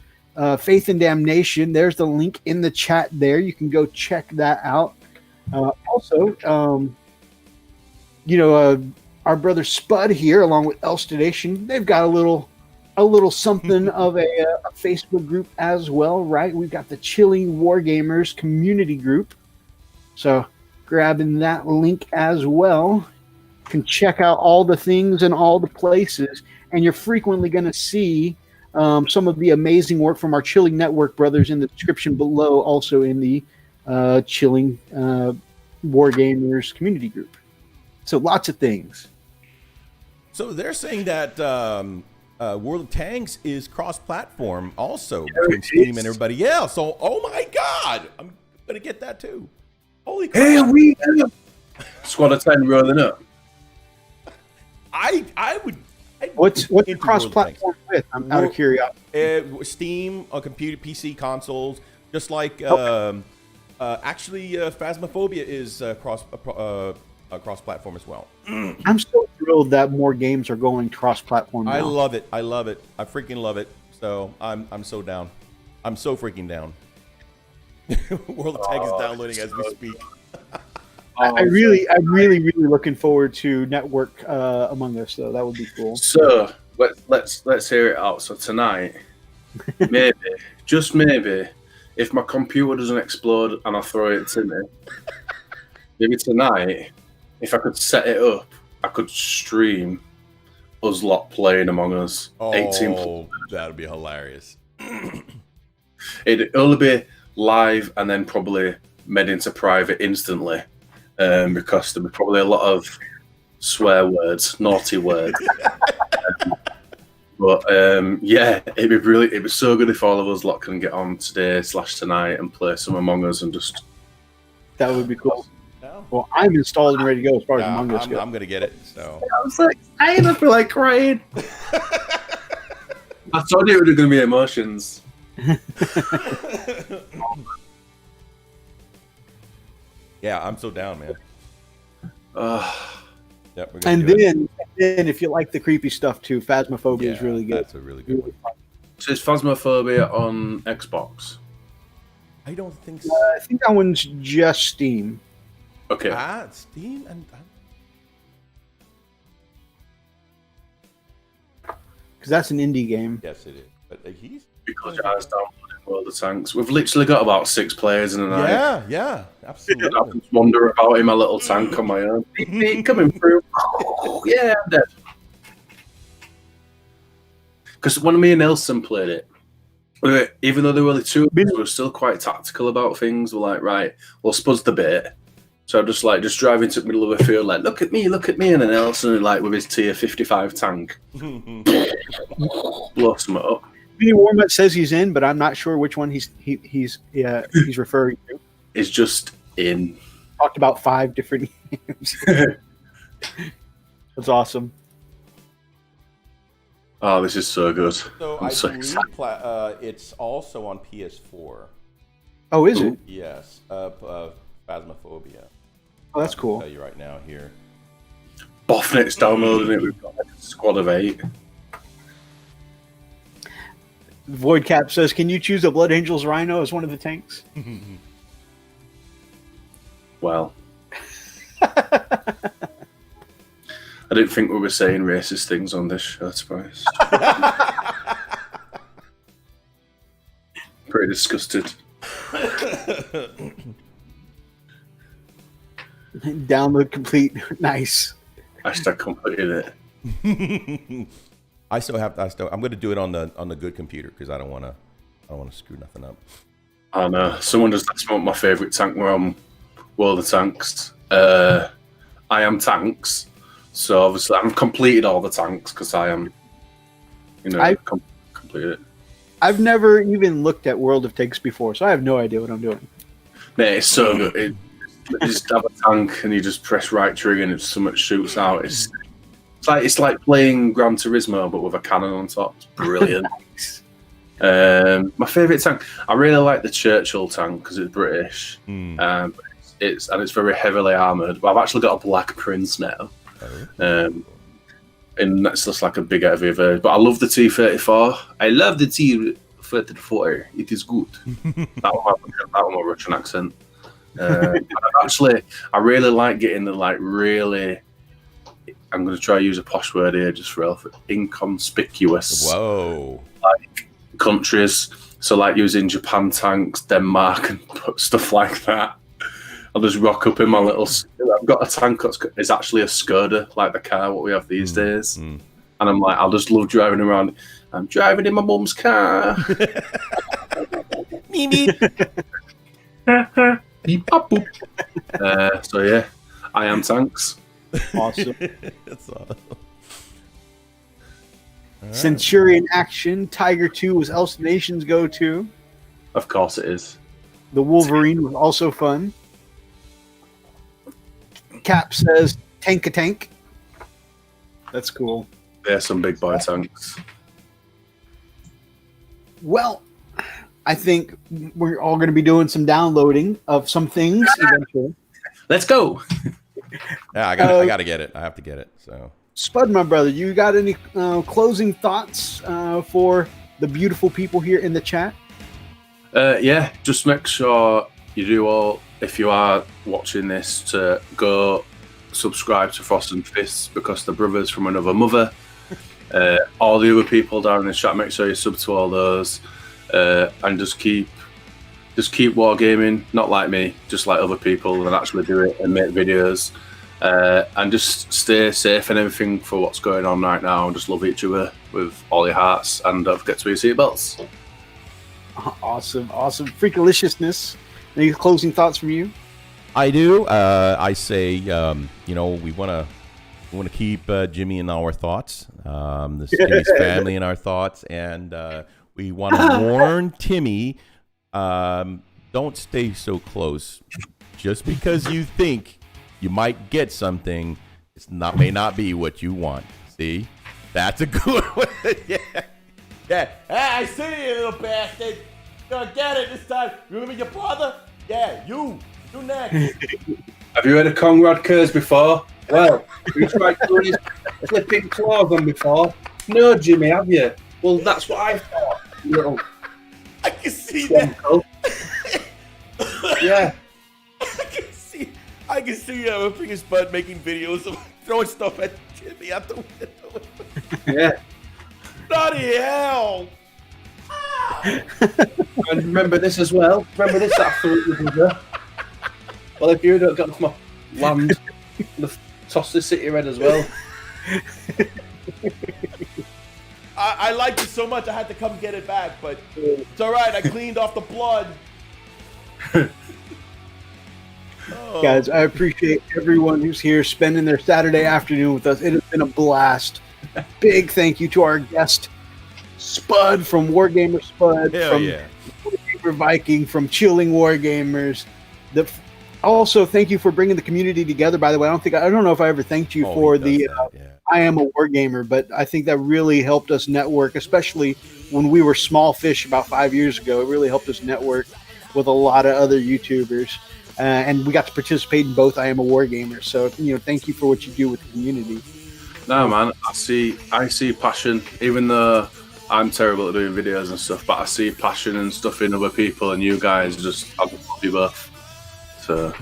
Faith and Damnation. There's the link in the chat there. You can go check that out. Also, our brother Spud here, along with Elster Nation, they've got a little something of a Facebook group as well, right? We've got the Chilling Wargamers community group. So grabbing that link as well. You can check out all the things and all the places, and you're frequently going to see some of the amazing work from our Chilling Network brothers in the description below, also in the Chilling Wargamers community group. So lots of things. So they're saying that World of Tanks is cross-platform also between Steam and everybody else. So, oh my God, I'm gonna get that too. Holy crap! Here we go. Squad of 10 rolling up. I would. What's the cross-platform with? I'm out of curiosity. Steam, computer, PC, consoles, just like actually, Phasmophobia is cross-platform as well. I'm so thrilled that more games are going cross-platform now. I love it. I freaking love it. So I'm so down. I'm so freaking down. World of Tanks is downloading as we speak. I'm really looking forward to Network Among Us, though. That would be cool. So let's hear it out. So tonight, maybe, just maybe, if my computer doesn't explode and I throw it to me, maybe tonight, if I could set it up, I could stream us lot playing Among Us. 18 Oh, that'd be hilarious. It'd only be live and then probably made into private instantly, because there'd be probably a lot of swear words, naughty words. But yeah, it'd be brilliant. It'd be so good if all of us lot can get on today/tonight and play some Among Us and just. That would be cool. No. Well, I'm installed and ready to go as far as Among Us goes. I'm gonna get it. So I was like, I ended up like crying. I told you it was going to be emotions. yeah, I'm so down, man. Yep, we're gonna And do it. then if you like the creepy stuff too, Phasmophobia is Yeah, really good. That's a really good one. So is Phasmophobia on Xbox? I don't think so. I think that one's just Steam. Okay. Steam and Because that's an indie game. yes, it is. But he's Because I was downloading World of Tanks. We've literally got about 6 players in a night. yeah, I absolutely. can wander about in my little tank on my own. Beep, beep, coming through. Yeah, I'm dead. Because when me and Nelson played it, even though there were only 2 of us, we were still quite tactical about things. We're like, right, well, Spud's the bit. So I'm just driving to the middle of a field, like, look at me, and then Nelson, like, with his tier 55 tank, blow some up. Vinny Warmutt says he's in, but I'm not sure which one he's referring to. It's just in. Talked about 5 different games. That's awesome. Oh, this is so good. So I'm I so believe excited. it's also on PS4. Oh, is it? Yes, Phasmophobia. Oh, that's I'll cool. tell you right now here. Bofnet's downloading it. We've got like a squad of 8. Voidcap says, "Can you choose a Blood Angels Rhino as one of the tanks?" Well, I didn't think we were saying racist things on this show, Spice. Pretty disgusted. Download complete. Nice. Hashtag completed it. I'm going to do it on the good computer because I don't want to screw nothing up. I know. Someone just asked me what my favourite tank were on World of Tanks. I am tanks. So obviously I've completed all the tanks because I am, completed it. I've never even looked at World of Tanks before, so I have no idea what I'm doing. Mate, it's so good. You just have a tank and you just press right trigger and so much shoots out. It's like playing Gran Turismo but with a cannon on top. It's brilliant. Nice. My favourite tank, I really like the Churchill tank because it's British. It's very heavily armoured. But I've actually got a Black Prince now. And that's just like a big heavy version. But I love the T-34. I love the T-34. It is good. that one my Russian accent. I really like getting the really. I'm going to try to use a posh word here just for inconspicuous. Whoa. Countries. So using Japan tanks, Denmark, and stuff like that. I'll just rock up in my little. I've got a tank that's actually a Skoda, like the car what we have these days. And I'm like, I'll just love driving around. I'm driving in my mum's car. So yeah, I am tanks. Awesome. That's awesome. Right. Centurion Action. Tiger 2 was Elsa Nation's go-to. Of course it is. The Wolverine was also fun. Cap says, tank a tank. That's cool. There's some big boy tanks. Well, I think we're all going to be doing some downloading of some things eventually. Let's go. Yeah, I got to get it. I have to get it. So, Spud, my brother, you got any closing thoughts for the beautiful people here in the chat? Yeah, just make sure you do all, if you are watching this, to go subscribe to Frost and Fists because they're brothers from another mother. All the other people down in the chat, make sure you sub to all those, and just keep wargaming, not like me, just like other people, and actually do it and make videos, and just stay safe and everything for what's going on right now, and just love each other with all your hearts, and don't forget to wear your seatbelts. Awesome. Freakaliciousness. Any closing thoughts from you? I do. I say, we want to keep Jimmy in our thoughts. Timmy's family in our thoughts, and we want to warn Timmy. Don't stay so close. Just because you think you might get something, may not be what you want. See, that's a good one. Yeah. Hey, I see you, little bastard. You're gonna get it this time. Remember your brother? Yeah, you next. Have you heard of Conrad Kurz before? Well, you tried doing his flipping claws on before. No, Jimmy, have you? Well, that's what I thought. Little I can see that. Yeah. I can see Wargamer Spud making videos of throwing stuff at Jimmy out the window. Yeah. Bloody hell! And remember this as well. Remember this after. Well, if you don't get off my land, toss the city red as well. I liked it so much I had to come get it back, but it's all right. I cleaned off the blood. Guys, I appreciate everyone who's here spending their Saturday afternoon with us. It has been a blast. Big thank you to our guest, Spud from Wargamer Spud, from Wargamer Viking, from Chilling Wargamers. Also, thank you for bringing the community together. By the way, I don't know if I ever thanked you for the I Am a Wargamer, but I think that really helped us network, especially when we were small fish about 5 years ago. It really helped us network with a lot of other YouTubers. And we got to participate in both I Am a Wargamer. So, thank you for what you do with the community. No, man, I see passion, even though I'm terrible at doing videos and stuff, but I see passion and stuff in other people, and you guys just have love you both. So,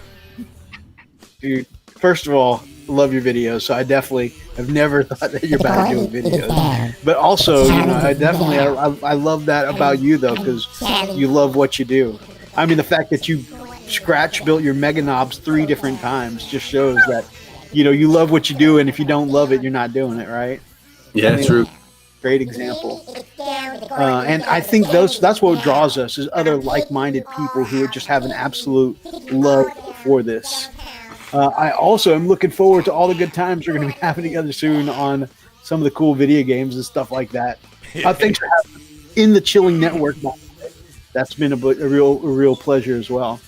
dude, first of all, love your videos. So I definitely have never thought that you're bad at doing videos. But also, I definitely I love that about you though, because you love what you do. I mean, the fact that you scratch built your Mega Knobs 3 different times just shows that you love what you do, and if you don't love it, you're not doing it, right? Yeah, true. Great example. And I think that's what draws us, is other like-minded people who just have an absolute love for this. I also am looking forward to all the good times we're going to be having together soon on some of the cool video games and stuff like that. Thanks for having us in the Chilling Network. That's been a real pleasure as well.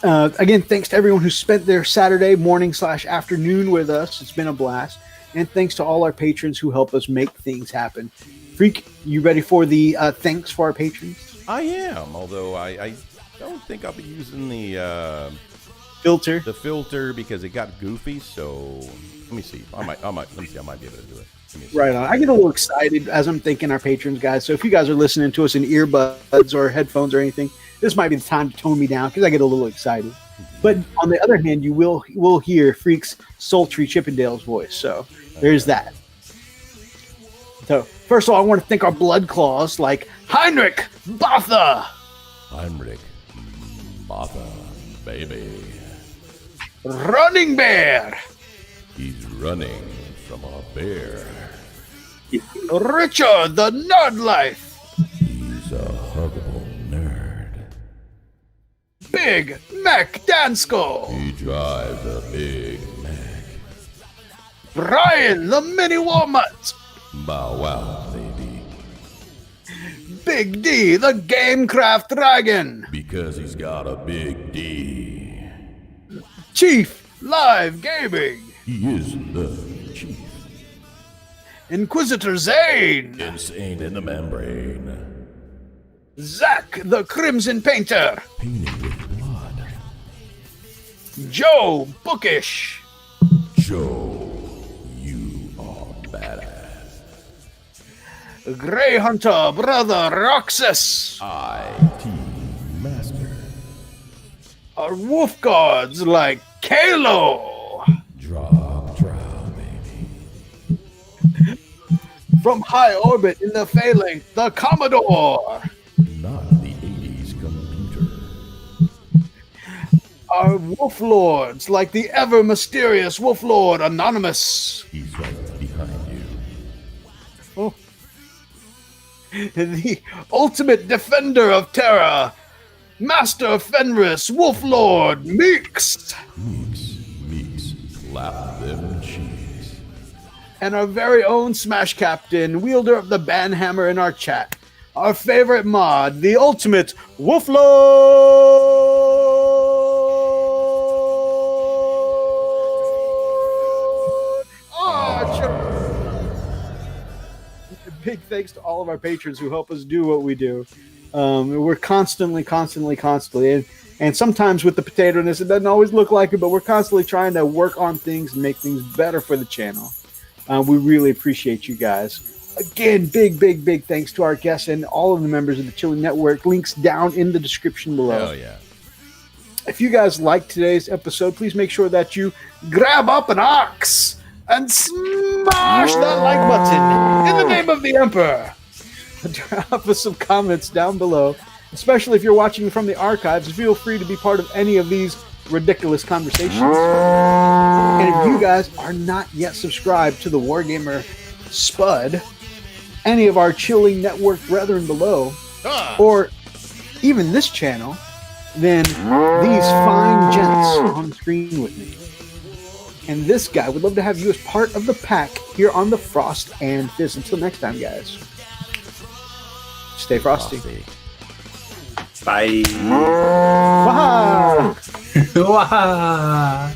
Again, thanks to everyone who spent their Saturday morning/afternoon with us. It's been a blast. And thanks to all our patrons who help us make things happen. Freak, you ready for the thanks for our patrons? I am, although I don't think I'll be using the filter because it got goofy. So let me see. I might be able to do it. Right on. I get a little excited as I'm thanking our patrons, guys. So if you guys are listening to us in earbuds or headphones or anything, this might be the time to tone me down because I get a little excited. But on the other hand, you will hear Freak's sultry Chippendale's voice. So there's that. So first of all, I want to thank our blood claws like Heinrich Botha. Heinrich Botha, baby. Running Bear. He's running from a bear. Richard the Nerd Life. He's a huggable nerd. Big Mac Dansko. He drives a big Mac. Brian the Mini Walnut. Bow wow, baby. Big D the Gamecraft Dragon. Because he's got a big D. Chief Live Gaming. He is the chief. Inquisitor Zane. Insane in the membrane. Zach the Crimson Painter. Painted with blood. Joe Bookish. Joe, you are badass. Grey Hunter Brother Roxas. IT Master. Our wolf gods like Kalo. Drow, baby. From high orbit in the phalanx, the Commodore. Not the 80s computer. Our wolf lords like the ever mysterious wolf lord Anonymous. He's right behind you. Oh. the ultimate defender of terror, Master of Fenris, Wolf Lord, Meeks. Meeks, slap them cheeks. And our very own Smash Captain, wielder of the banhammer in our chat, our favorite mod, the ultimate Wolf Lord Archer. Big thanks to all of our patrons who help us do what we do. We're constantly, and sometimes with the potato-ness, it doesn't always look like it, but we're constantly trying to work on things and make things better for the channel. We really appreciate you guys. Again, big thanks to our guests and all of the members of the Chilling Network. Links down in the description below. Hell yeah. If you guys liked today's episode, please make sure that you grab up an ox and smash that like button in the name of the Emperor. Drop us some comments down below, especially if you're watching from the archives. Feel free to be part of any of these ridiculous conversations. And if you guys are not yet subscribed to the Wargamer Spud, any of our Chilling Network brethren below, or even this channel, then these fine gents on screen with me and this guy would love to have you as part of the pack here on the Frost and Fizz. Until next time, guys, stay frosty. Bye. Bye. Wow.